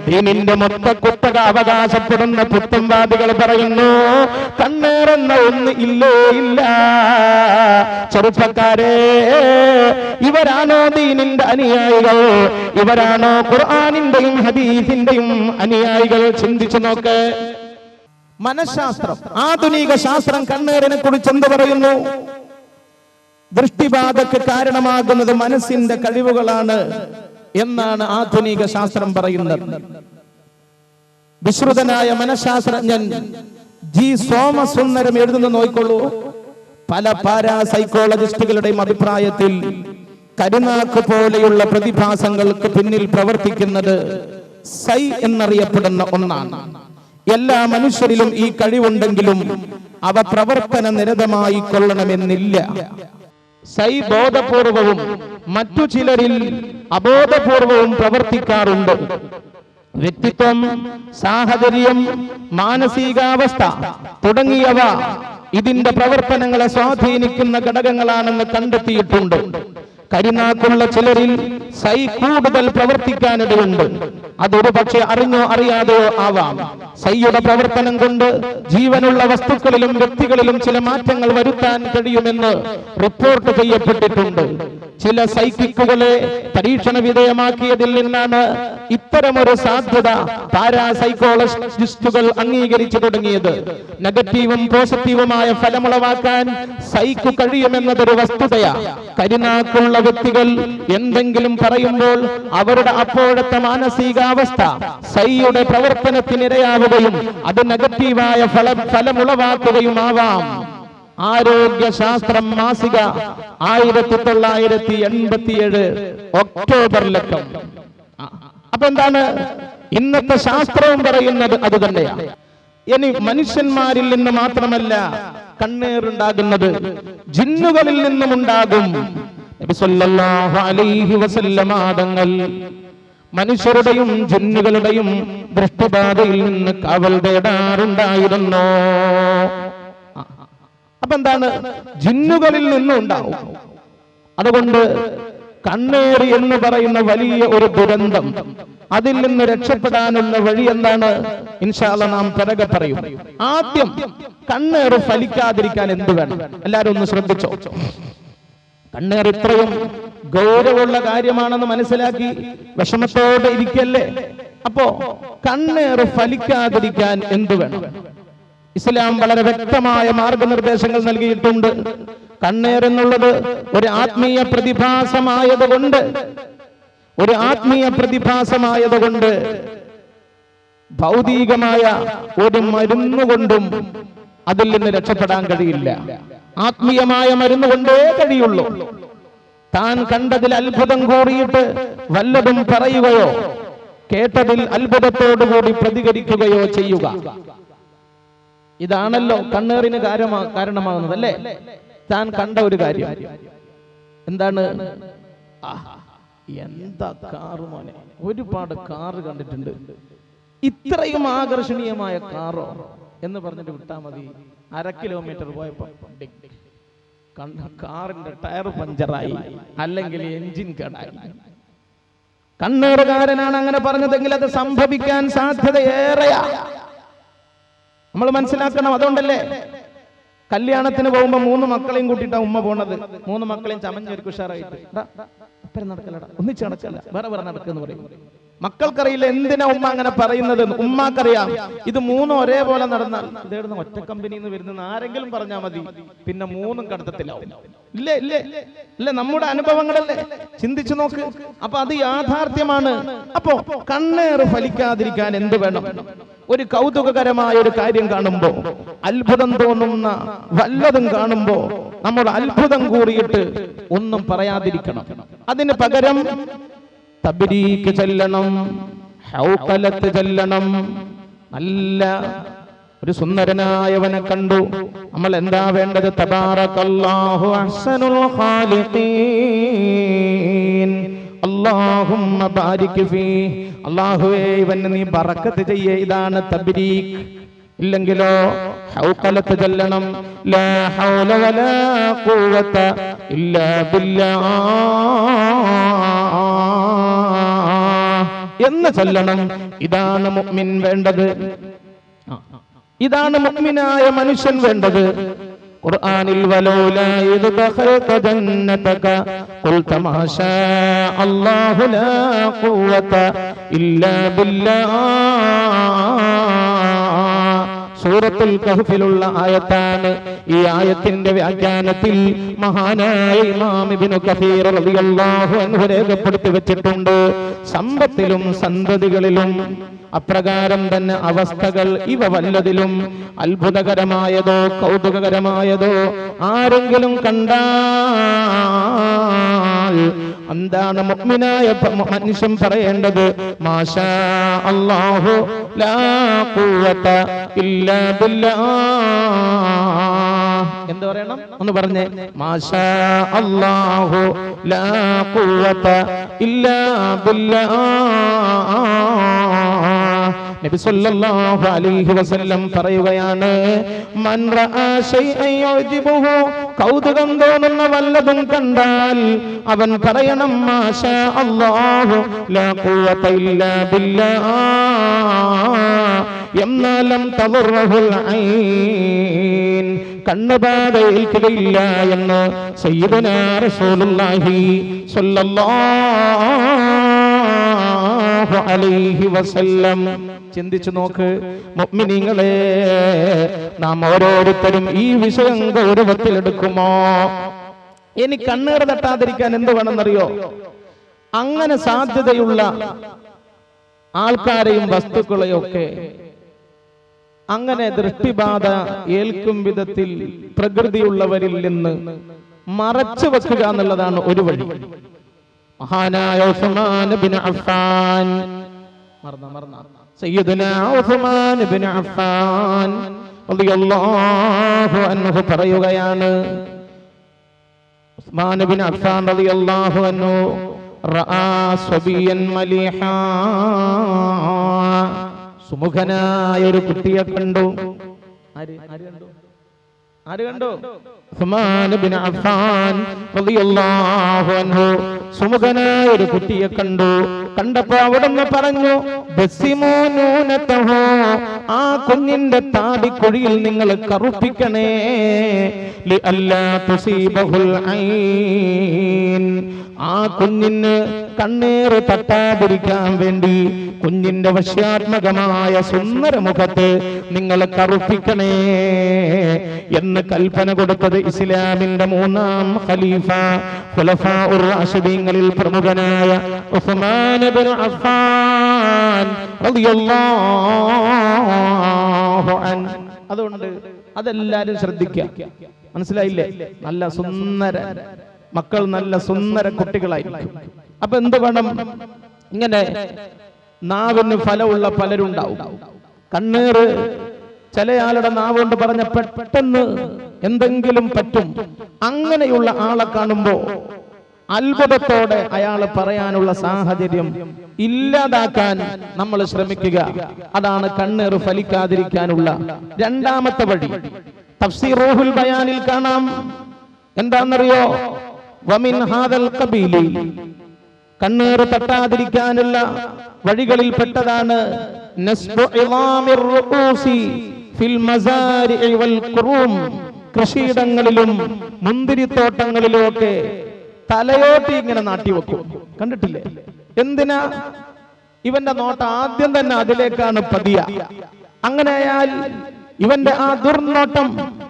ദീനിന്റെ മൊത്തക്കുത്തക അവകാശപ്പെടുന്ന പുത്തംവാദികൾ പറയുന്നു കണ്ണേറെന്ന ഒന്ന് ഇല്ലേ ഇല്ല. ചെറുപ്പക്കാരെ, ഇവരാണോ ദീനിന്റെ അനുയായികൾ? ഇവരാണോ ഖുർആനിന്റെയും ഹദീസിന്റെയും അനുയായികൾ? ചിന്തിച്ചു നോക്ക്. മനഃശാസ്ത്രം, ആധുനിക ശാസ്ത്രം കണ്ണേറിനെ കുറിച്ച് എന്ത് പറയുന്നു? ദൃഷ്ടിബാധക്ക് കാരണമാകുന്നത് മനസ്സിന്റെ കഴിവുകളാണ് എന്നാണ് ആധുനിക ശാസ്ത്രം പറയുന്നത്. വിശ്രുതനായ മനഃശാസ്ത്രജ്ഞൻ G. സോമസുന്ദരം എഴുതുന്ന നോയിക്കൊള്ളൂ. പല പാരാസൈക്കോളജിസ്റ്റുകളുടെയും അഭിപ്രായത്തിൽ കരുനാക്ക് പോലെയുള്ള പ്രതിഭാസങ്ങൾക്ക് പിന്നിൽ പ്രവർത്തിക്കുന്നത് സൈ എന്നറിയപ്പെടുന്ന ഒന്നാണ്. എല്ലാ മനുഷ്യരിലും ഈ കഴിവുണ്ടെങ്കിലും അവ പ്രവർത്തന നിരതമായി കൊള്ളണമെന്നില്ല. സൈ ബോധപൂർവവും മറ്റു ചിലരിൽ അബോധപൂർവവും പ്രവർത്തിക്കാറുണ്ട്. വ്യക്തിത്വം, സാഹചര്യം, മാനസികാവസ്ഥ തുടങ്ങിയവ ഇതിന്റെ പ്രവർത്തനങ്ങളെ സ്വാധീനിക്കുന്ന ഘടകങ്ങളാണെന്ന് കണ്ടെത്തിയിട്ടുണ്ട്. കരിനാക്കുള്ള ചിലരിൽ സൈ കൂടുതൽ പ്രവർത്തിക്കാനിടയുണ്ട്. അതൊരു പക്ഷെ അറിഞ്ഞോ അറിയാതെയോ ആവാം. സൈയുടെ പ്രവർത്തനം കൊണ്ട് ജീവനുള്ള വസ്തുക്കളിലും വ്യക്തികളിലും ചില മാറ്റങ്ങൾ വരുത്താൻ കഴിയുമെന്ന് റിപ്പോർട്ട് ചെയ്യപ്പെട്ടിട്ടുണ്ട്. ചില സൈക്കിക്കുകളെ പരീക്ഷണ വിധേയമാക്കിയതിൽ നിന്നാണ് ഇത്തരമൊരു സാധ്യത പാരാസൈക്കോളജിസ്റ്റുകൾ അംഗീകരിച്ചു തുടങ്ങിയത്. നെഗറ്റീവും പോസിറ്റീവുമായ ഫലമുളവാക്കാൻ സൈക്കു കഴിയുമെന്നതൊരു വസ്തുതയാണ്. കരിനാക്കുള്ള വ്യക്തികൾ എന്തെങ്കിലും പറയുമ്പോൾ അവരുടെ അപ്പോഴത്തെ മാനസികാവസ്ഥ സൈയുടെ പ്രവർത്തനത്തിനിരയാവുകയും അത് നെഗറ്റീവായ ഫലമുളവാക്കുകയുമാവാം. ആരോഗ്യശാസ്ത്രം മാസിക 1987 ഒക്ടോബറിലക്കം. അപ്പൊ എന്താണ് ഇന്നത്തെ ശാസ്ത്രവും പറയുന്നത്? അത് തന്നെയാണ്. ഇനി മനുഷ്യന്മാരിൽ നിന്ന് മാത്രമല്ല കണ്ണേറുണ്ടാകുന്നത്, ജിന്നുകളിൽ നിന്നും ഉണ്ടാകും. നബി സല്ലല്ലാഹു അലൈഹി വസല്ലമ തങ്ങൾ മനുഷ്യരുടെയും ജിന്നുകളുടെയും ദൃഷ്ടിബാധയിൽ നിന്ന് കാവൽ തേടാറുണ്ടായിരുന്നു. അപ്പൊ എന്താണ്? ജിന്നുകളിൽ നിന്നും ഉണ്ടാവും. അതുകൊണ്ട് കണ്ണേറി എന്ന് പറയുന്ന വലിയ ഒരു ദുരന്തം, അതിൽ നിന്ന് രക്ഷപ്പെടാനുള്ള വഴി എന്താണ്? ഇൻഷാ അല്ലാഹ് നാം പിറകെ പറയും. ആദ്യം കണ്ണേറ് ഫലിക്കാതിരിക്കാൻ എന്ത് വേണം? എല്ലാരും ഒന്ന് ശ്രദ്ധിച്ചോ. കണ്ണേർ ഇത്രയും ഗൗരവമുള്ള കാര്യമാണെന്ന് മനസ്സിലാക്കി വിഷമത്തോടെ ഇരിക്കല്ലേ. അപ്പോ കണ്ണേറ് ഫലിക്കാതിരിക്കാൻ എന്ത് വേണം? ഇസ്ലാം വളരെ വ്യക്തമായ മാർഗനിർദ്ദേശങ്ങൾ നൽകിയിട്ടുണ്ട്. കണ്ണേർ എന്നുള്ളത് ഒരു ആത്മീയ പ്രതിഭാസമായതുകൊണ്ട് ഭൗതികമായ ഒരു മരുന്നുകൊണ്ടും അതിൽ നിന്ന് രക്ഷപ്പെടാൻ കഴിയില്ല. ആത്മീയമായ മരുന്നുകൊണ്ടേ കഴിയുള്ളൂ. താൻ കണ്ടതിൽ അത്ഭുതം കൂറിയിട്ട് വല്ലതും പറയുകയോ കേട്ടതിൽ അത്ഭുതത്തോടുകൂടി പ്രതികരിക്കുകയോ ചെയ്യുക, ഇതാണല്ലോ കണ്ണേറിന് കാരണമാകുന്നത് അല്ലേ? താൻ കണ്ട ഒരു കാര്യം എന്താണ്? എന്താ കാറ് മോനെ, ഒരുപാട് കാറ് കണ്ടിട്ടുണ്ട്, ഇത്രയും ആകർഷണീയമായ കാറോ എന്ന് പറഞ്ഞിട്ട് വിട്ടാ മതി. 1/2 കിലോമീറ്റർ പോയപ്പോ കാറിന്റെ ടയർ പഞ്ചറായി, അല്ലെങ്കിൽ എഞ്ചിൻ കേടായി. കണ്ണേറുകാരനാണ് അങ്ങനെ പറഞ്ഞതെങ്കിൽ അത് സംഭവിക്കാൻ സാധ്യത ഏറെയാ. നമ്മൾ മനസ്സിലാക്കണം. അതുകൊണ്ടല്ലേ കല്യാണത്തിന് പോകുമ്പോ 3 മക്കളെയും കൂട്ടിയിട്ടാ ഉമ്മ പോണത്. 3 മക്കളെയും ചമഞ്ഞൊരു ഉഷാറായിട്ട് നടക്കലടാ, ഒന്നിച്ച് നടക്കല്ല, വേറെ നടക്കെന്ന് പറയും. മക്കൾക്കറിയില്ല എന്തിനാ ഉമ്മ അങ്ങനെ പറയുന്നത്. ഉമ്മാക്കറിയാം ഇത് 3 ഒരേപോലെ നടന്നാൽ ഇതേടുന്ന ഒറ്റ കമ്പനിയിൽ നിന്ന് വരുന്ന ആരെങ്കിലും പറഞ്ഞാൽ മതി, പിന്നെ 3 കടത്തത്തിലാവും. ഇല്ലേ നമ്മുടെ അനുഭവങ്ങളല്ലേ, ചിന്തിച്ചു നോക്ക്. അപ്പൊ അത് യാഥാർത്ഥ്യമാണ്. അപ്പോ കണ്ണേറ് ഫലിക്കാതിരിക്കാൻ എന്ത് വേണം? ഒരു കൗതുകകരമായ ഒരു കാര്യം കാണുമ്പോ, അത്ഭുതം തോന്നുന്ന വല്ലതും കാണുമ്പോ നമ്മൾ അത്ഭുതം കൂറിയിട്ട് ഒന്നും പറയാതിരിക്കണം. അതിന് പകരം തബ്രീക്ക് ചൊല്ലണം, ഹൗഖലത്ത് ചൊല്ലണം. നല്ല ഒരു സുന്ദരനായവനെ കണ്ടു, നമ്മൾ എന്താ വേണ്ടത്? തബാറകല്ലാഹു അഹ്സനുൽ ഖാലിഖീൻ, അല്ലാഹുമ്മ ബാരിക് ഫീഹി, അല്ലാഹുവേ ഇവന് നീ ബറക്കത്ത് ചെയ്യേ. ഇതാണ് തബ്രീക്ക്. ഇല്ലെങ്കിലോ ഹൗഖലത്ത് ചൊല്ലണം, ലാ ഹൗല വലാ ഖുവത ഇല്ലാ ബില്ലാഹ് എന്ന് ചൊല്ലണം. ഇതാണ് മുഅ്മിൻ വേണ്ടത്, ഇതാണ് മുഅ്മിനായ മനുഷ്യൻ വേണ്ടത്. ഖുർആനിൽ വലൗലാ ഇദ് ദഖൽത ജന്നതക ഖുൽത മാ ശാ അല്ലാഹു ലാ ഖുവത ഇല്ലാ ബില്ലാഹ്. സൂറത്തുൽ കഹ്ഫിലുള്ള ആയത്താണ്. ഈ ആയത്തിന്റെ വ്യാഖ്യാനത്തിൽ മഹാനായ ഇമാം ഇബ്നു കസീർ റളിയല്ലാഹു അൻഹു രേഖപ്പെടുത്തി വെച്ചിട്ടുണ്ട്, സമ്പത്തിലും സന്തതികളിലും അപ്രകാരം തന്നെ അവസ്ഥകൾ ഇവ വല്ലതിലും അത്ഭുതകരമായതോ കൗതുകകരമായതോ ആരെങ്കിലും കണ്ടാൽ എന്താണ് മുഅ്മിനായ മനുഷ്യൻ പറയേണ്ടത്? മാഷാ അല്ലാഹു ലാ ഖുവത ഇല്ലാ ബില്ലാഹ്. എന്ത് പറയണം? ഒന്ന് പറഞ്ഞേ. മാഷാ അല്ലാഹു ലാ ഖുവത ഇല്ലാ ബില്ലാഹ്. നബി സല്ലല്ലാഹു അലൈഹി വസല്ലം പറയുകയാണ്, മൻ റആ ശൈഅൻ യുജിബുഹു, കൗതുകം തോന്നുന്ന വല്ലതും കണ്ടാൽ അവൻ പറയണം മാഷാ അല്ലാഹു ലാ ഖുവത ഇല്ലാ ബില്ലാഹ് എന്നാലും തദറഹുൽ ഐൻ, കണ്ണുബാധ ഏൽക്കുകയില്ല എന്ന് സയ്യിദുനാ റസൂലുള്ളാഹി സ്വല്ലല്ലാഹു അലൈഹി വസല്ലം. ചിന്തിച്ചു നോക്ക് മുഅ്മിനീങ്ങളെ, നാം ഓരോരുത്തരും ഈ വിഷയം ഗൗരവത്തിലെടുക്കുമോ? ഇനി കണ്ണീർ തട്ടാതിരിക്കാൻ എന്ത് വേണമെന്നറിയോ? അങ്ങനെ സാധ്യതയുള്ള ആൾക്കാരെയും വസ്തുക്കളെയും ഒക്കെ അങ്ങനെ ദൃഷ്ടിബാധ ഏൽക്കും വിധത്തിൽ പ്രകൃതിയുള്ളവരിൽ നിന്ന് മറച്ചു വെക്കുക എന്നുള്ളതാണ് ഒരു വഴി. മഹാനായ ഉസ്മാൻ ഇബ്നു അഫ്ഫാൻ, സയ്യിദുനാ ഉസ്മാൻ ഇബ്നു അഫ്ഫാൻ റളിയല്ലാഹു അൻഹു പറയുകയാണ്, ഉസ്മാൻ ഇബ്നു അഫ്ഫാൻ റളിയല്ലാഹു അൻഹു റആ സബിയൻ മലീഹാ, സുമുഖനായ ഒരു കുട്ടിയെ കണ്ടു. ആര് കണ്ടു? ഉസ്മാൻ ഇബ്നു അഫ്ഫാൻ റളിയല്ലാഹു അൻഹു സുമുഖനായ ഒരു കുട്ടിയെ കണ്ടു. കണ്ടപ്പോ അവിടുന്ന് പറഞ്ഞു, ബസിമൂനൂനതഹു, ആ കുഞ്ഞിന്റെ താടിക്കുഴിയിൽ നിങ്ങൾ കറുപ്പിക്കണേ, ലിഅല്ലാ തുസീബഹുൽ ഐൻ, ആ കുഞ്ഞിന് കണ്ണീർ തട്ടാതിരിക്കാൻ വേണ്ടി കുഞ്ഞിന്റെ വശ്യാത്മകമായ സുന്ദര മുഖത്ത് നിങ്ങൾ കറുപ്പിക്കണേ എന്ന് കൽപ്പന കൊടുത്തത് ഇസ്ലാമിന്റെ മൂന്നാം ഖലീഫ ഖുലഫാഉർ റാഷിദീങ്ങളിൽ പ്രമുഖനായ ഉസ്മാൻ ഇബ്നു അഫ്ഫാൻ റളിയല്ലാഹു അൻഹു. അതുകൊണ്ട് അതെല്ലാരും ശ്രദ്ധിക്കുക. മനസ്സിലായില്ലേ? നല്ല സുന്ദര മക്കൾ, നല്ല സുന്ദര കുട്ടികളായിരിക്കും. അപ്പൊ എന്ത് വേണം? ഇങ്ങനെ നാവിന് ഫലമുള്ള പലരുണ്ടാവും. കണ്ണീർ ചില ആളുടെ നാവുകൊണ്ട് പറഞ്ഞ പെട്ടെന്ന് എന്തെങ്കിലും പറ്റും. അങ്ങനെയുള്ള ആളെ കാണുമ്പോ അത്ഭുതത്തോടെ അയാൾ പറയാനുള്ള സാഹചര്യം ഇല്ലാതാക്കാൻ നമ്മൾ ശ്രമിക്കുക. അതാണ് കണ്ണീർ ഫലിക്കാതിരിക്കാനുള്ള രണ്ടാമത്തെ വഴി. തഫ്സീർ റൂഹുൽ ബയാനിൽ കാണാം. എന്താണെന്നറിയോ? വമിൻ ഹാദൽ ഖബീലി, കണ്ണീർ തട്ടാതിരിക്കാനുള്ള വഴികളിൽ പെട്ടതാണ് നസ്ബു ഇളാമിർ റൂസി ഫിൽ മസാരിഇ വൽ ഖുറൂം, കൃഷിയിടങ്ങളിലും മുന്തിരിത്തോട്ടങ്ങളിലും ഒക്കെ തലയോട്ടി ഇങ്ങനെ നാട്ടി വെക്കും. കണ്ടിട്ടില്ലേ? എന്തിനാ? ഇവന്റെ നോട്ടം ആദ്യം തന്നെ അതിലേക്കാണ് പതിയ. അങ്ങനെയാൽ ഇവന്റെ ആ ദുർനോട്ടം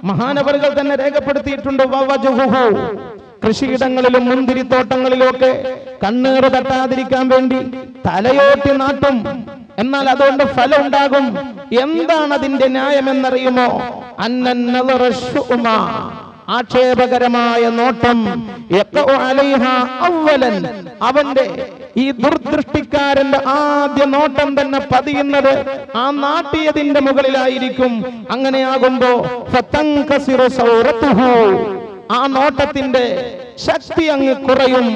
മഹാനവറുകൾ തന്നെ രേഖപ്പെടുത്തിയിട്ടുണ്ട്. വവജുഹു, കൃഷിയിടങ്ങളിലും മുന്തിരിത്തോട്ടങ്ങളിലും ഒക്കെ കണ്ണീർ തട്ടാതിരിക്കാൻ വേണ്ടി തലയോട്ടി നാട്ടും. എന്നാൽ അതുകൊണ്ട് ഫലം ഉണ്ടാകും. എന്താണ് അതിന്റെ ന്യായമെന്നറിയുമോ? ആക്ഷേപകരമായ നോട്ടം, അവന്റെ ഈ ദുർദൃഷ്ടിക്കാരന്റെ ആദ്യ നോട്ടം തന്നെ പതിയുന്നത് ആ നാട്ടിയതിന്റെ മുകളിലായിരിക്കും. അങ്ങനെയാകുമ്പോ ആ നോട്ടത്തിന്റെ ശക്തി അങ്ങ് കുറയും.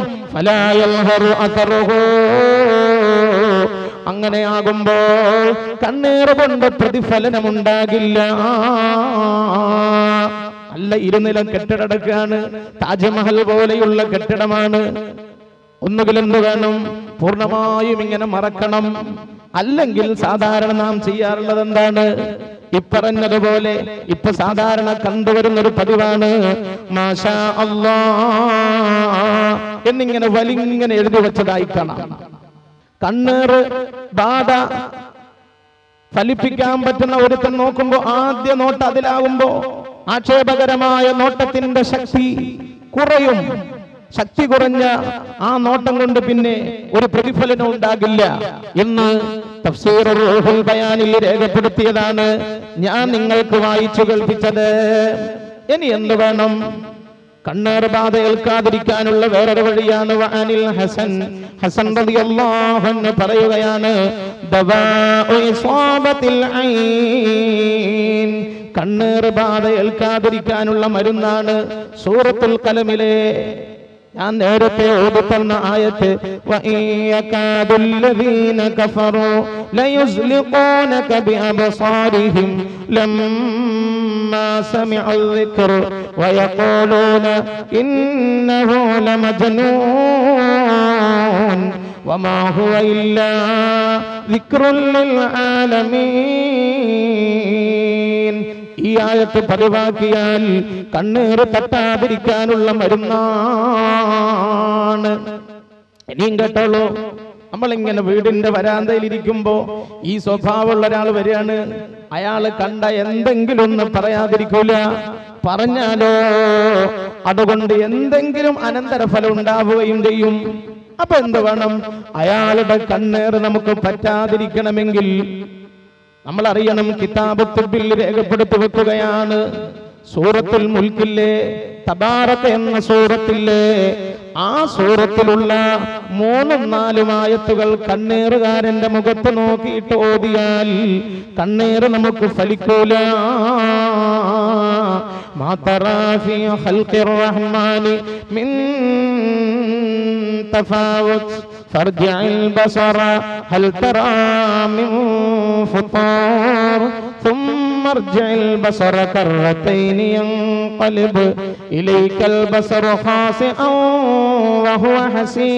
അങ്ങനെയാകുമ്പോൾ കണ്ണീർ കൊണ്ട് പ്രതിഫലനമുണ്ടാകില്ല. നല്ല ഇരുനില കെട്ടിടക്കാണ്, താജ്മഹൽ പോലെയുള്ള കെട്ടിടമാണ്. ഒന്നുകിൽ എന്ത് വേണം? പൂർണ്ണമായും ഇങ്ങനെ മറക്കണം. അല്ലെങ്കിൽ സാധാരണ നാം ചെയ്യാറുള്ളത് എന്താണ്? ഇപ്പറഞ്ഞതുപോലെ ഇപ്പൊ സാധാരണ കണ്ടുവരുന്നൊരു പതിവാണ് മാഷാ അല്ലാഹ് എന്നിങ്ങനെ വലിങ്ങനെ എഴുതി വെച്ചതായി കാണാം. കണ്ണീർ ബാധ ഫലിപ്പിക്കാൻ പറ്റുന്ന ഒരുത്തൻ നോക്കുമ്പോ ആദ്യ നോട്ടം അതിലാകുമ്പോ ആക്ഷേപകരമായ നോട്ടത്തിന്റെ ശക്തി കുറയും. ശക്തി കുറഞ്ഞ ആ നോട്ടം കൊണ്ട് പിന്നെ ഒരു പ്രതിഫലനം ഉണ്ടാകില്ല എന്ന് തഫ്സീർ റൂഹുൽ ബയാനിൽ രേഖപ്പെടുത്തിയതാണ് ഞാൻ നിങ്ങൾക്ക് വായിച്ചു കേൾപ്പിച്ചത്. ഇനി എന്ത് വേണം? കണ്ണീർ ബാധ ഏൽക്കാതിരിക്കാനുള്ള വേറൊരു വഴിയാണ് വഅനിൽ ഹസൻ റളിയല്ലാഹു അൻഹു പറയുകയാണ്, ദവാഉ ഇസാബത്തിൽ ഐൻ, കണ്ണീർ ബാധ ഏൽക്കാതിരിക്കാനുള്ള മരുന്നാണ് സൂറത്തുൽ ഖലമിലെ ഞാൻ നേരത്തെ ഓതി തന്ന ആയത്ത്, വഇയകാദുല്ലദീന കഫറു ليزلقونك بأبصارهم لما سمعوا الذكر ويقولون إنه لمجنون وما هو إلا ذكر للعالمين. ഈ ആയത്ത് പതിവാക്കിയാൽ കണ്ണീർ തട്ടാതിരിക്കാനുള്ള മരുന്നാണ്. ഇനിയും കേട്ടോളൂ, നമ്മളിങ്ങനെ വീടിന്റെ വരാന്തയിൽ ഇരിക്കുമ്പോ ഈ സ്വഭാവമുള്ള ഒരാൾ വരികയാണ്. അയാൾ കണ്ട എന്തെങ്കിലും ഒന്ന് പറയാതിരിക്കൂല, പറഞ്ഞാലോ അതുകൊണ്ട് എന്തെങ്കിലും അനന്തരഫലം ഉണ്ടാവുകയും ചെയ്യും. അപ്പൊ എന്ത് വേണം? അയാളുടെ കണ്ണേറ് നമുക്ക് പറ്റാതിരിക്കണമെങ്കിൽ നമ്മൾ അറിയണം, കിതാബ് തുബ്ബിൽ രേഖപ്പെടുത്തി വെക്കുകയാണ്. സൂറത്തുൽ മുൽക്കില്ലേ, തബാറക എന്ന സൂറത്തില്ലേ, ആ സൂറത്തിലുള്ള 3-4 ആയത്തുകൾ കണ്ണേറുകാരന്റെ മുഖത്ത് നോക്കിയിട്ട് ഓതിയാൽ കണ്ണേറ് നമുക്ക് ഫലിക്കൂല. മാ തറാ ഫീ ഖൽഖിർ റഹ്മാനി മിൻ തഫാവുത് ഫർജിഇൽ ബസറ ഹൽ തറാ മിൻ ഫുതാർ ثم ارجع البصر كرتين ينقلب إليك البصر خاسئا وهو حسير.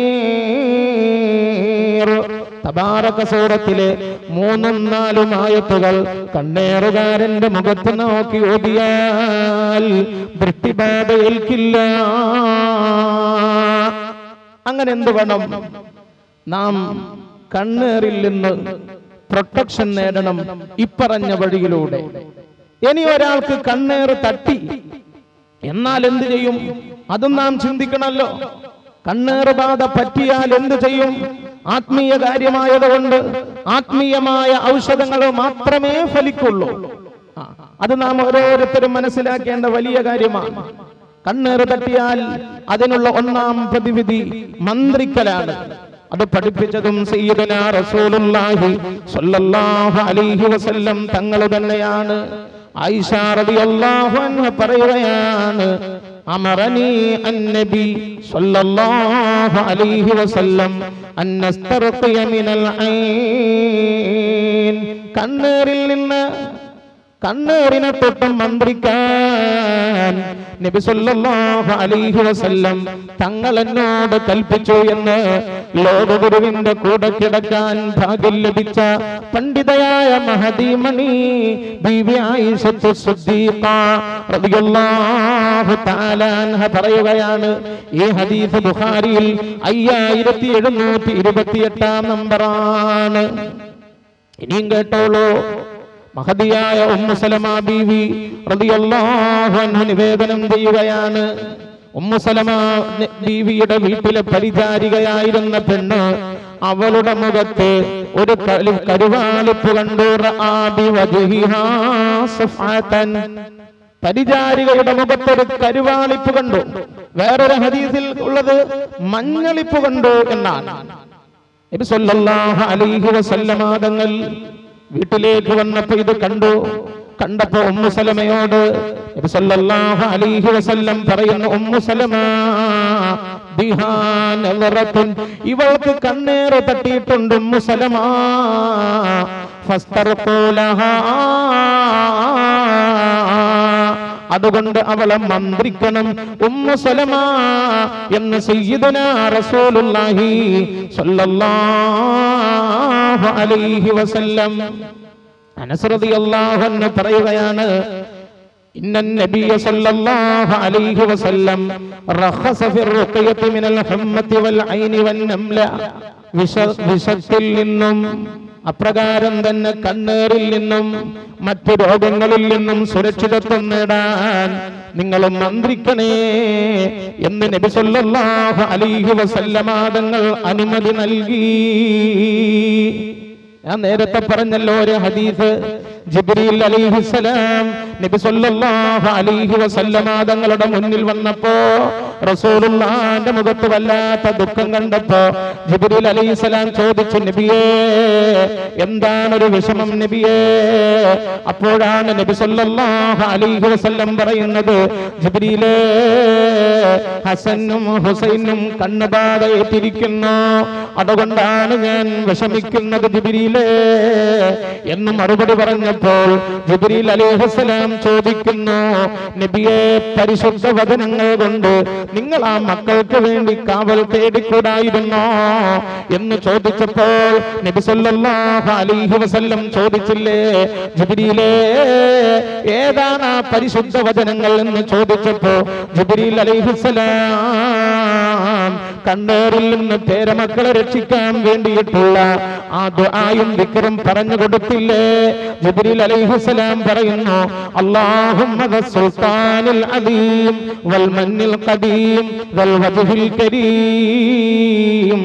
തബാറക സൂറത്തിലെ 3-4 ആയത്തുകൾ കണ്ണേറുകാരന്റെ മുഖത്ത് നോക്കി ഓതിയാൽ ദൃഷ്ടിബാധ ഏൽക്കില്ല. അങ്ങനെ എന്ത് വേണം? നാം കണ്ണേറിൽ നിന്ന് പ്രൊട്ടക്ഷൻ നേടണം ഇപ്പറഞ്ഞ വഴിയിലൂടെ. ഇനി ഒരാൾക്ക് കണ്ണേറ് തട്ടി എന്നാൽ എന്ത് ചെയ്യും? അതും നാം ചിന്തിക്കണമല്ലോ. കണ്ണേറ് ബാധ പറ്റിയാൽ എന്ത് ചെയ്യും? ആത്മീയ കാര്യമായതുകൊണ്ട് ആത്മീയമായ ഔഷധങ്ങൾ മാത്രമേ ഫലിക്കുള്ളൂ. അത് നാം ഓരോരുത്തരും മനസ്സിലാക്കേണ്ട വലിയ കാര്യമാണ്. കണ്ണേറ് തട്ടിയാൽ അതിനുള്ള ഒന്നാം പ്രതിവിധി മന്ത്രിക്കലാണ്. അത് പഠിപ്പിച്ചതും സയ്യിദുനാ റസൂലുള്ളാഹി സ്വല്ലല്ലാഹു അലൈഹി വസല്ലം തങ്ങൾ തന്നെയാണ്. ആയിഷ റളിയല്ലാഹു അൻഹ പറയുകയാണ്, അമറനി അന്നബി സ്വല്ലല്ലാഹു അലൈഹി വസല്ലം അൻ നസ്തർഖിയ മിനൽ ഐൻ. കണ്ണേറിനെ തൊട്ട് മന്ത്രിക്കാൻ നബി സല്ലല്ലാഹു അലൈഹി വസല്ലം തങ്ങൾ എന്നോട് കൽപ്പിച്ചു എന്ന് ലോകഗുരുവിന്റെ കൂടെ കിടക്കാൻ ഭാഗ്യം ലഭിച്ച പണ്ഡിതയായ മഹദീമണി ബീവി ആയിഷത്തു സിദ്ദീഖ റളിയല്ലാഹു തആല അൻഹ പറയുകയാണ്. ഈ ഹദീസ് ബുഖാരിയിൽ 5728 നമ്പറാണ്. ഇനിയും കേട്ടോളൂ, മഹദിയായ ഉമ്മു സലമ ബീവി റളിയല്ലാഹു അൻഹ നിവേദനം ചെയ്യുകയാണ്. ഉമ്മു സലമ ബീവിയുടെ വീട്ടിലെ പരിചാരികയായിരുന്ന പെണ്ണ് അവളുടെ മുഖത്ത് ഒരു കരുവാളിപ്പ് കണ്ടു. പരിചാരികയുടെ മുഖത്തൊരു കരുവാളിപ്പ് കണ്ടു. വേറൊരു ഹദീസിൽ ഉള്ളത് മഞ്ഞളിപ്പ് കണ്ടു എന്നാണ്. നബി സല്ലല്ലാഹു അലൈഹി വസല്ലം തങ്ങൾ വീട്ടിലേക്ക് വന്നപ്പോ ഇത് കണ്ടപ്പോ ഉമ്മു സലമയോട് നബി സല്ലല്ലാഹു അലൈഹി വസല്ലം പറയുന്നു, ഉമ്മു സലമ ബിഹാ നളറത്തുൻ, ഇവൾക്ക് കണ്ണേറ് തട്ടിയിട്ടുണ്ട് ഉമ്മു സലമ. ഫസ്തർഖൂ ലഹാ, അതുകൊണ്ട് അവളെ മന്ത്രിക്കണം ഉമ്മു സലമ എന്ന് സയ്യിദുനാ റസൂലുള്ളാഹി സ്വല്ലല്ലാഹു അലൈഹി വസല്ലം. അനസ് റളിയല്ലാഹു അൻഹു പറയുകയാണ്, ഇന്നൻ നബിയ സ്വല്ലല്ലാഹു അലൈഹി വസല്ലം റഖസ ഫിർ റുഖയത്തി മിനൽ ഹമ്മത്തി വൽ ഐനി വൻ നംല. വിഷത്തിൽ നിന്നും അപ്രകാരം തന്നെ കണ്ണേറിൽ നിന്നും മറ്റു രോഗങ്ങളിൽ നിന്നും സുരക്ഷിതത്വം നേടാൻ നിങ്ങൾ മന്ത്രിക്കണേ എന്ന് നബി സല്ലല്ലാഹു അലൈഹി വസല്ലമ തങ്ങൾ അനുമതി നൽകി. ഞാൻ നേരത്തെ പറഞ്ഞല്ലോ ഒരു ഹദീസ്, ജിബ്രീൽ അലൈഹിസ്സലാം നബി സല്ലല്ലാഹു അലൈഹി വസല്ലമ തങ്ങളുടെ മുന്നിൽ വന്നപ്പോ റസൂലുള്ളാഹിന്റെ മുഖത്ത് വല്ലാത്ത ദുഃഖം കണ്ടപ്പോ ജിബ്രീൽ അലൈഹിസ്സലാം ചോദിച്ചു, നബിയേ എന്താണ് ഒരു വിഷമം നബിയേ? അപ്പോഴാണ് നബി സല്ലല്ലാഹു അലൈഹി വസല്ലം പറയുന്നത്, ജിബ്രീലേ, ഹസനും ഹുസൈനും കണ്ണുബാധയേറ്റിരിക്കുന്നു, അതുകൊണ്ടാണ് ഞാൻ വിഷമിക്കുന്നത് ജിബ്രീലേ എന്ന് മറുപടി പറഞ്ഞപ്പോൾ ജിബ്രീൽ അലൈഹിസ്സലാം ചോദിക്കുന്നു, നബിയെ, പരിശുദ്ധ വചനങ്ങൾ കൊണ്ട് നിങ്ങൾ ആ മക്കൾക്ക് വേണ്ടി കാവൽ തേടിക്കൂടായിരുന്നോ എന്ന് ചോദിച്ചപ്പോൾ നബി സല്ലല്ലാഹു അലൈഹി വസല്ലം ചോദിച്ചില്ലേ, ജിബ്രീലേ, ഏതാണ് ആ പരിശുദ്ധ വചനങ്ങൾ എന്ന് ചോദിച്ചപ്പോ ജിബ്രീൽ അലൈഹിസ്സലാം കണ്ണേറിൽ നിന്ന് പേരമക്കളെ രക്ഷിക്കാൻ വേണ്ടിയിട്ടുള്ള ആ ദുആയും ദിക്റും പറഞ്ഞു കൊടുത്തില്ലേ? ജിബ്രീൽ അലൈഹിസ്സലാം പറയുന്നു, അല്ലാഹുമ്മ സുൽത്താനിൽ അദീം വൽ മന്നിൽ ഖദീം വൽ വജ്ഹിൽ കരീം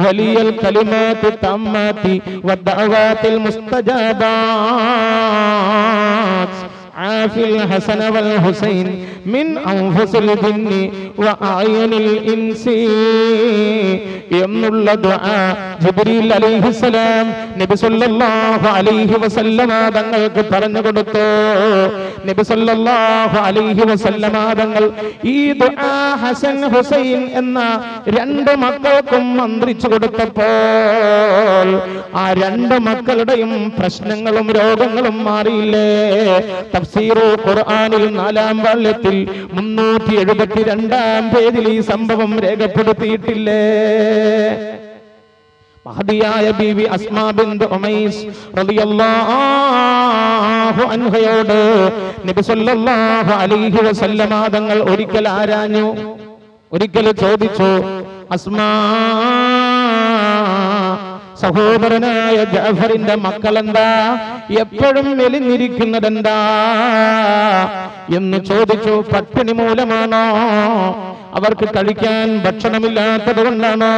വലിയൽ കലിമാത്തി തമ്മാത്തി വദ്ദഅവാത്തിൽ മുസ്തജാബാത്ത് عافي الحسن والحسين من أنفس الجن وأعين الإنس എന്നുള്ള ദുആ ജിബ്രീൽ അലൈഹിസ്സലാം നബി സല്ലല്ലാഹു അലൈഹി വസല്ലമ തങ്ങൾക്ക് പറഞ്ഞു കൊടുത്തു. നബി സല്ലല്ലാഹു അലൈഹി വസല്ലമ തങ്ങൾ ഈ ദുആ ഹസൻ ഹുസൈൻ എന്ന രണ്ട് മക്കൾക്കും മന്ത്രിച്ചു കൊടുത്തപ്പോൾ ആ രണ്ട് മക്കളുടെയും പ്രശ്നങ്ങളും രോഗങ്ങളും മാറിയില്ലേ? തഫ്സീറുൽ ഖുർആനിൽ 4-ാം വാള്യത്തിൽ 372-ാം പേജിൽ ഈ സംഭവം രേഖപ്പെടുത്തിയിട്ടില്ലേ? മഹദിയായ ബീവി അസ്മാ ബിൻത് ഉമൈസ് റളിയല്ലാഹു അൻഹയോട് നബി സല്ലല്ലാഹു അലൈഹി വസല്ലമ തങ്ങൾ ഒരിക്കൽ ആരാഞ്ഞു, ഒരിക്കൽ ചോദിച്ചു, അസ്മാ, സഹോദരനായ ജഅഫറിന്റെ മക്കളെന്താ എപ്പോഴും മെലിഞ്ഞിരിക്കുന്നതെന്താ എന്ന് ചോദിച്ചു. പട്ടിണി മൂലമാണോ? അവർക്ക് കഴിക്കാൻ ഭക്ഷണമില്ലാത്തത് കൊണ്ടാണോ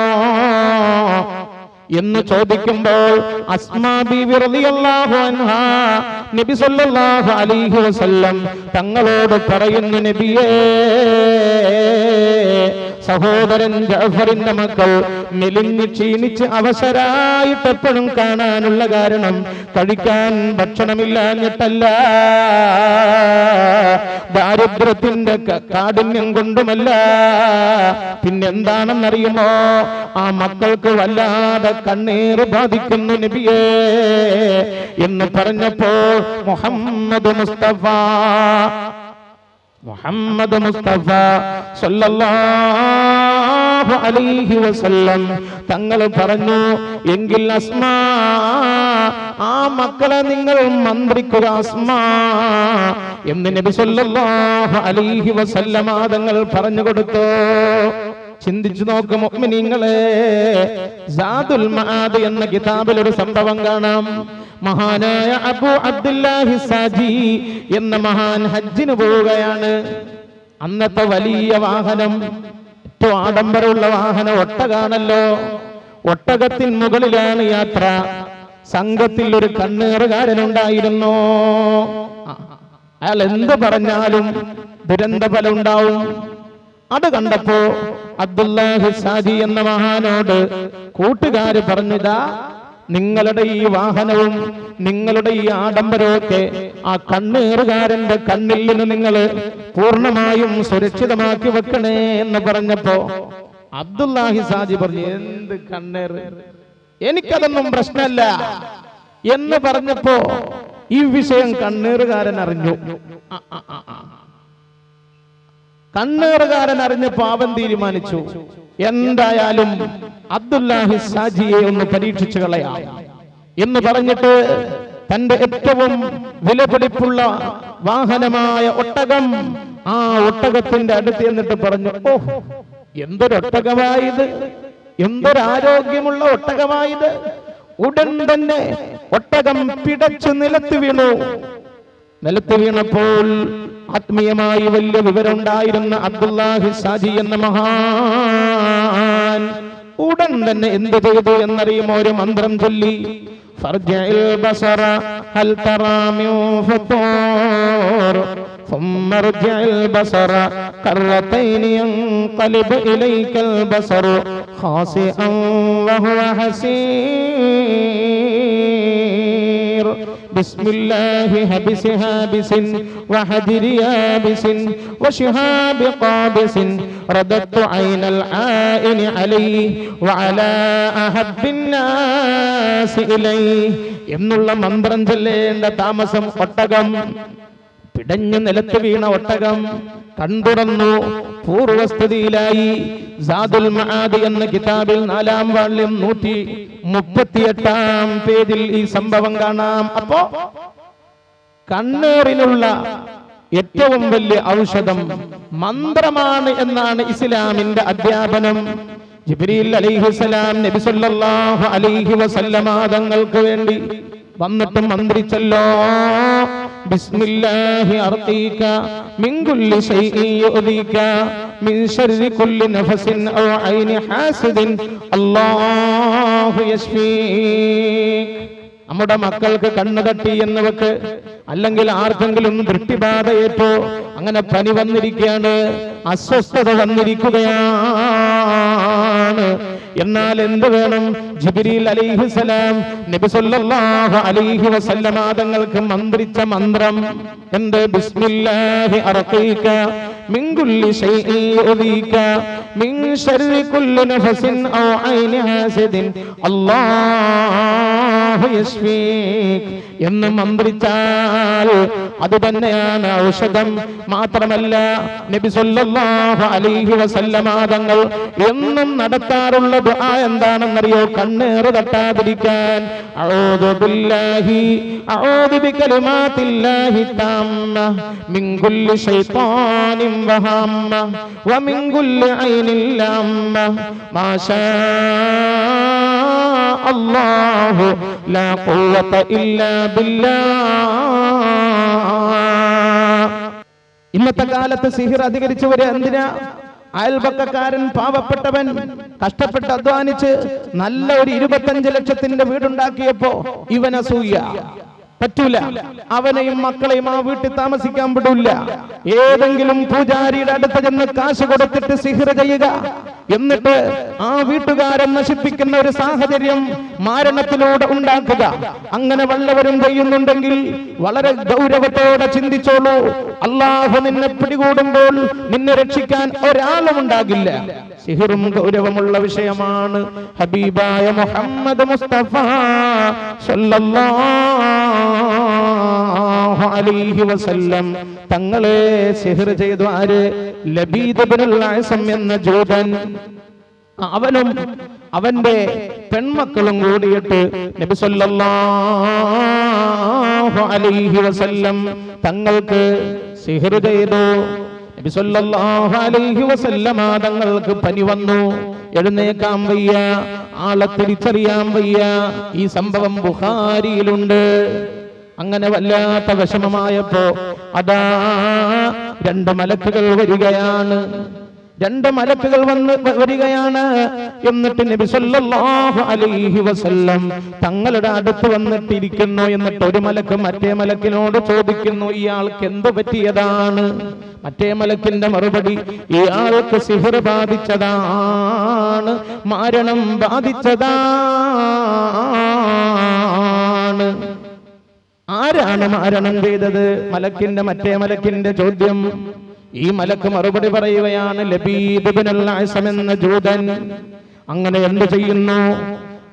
എന്ന് ചോദിക്കുമ്പോൾ അസ്മാ ബീവി റളിയല്ലാഹു അൻഹാ നബി സല്ലല്ലാഹു അലൈഹി വസല്ലം തങ്ങളോട് പറയുന്നു, നബിയേ, സഹോദരൻ ജഅഫറിന്റെ മക്കൾ മെലിഞ്ഞ് ക്ഷീണിച്ച് അവശരായിട്ട് എപ്പോഴും കാണാനുള്ള കാരണം കഴിക്കാൻ ഭക്ഷണമില്ലാഞ്ഞിട്ടല്ല, ദാരിദ്ര്യത്തിന്റെ കാഠിന്യം കൊണ്ടുമല്ല. പിന്നെന്താണെന്നറിയുമോ? ആ മക്കൾക്ക് വല്ലാതെ കണ്ണീർ ബാധിക്കുന്നു നബിയേ എന്ന് പറഞ്ഞപ്പോൾ മുഹമ്മദ് മുസ്തഫ സല്ലല്ലാഹു അലൈഹി വസല്ലം തങ്ങൾ പറഞ്ഞു, എങ്കിൽ അസ്മാ, ആ മക്കളെ നിങ്ങൾ മന്ത്രിക്കുക അസ്മാ എന്ന് നബി സല്ലല്ലാഹു അലൈഹി വസല്ലം തങ്ങൾ പറഞ്ഞു കൊടുത്തു. ചിന്തിച്ചു നോക്ക് മുഅ്മിനീങ്ങളെ, സാദുൽ മആദ് എന്ന കിതാബിൽ ഒരു സംഭവം കാണാം. മഹാനായ അബൂ അബ്ദുല്ലാഹി സാജി എന്ന മഹാൻ ഹജ്ജിന് പോവുകയാണ്. അന്നത്തെ വലിയ വാഹനം, ഏറ്റവും ആഡംബരമുള്ള വാഹനം ഒട്ടകാണല്ലോ. ഒട്ടകത്തിൻ മുകളിലാണ് യാത്ര. സംഘത്തിൽ ഒരു കണ്ണേറുകാരനുണ്ടായിരുന്നു. അയാൾ എന്ത് പറഞ്ഞാലും ദുരന്ത ഫലം ഉണ്ടാവും. അത് കണ്ടപ്പോ അബ്ദുല്ലാഹി സാജി എന്ന മഹാനോട് കൂട്ടുകാര് പറഞ്ഞതാ, നിങ്ങളുടെ ഈ വാഹനവും നിങ്ങളുടെ ഈ ആഡംബരമൊക്കെ ആ കണ്ണേറുകാരന്റെ കണ്ണിൽ നിന്ന് നിങ്ങൾ പൂർണ്ണമായും സുരക്ഷിതമാക്കി വെക്കണേ എന്ന് പറഞ്ഞപ്പോ അബ്ദുല്ലാഹി സാജി പറഞ്ഞു, എന്ത് കണ്ണേറ്, എനിക്കതൊന്നും പ്രശ്നമല്ല എന്ന് പറഞ്ഞപ്പോ ഈ വിഷയം കണ്ണേറുകാരൻ അറിഞ്ഞു. കണ്ണേറുകാരൻ അറിഞ്ഞപ്പോ അവൻ തീരുമാനിച്ചു, എന്തായാലും അബ്ദുല്ലാഹി സാജിയെ ഒന്ന് പരീക്ഷിച്ചു കളയാം എന്ന് പറഞ്ഞിട്ട് തന്റെ ഏറ്റവും വിലപിടിപ്പുള്ള വാഹനമായ ഒട്ടകം, ആ ഒട്ടകത്തിന്റെ അടുത്ത് എന്നിട്ട് പറഞ്ഞു, ഓ എന്തൊരൊട്ടകമായത്, എന്തൊരാരോഗ്യമുള്ള ഒട്ടകമായത്. ഉടൻ തന്നെ ഒട്ടകം പിടച്ചു നിലത്ത് വീണു. നിലത്ത് വീണപ്പോൾ ആത്മീയമായി വലിയ വിവരമുണ്ടായിരുന്ന അബ്ദുല്ലാഹി സാജി എന്ന മഹാൻ ഉടൻ തന്നെ എന്ത് ചെയ്തു എന്നറിയുമോ? ഒരു മന്ത്രം ചൊല്ലി, فارجع البصر هل ترى من فطور ثم ارجع البصر كرتين ينقلب إليك البصر خاسئا وهو حسير بسم الله هبس هابس وحجر يابس وشهاب قابس رددت عين العائن عليه وعلى أحب الناس إليه എന്നുള്ള മന്ത്രം ചൊല്ലേണ്ട താമസം ഒട്ടകം പിടഞ്ഞു നിലത്ത് വീണ ഒട്ടകം കണ്ടുറന്നു പൂർവസ്ഥിതിയിലായി. സാദുൽ മആദ് എന്ന കിതാബിൽ 4-ാം വാള്യം 138-ാം പേജിൽ ഈ സംഭവം കാണാം. അപ്പോ കണ്ണേറിനുള്ള ഏറ്റവും വലിയ ഔഷധം മന്ത്രമാണ് എന്നാണ് ഇസ്ലാമിന്റെ അധ്യാപനം. ജിബ്രീൽ അലൈഹിസ്സലാം നബി സല്ലല്ലാഹു അലൈഹി വസല്ലമ തങ്ങൾക്ക് വേണ്ടി വന്നിട്ട് മന്ത്രിച്ചല്ലോ, ബിസ്മില്ലാഹി അർഖീക മിൻ കുല്ലി ശൈഇൻ യുഅദീക മിൻ ശർരി കുല്ലി നഫസിൻ ഔ ഐനി ഹാസിദിൻ അല്ലാഹു യശ്ഫീക്. നമ്മുടെ മക്കൾക്ക് കണ്ണ് തട്ടി എന്ന് വെക്ക്, അല്ലെങ്കിൽ ആർക്കെങ്കിലും ദൃഷ്ടിബാധയേറ്റോ, അങ്ങനെ പനി വന്നിരിക്കുകയാണ്, അസ്വസ്ഥത വന്നിരിക്കുകയാണ്, എന്നാൽ എന്ത് വേണം? ജിബ്രീൽ അലൈഹിസ്സലാം നബി സല്ലല്ലാഹു അലൈഹി വസല്ലമ തങ്ങൾക്ക് മന്ത്രിച്ച മന്ത്രം എന്ത്? ബിസ്മില്ലാഹി അർഖീക മിൻ കുല്ലി ശൈഇൻ യുഅദീക മിൻ ശർരി കുല്ലി നഫസിൻ ഔ ഐനി ഹാസിദിൻ അല്ലാഹു യശ്ഫീക് എന്ന് മന്ത്രിച്ചാൽ അത് തന്നെയാണ് ഔഷധം. മാത്രമല്ല നബി സല്ലല്ലാഹു അലൈഹി വസല്ലമ തങ്ങൾ എന്നും നടത്താറുള്ള ദുആ എന്താണെന്നറിയോ? കണ്ണേറ് തട്ടാതിരിക്കാൻ. അഊദു ബില്ലാഹി അഊദു ബികലിമാത്തില്ലാഹി തമ്മ മിൻ കുല്ലി ശൈത്താനിൻ വഹമ്മ വമിൻ കുല്ലി ഐനിൻ ലമ്മ മാശാ അല്ലാഹു ലാ ഖുവത ഇല്ലാ ബില്ലാഹ്. ഇന്നത്തെ കാലത്ത് സിഹിർ അധികരിച്ചവരെ എന്തിനാ? അയൽപക്കക്കാരൻ പാവപ്പെട്ടവൻ കഷ്ടപ്പെട്ട് അധ്വാനിച്ച് നല്ല ഒരു 25 ലക്ഷത്തിന്റെ വീടുണ്ടാക്കിയപ്പോ ഇവൻ അസൂയ പറ്റൂല, അവനെയും മക്കളെയും ആ വീട്ടിൽ താമസിക്കാൻ വിടൂല. ഏതെങ്കിലും പൂജാരിയുടെ അടുത്ത് ചെന്ന് കാശ് കൊടുത്തിട്ട് സിഹിർ ചെയ്യുക, എന്നിട്ട് ആ വീട്ടുകാരൻ നശിപ്പിക്കുന്ന ഒരു സാഹചര്യം മാരണത്തിലൂടെ ഉണ്ടാക്കുക. അങ്ങനെ വല്ലവരും ചെയ്യുന്നുണ്ടെങ്കിൽ വളരെ ഗൗരവത്തോടെ ചിന്തിച്ചോളൂ. അല്ലാഹു നിന്നെ പിടികൂടുമ്പോൾ നിന്നെ രക്ഷിക്കാൻ ഒരാളും ഉണ്ടാകില്ല. സിഹിറും ഗൗരവമുള്ള വിഷയമാണ്. ഹബീബായ മുഹമ്മദ് മുസ്തഫ സല്ലല്ലാഹു അലൈഹി വസല്ലം തങ്ങളെ സിഹിർ ചെയ്തു. ആര്? ലബീദ് ഇബ്നുൽ അഅസം എന്ന ജൂതൻ. അവനും അവന്റെ പെൺമക്കളും കൂടിയിട്ട് നബി സല്ലല്ലാഹു അലൈഹി വസല്ലം തങ്ങൾക്ക് സിഹിർ ചെയ്തു. നബി സല്ലല്ലാഹു അലൈഹി വസല്ലം തങ്ങൾക്ക് പനി വന്നു, എഴുന്നേക്കാൻ വയ്യ, ആളെ തിരിച്ചറിയാൻ വയ്യ. ഈ സംഭവം ബുഖാരിയിലുണ്ട്. അങ്ങനെ വല്ലാത്ത വിഷമമായപ്പോ അതാ 2 മലക്കുകൾ വരികയാണ്. 2 മലക്കുകൾ വരികയാണ്. എന്നിട്ട് നബി സല്ലല്ലാഹു അലൈഹി വസല്ലം തങ്ങളുടെ അടുത്ത് വന്നിട്ടിരിക്കുന്നു. എന്നിട്ട് ഒരു മലക്ക് മറ്റേ മലക്കിനോട് ചോദിക്കുന്നു, ഇയാൾക്ക് എന്ത് പറ്റിയതാണ്? മറ്റേ മലക്കിന്റെ മറുപടി, ഇയാൾക്ക് സിഹിർ ബാധിച്ചതാണ്, മാരണം ബാധിച്ചതാണ്. ആരാണ് മാരണം ചെയ്തത്? മറ്റേ മലക്കിന്റെ ചോദ്യം. ഈ മലക്ക് മറുപടി പറയുകയാണ്, ലബീദ് ഇബ്നുൽ അഅസം എന്ന ജൂതൻ. അങ്ങനെ എന്ത് ചെയ്യുന്നു?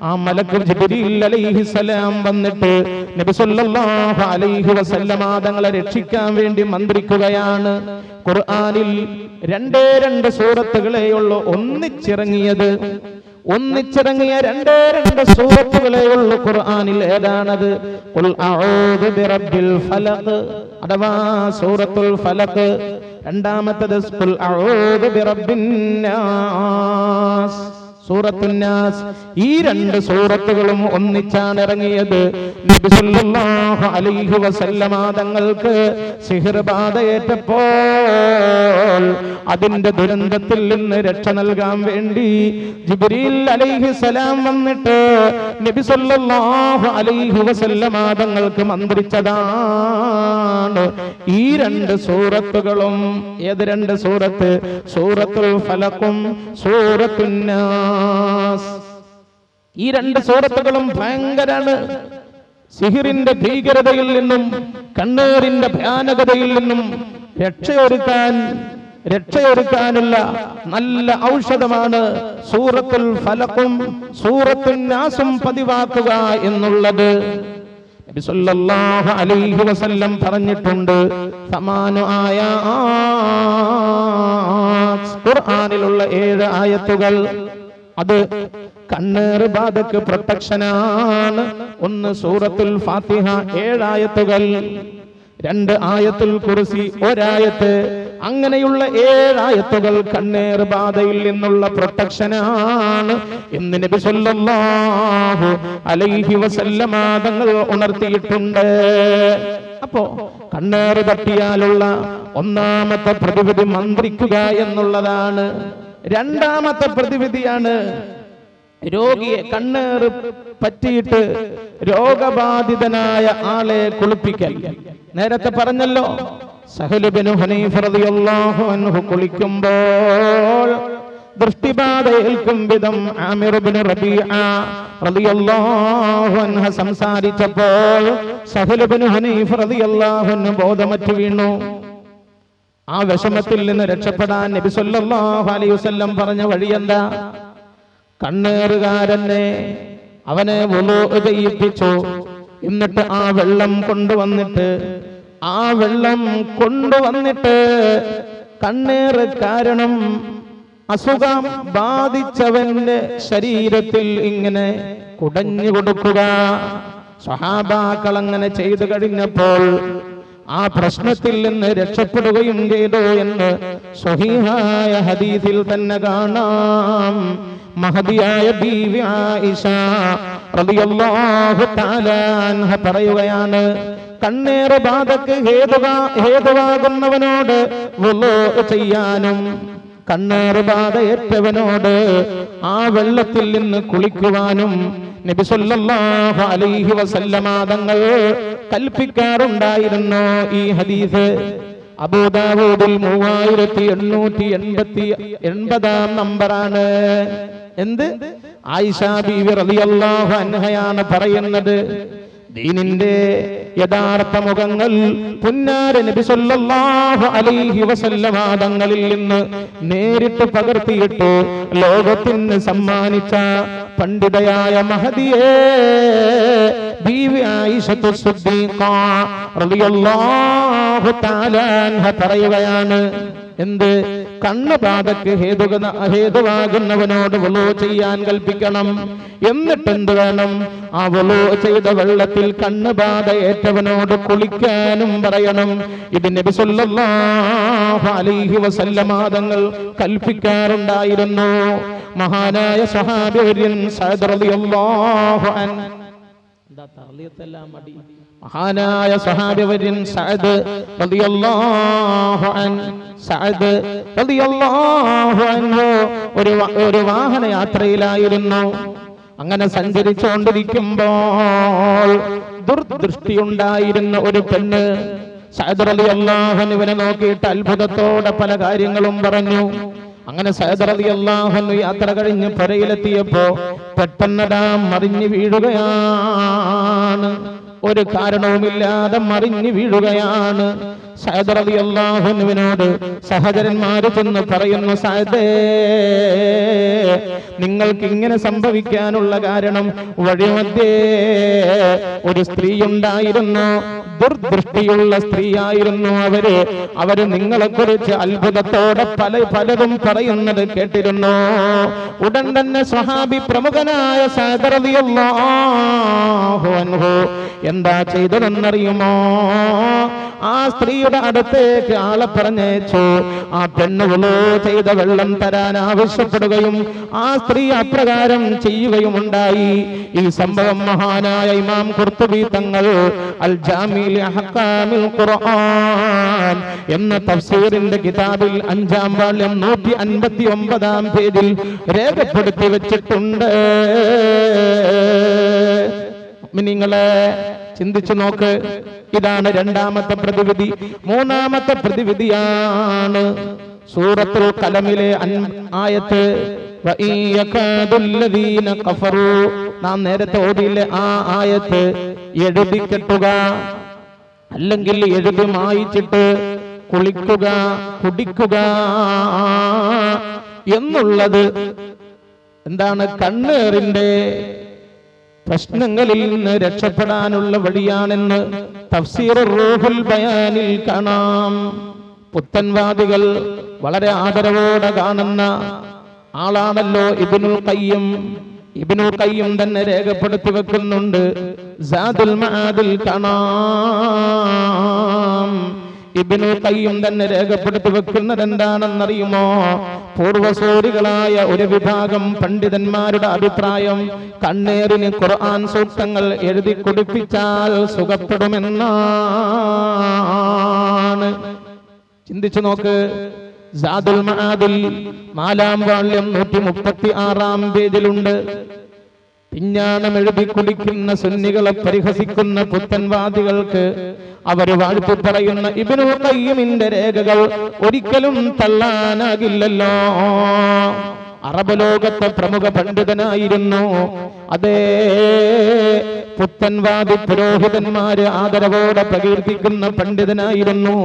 ആ മലക്ക് ജിബ്രീൽ അലൈഹിസ്സലാം വന്നിട്ട് നബി സല്ലല്ലാഹു അലൈഹി വസല്ലമ തങ്ങളെ രക്ഷിക്കാൻ വേണ്ടി മന്ത്രിക്കുകയാണ്. ഖുർആനിൽ 2 സൂറത്തുകളെയുള്ളൂ ഒന്നിച്ചിറങ്ങിയത്. ഒന്നിച്ചിറങ്ങിയ 2 സൂറത്തുകളെയുള്ളൂ ഖുർആനിൽ. ഏതാണത്? ഖുൽ അഊദു ബിറബ്ബിൽ ഫലഖ് അഥവാ സൂറത്തുൽ ഫലഖ്. രണ്ടാമത്തേത് ഖുൽ അഊദു ബിറബ്ബിൻ നാസ് സൂറത്തുൻ നാസ്. ഈ രണ്ട് സൂറത്തുകളും ഒന്നിച്ചാണ് ഇറങ്ങിയത്. നബി സല്ലല്ലാഹു അലൈഹി വസല്ലമ തങ്ങൾക്ക് സിഹ്ർ ബാധയേറ്റപ്പോൾ അതിന്റെ ദുരന്തത്തിൽ നിന്ന് രക്ഷ നൽകാൻ വേണ്ടി ജിബ്രീൽ അലൈഹിസ്സലാം വന്നിട്ട് നബി സല്ലല്ലാഹു അലൈഹി വസല്ലമ തങ്ങൾക്ക് മന്ത്രിച്ചതാണ് ഈ രണ്ട് സൂറത്തുകളും. ഏത് രണ്ട് സൂറത്ത്? സൂറത്തുൽ ഫലഖും സൂറത്തുൻ നാസ്. ഈ രണ്ട് സൂറത്തുകളും ഭയങ്കരാണ്. സിഹിറിന്റെ ഭീകരതയിൽ നിന്നും കണ്ണേറിന്റെ ഭയാനകതയിൽ നിന്നും രക്ഷയൊരുക്കാനുള്ള നല്ല ഔഷധമാണ് സൂറത്തുൽ ഫലഖും സൂറത്തുൻ നാസും പതിവാക്കുക എന്നുള്ളത്. നബി സല്ലല്ലാഹു അലൈഹി വസല്ലം പറഞ്ഞിട്ടുണ്ട്, സമാനു ആയാത്ത്, ഖുർആനിലുള്ള 7 ആയത്തുകൾ അത് കണ്ണേറ് ബാധക്ക് പ്രൊട്ടക്ഷനാണ്. ഒന്ന് സൂറത്തുൽ ഫാത്തിഹ 7 ആയത്തുകൾ, 2 ആയത്തുൽ കുർസി 1 ആയത്ത്. അങ്ങനെയുള്ള 7 ആയത്തുകൾ കണ്ണേറ് ബാധയിൽ നിന്നുള്ള പ്രൊട്ടക്ഷനാണ് എന്ന് നബി സല്ലല്ലാഹു അലൈഹി വസല്ലമ തങ്ങൾ ഉണർത്തിയിട്ടുണ്ട്. അപ്പോ കണ്ണേറ് തട്ടിയാലുള്ള ഒന്നാമത്തെ പ്രതിവിധി മന്ത്രിക്കുക എന്നുള്ളതാണ്. രണ്ടാമത്തെ പ്രതിവിധിയാണ് രോഗിയെ കണ്ണേറ് പറ്റിയിട്ട് രോഗബാധിതനായ ആളെ കുളിപ്പിക്കൽ. നേരത്തെ പറഞ്ഞല്ലോ, സഹൽ ഇബ്നു ഹനീഫ റളിയല്ലാഹു അൻഹു കുളിക്കുമ്പോൾ ദൃഷ്ടിബാധ ഏൽക്കും വിധം ആമിർ ഇബ്നു റബീഅ റളിയല്ലാഹു അൻഹു സംസാരിച്ചപ്പോൾ സഹൽ ഇബ്നു ഹനീഫ റളിയല്ലാഹു അൻഹു ബോധമറ്റ് വീണു. ആ വിഷമത്തിൽ നിന്ന് രക്ഷപ്പെടാൻ നബി സല്ലല്ലാഹു അലൈഹി വസല്ലം പറഞ്ഞ വഴി എന്താ? കണ്ണേറുകാരനെ അവനെ വുളൂ ചെയ്യിപ്പിച്ചു. എന്നിട്ട് ആ വെള്ളം കൊണ്ടുവന്നിട്ട് കണ്ണേറ് കാരണം അസുഖം ബാധിച്ചവന്റെ ശരീരത്തിൽ ഇങ്ങനെ കുടഞ്ഞു കൊടുക്കുക. സ്വഹാബാക്കൾ അങ്ങനെ ചെയ്തു കഴിഞ്ഞപ്പോൾ ആ പ്രശ്നത്തിൽ നിന്ന് രക്ഷപ്പെടുകയും ചെയ്തു എന്ന് സ്വഹീഹായ ഹദീസിൽ തന്നെ കാണാം. മഹദിയായ ബീവി ആയിഷ റളിയല്ലാഹു തആല അൻഹ പറയുകയാണ്, കണ്ണേറ് ബാധക്ക് ഹേതുവാകുന്നവനോട് വുളൂ ചെയ്യാനും കണ്ണേറ് ബാധയേറ്റവനോട് ആ വെള്ളത്തിൽ നിന്ന് കുളിക്കുവാനും നബി സല്ലല്ലാഹു അലൈഹി വസല്ലമ തങ്ങൾ കൽപ്പിക്കാറുണ്ടായിരുന്നു. ഈ ഹദീസ് അബൂദാവൂദിൽ 3880 നമ്പറാണ്. എന്ത്? ആയിഷ ബീവി റളിയല്ലാഹു അൻഹയാണ് പറയുന്നത്. ദീനിന്റെ യഥാർത്ഥ മുഖങ്ങൾ പുന്നാര നബി സല്ലല്ലാഹു അലൈഹി വസല്ലമ തങ്ങളിൽ നിന്ന് നേരിട്ട് പകർത്തിയിട്ട് ലോകത്തിന് സമ്മാനിച്ച പണ്ഡിതയായ മഹദിയെ ബീവി ആയിഷത്തു സിദ്ദീഖ റളിയല്ലാഹു തആല അൻഹ പറയുകയാണ്, എന്ത്? കണ്ണുബാധക്ക് ഹേതുവാകുന്നവനോട് വുളൂ ചെയ്യാൻ കൽപ്പിക്കണം. എന്നിട്ട് എന്ത് വേണം? ആ വുളൂ ചെയ്ത വെള്ളത്തിൽ കണ്ണുബാധ ഏറ്റവനോട് കുളിക്കാനും പറയണം. ഇത് നബി സല്ലല്ലാഹു അലൈഹി വസല്ലമ തങ്ങൾ കൽപ്പിക്കാറുണ്ടായിരുന്നു. മഹാനായ സ്വഹാബി സഅദ് റളിയല്ലാഹു അൻഹു, മഹാനായ സ്വഹാബി സഅദ് റളിയല്ലാഹു അൻഹു ഒരു വാഹന യാത്രയിലായിരുന്നു. അങ്ങനെ സഞ്ചരിച്ചുകൊണ്ടിരിക്കുമ്പോൾ ദുർദൃഷ്ടിയുണ്ടായിരുന്ന ഒരു പെണ്ണ് സഅദ് റളിയല്ലാഹു അൻഹുവിനെ നോക്കിയിട്ട് അത്ഭുതത്തോടെ പല കാര്യങ്ങളും പറഞ്ഞു. അങ്ങനെ സഅദ് റളിയല്ലാഹു അൻഹു യാത്ര കഴിഞ്ഞ് പുരയിലെത്തിയപ്പോ പെട്ടെന്നടാ മറിഞ്ഞു വീഴുകയാണ്. ഒരു കാരണവുമില്ലാതെ മറിഞ്ഞു വീഴുകയാണ്. സഅദ് റളിയല്ലാഹു അൻഹുവിനോട് സഹചരന്മാര് ചെന്ന് പറയുന്നു, സഅദേ, നിങ്ങൾക്ക് ഇങ്ങനെ സംഭവിക്കാനുള്ള കാരണം വഴിമധ്യേ ഒരു സ്ത്രീ ഉണ്ടായിരുന്നു. ദുർദൃഷ്ടിയുള്ള സ്ത്രീയായിരുന്നു അവര് നിങ്ങളെ കുറിച്ച് അത്ഭുതത്തോടെ പലതും പറയുന്നത് കേട്ടിരുന്നു. ഉടൻ തന്നെ സ്വഹാബി പ്രമുഖനായ സഅദ് റളിയല്ലാഹു അൻഹു എന്താ ചെയ്തതെന്നറിയുമോ? ആ സ്ത്രീയുടെ അടുത്തേക്ക് ആളെ പറഞ്ഞയച്ചു. ആ പെണ്ണ് വുളൂ ചെയ്ത വെള്ളം തരാൻ ആവശ്യപ്പെടുകയും ആ സ്ത്രീ അപ്രകാരം ചെയ്യുകയുമുണ്ടായി. ഈ സംഭവം മഹാനായ ഇമാം ഖുർത്തുബി തങ്ങൾ അൽ ജാമിഉ ലി അഹ്കാമിൽ ഖുർആൻ എന്ന തഫ്സീറിന്റെ കിതാബിൽ 5-ാം വാള്യം 159-ാം പേജിൽ രേഖപ്പെടുത്തി വെച്ചിട്ടുണ്ട്. നിങ്ങളെ ചിന്തിച്ചു നോക്ക്. ഇതാണ് രണ്ടാമത്തെ പ്രതിവിധി. മൂന്നാമത്തെ പ്രതിവിധിയാണ് സൂറത്തുൽ ഖലമിലെ ആയത്ത്. നാം നേരത്തെ ഓതിയില്ലേ ആ ആയത്ത് എഴുതി കെട്ടുക, അല്ലെങ്കിൽ എഴുതി മായിച്ചിട്ട് കുളിക്കുക, കുടിക്കുക എന്നുള്ളത് എന്താണ്? കണ്ണേറിന്റെ പ്രശ്നങ്ങളിൽ നിന്ന് രക്ഷപ്പെടാനുള്ള വഴിയാണെന്ന് തഫ്സീറുർ റൂഹുൽ ബയാനിൽ കാണാം. പുത്തൻവാദികൾ വളരെ ആദരവോടെ കാണുന്ന ആളാണല്ലോ ഇബ്നുൽ ഖയ്യിം. ഇബ്നുൽ ഖയ്യിം തന്നെ രേഖപ്പെടുത്തി വെക്കുന്നുണ്ട്. സാദുൽ മആദിൽ കാണാം. ഇബ്നുൽ ഖയ്യിം തന്നെ രേഖപ്പെടുത്തി വെക്കുന്നത് എന്താണെന്നറിയുമോ? പൂർവസൂരികളായ ഒരു വിഭാഗം പണ്ഡിതന്മാരുടെ അഭിപ്രായം കണ്ണേറിന് ഖുർആൻ സൂക്തങ്ങൾ എഴുതി കൊടുപ്പിച്ചാൽ സുഖപ്പെടുമെന്നാണ്. ചിന്തിച്ചു നോക്ക്. സാദുൽ മആദിൽ 4-ാം വാള്യം 136-ാം പേജിലുണ്ട്. പിഞ്ഞാണം എഴുതി കുടിക്കുന്ന സുന്നികളെ പരിഹസിക്കുന്ന പുത്തൻവാദികൾക്ക് അവർ വാഴ്ത്തി പറയുന്ന ഇബ്നുൽ ഖയ്യിമിന്റെ രേഖകൾ ഒരിക്കലും തള്ളാനാകില്ലല്ലോ. അറബ് ലോകത്തെ പ്രമുഖ പണ്ഡിതനായിരുന്നു. അതേ പുത്തൻവാദി പുരോഹിതന്മാര് ആദരവോടെ പ്രകീർത്തിക്കുന്ന പണ്ഡിതനായിരുന്നു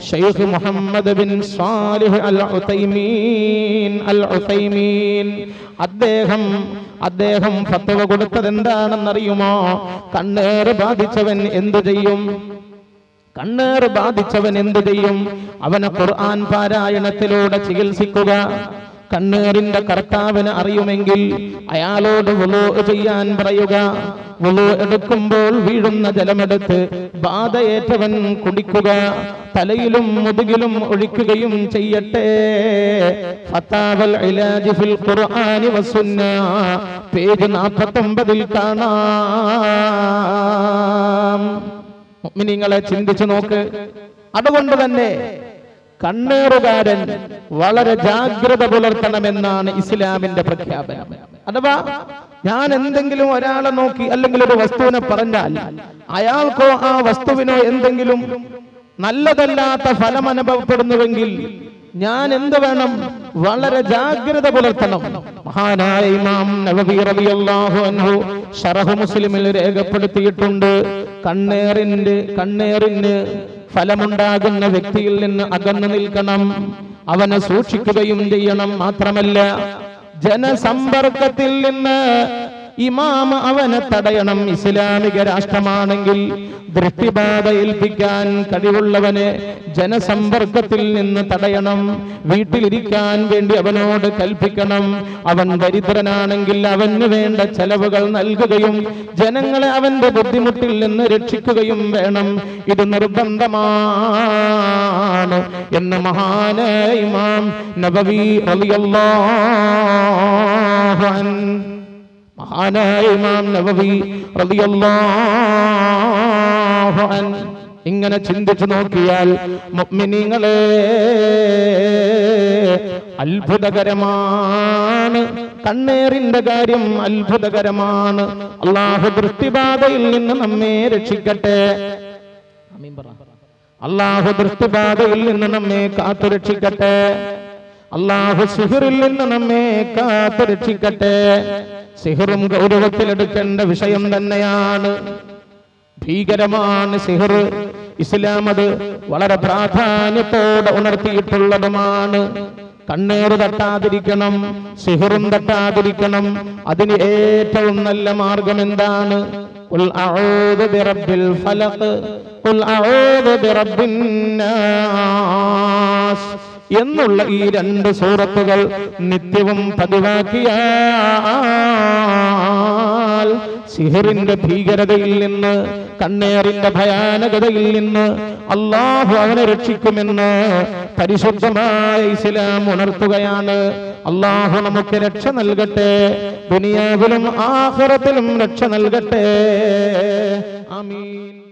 ശൈഖ് മുഹമ്മദ് ബിൻ സാലിഹ് അൽ ഉസൈമീൻ. അദ്ദേഹം ഫത്വ കൊടുത്തത് എന്താണെന്നറിയുമോ? കണ്ണേറ് ബാധിച്ചവൻ എന്തു ചെയ്യും? കണ്ണേറ് ബാധിച്ചവൻ എന്തു ചെയ്യും? അവനെ ഖുർആൻ പാരായണത്തിലൂടെ ചികിത്സിക്കുക. കണ്ണേറിന്റെ കർത്താവിന് അറിയുമെങ്കിൽ അയാളോട് വുളൂ ചെയ്യാൻ പറയുക. വുളൂ എടുക്കുമ്പോൾ വീഴുന്ന ജലമെടുത്ത് ബാധയേറ്റവൻ കുടിക്കുക. തലയിലും മുതുകിലും ഒഴിക്കുകയും ചെയ്യട്ടെ. ഫതാവൽ ഇലാജ് ഫിൽ ഖുർആനി വസുന്ന പേജ് 49-ൽ കാണാം. മുഅ്മിനീങ്ങളെ ചിന്തിച്ചു നോക്ക്. അതുകൊണ്ട് തന്നെ കണ്ണേറുകാരൻ വളരെ ജാഗ്രത പുലർത്തണമെന്നാണ് ഇസ്ലാമിന്റെ പ്രഖ്യാപനം. അഥവാ ഞാൻ എന്തെങ്കിലും ഒരാളെ നോക്കി അല്ലെങ്കിൽ ഒരു വസ്തുവിനെ പറഞ്ഞാൽ അയാൾക്കോ ആ വസ്തുവിനോ എന്തെങ്കിലും നല്ലതല്ലാത്ത ഫലം അനുഭവപ്പെടുന്നുവെങ്കിൽ ഞാൻ എന്ത് വേണം? വളരെ ജാഗ്രത പുലർത്തണം. മഹാനായ ഇമാം നവവി റളിയല്ലാഹു അൻഹു ശറഹ് മുസ്ലിമിൽ രേഖപ്പെടുത്തിയിട്ടുണ്ട്. കണ്ണേറിന് ഫലമുണ്ടാകുന്ന വ്യക്തിയിൽ നിന്ന് അകന്നു നിൽക്കണം, അവനെ സൂക്ഷിക്കുകയും ചെയ്യണം. മാത്രമല്ല ജനസമ്പർക്കത്തിൽ നിന്ന് ഇമാം അവനെ തടയണം. ഇസ്ലാമിക രാഷ്ട്രമാണെങ്കിൽ ദൃഷ്ടിബാധ ഏൽപ്പിക്കാൻ കഴിവുള്ളവനെ ജനസമ്പർക്കത്തിൽ നിന്ന് തടയണം. വീട്ടിലിരിക്കാൻ വേണ്ടി അവനോട് കൽപ്പിക്കണം. അവൻ ദരിദ്രനാണെങ്കിൽ അവന് വേണ്ട ചെലവുകൾ നൽകുകയും ജനങ്ങളെ അവന്റെ ബുദ്ധിമുട്ടിൽ നിന്ന് രക്ഷിക്കുകയും വേണം. ഇത് നിർബന്ധമാണ് എന്ന് മഹാനായ ഇമാം നവവി റളിയല്ലാഹു അൻഹു മഹാനായ ഇമാം നവവി റളിയല്ലാഹു അൻഹു ഇങ്ങനെ ചിന്തിച്ചു നോക്കിയാൽ മുഅ്മിനീങ്ങളെ അത്ഭുതകരമാണ്. കണ്ണേറിന്റെ കാര്യം അത്ഭുതകരമാണ്. അല്ലാഹു ദൃഷ്ടിബാധയിൽ നിന്ന് നമ്മെ രക്ഷിക്കട്ടെ. അല്ലാഹു ദൃഷ്ടിബാധയിൽ നിന്ന് നമ്മെ കാത്തു രക്ഷിക്കട്ടെ. അല്ലാഹു സിഹ്റിൽ നിന്ന് നമ്മെ കാത്തു രക്ഷിക്കട്ടെ. സിഹ്റും ഗൗരവത്തിലെടുക്കേണ്ട വിഷയം തന്നെയാണ്. ഭീകരമാണ് സിഹ്ർ. ഇസ്ലാം അത് വളരെ പ്രാധാന്യത്തോടെ ഉണർത്തിയിട്ടുള്ളതുമാണ്. കണ്ണേറ് തട്ടാതിരിക്കണം, സിഹ്റും തട്ടാതിരിക്കണം. അതിന് ഏറ്റവും നല്ല മാർഗം എന്താണ്? ഖുൽ അഊദു ബിറബ്ബിൽ ഫലഖ്, ഖുൽ അഊദു ബിറബ്ബിൻ നാസ്. എന്നുള്ള ഈ 2 സൂറത്തുകൾ നിത്യവും പതിവാക്കിയാൽ സിഹറിന്റെ ഭീകരതയിൽ നിന്ന്, കണ്ണേറിന്റെ ഭയാനകതയിൽ നിന്ന് അല്ലാഹു അവനെ രക്ഷിക്കുമെന്ന് പരിശുദ്ധമായ ഇസ്ലാം ഉണർത്തുകയാണ്. അല്ലാഹു നമുക്ക് രക്ഷ നൽകട്ടെ, ദുനിയാവിലും ആഖിറത്തിലും രക്ഷ നൽകട്ടെ. ആമീൻ.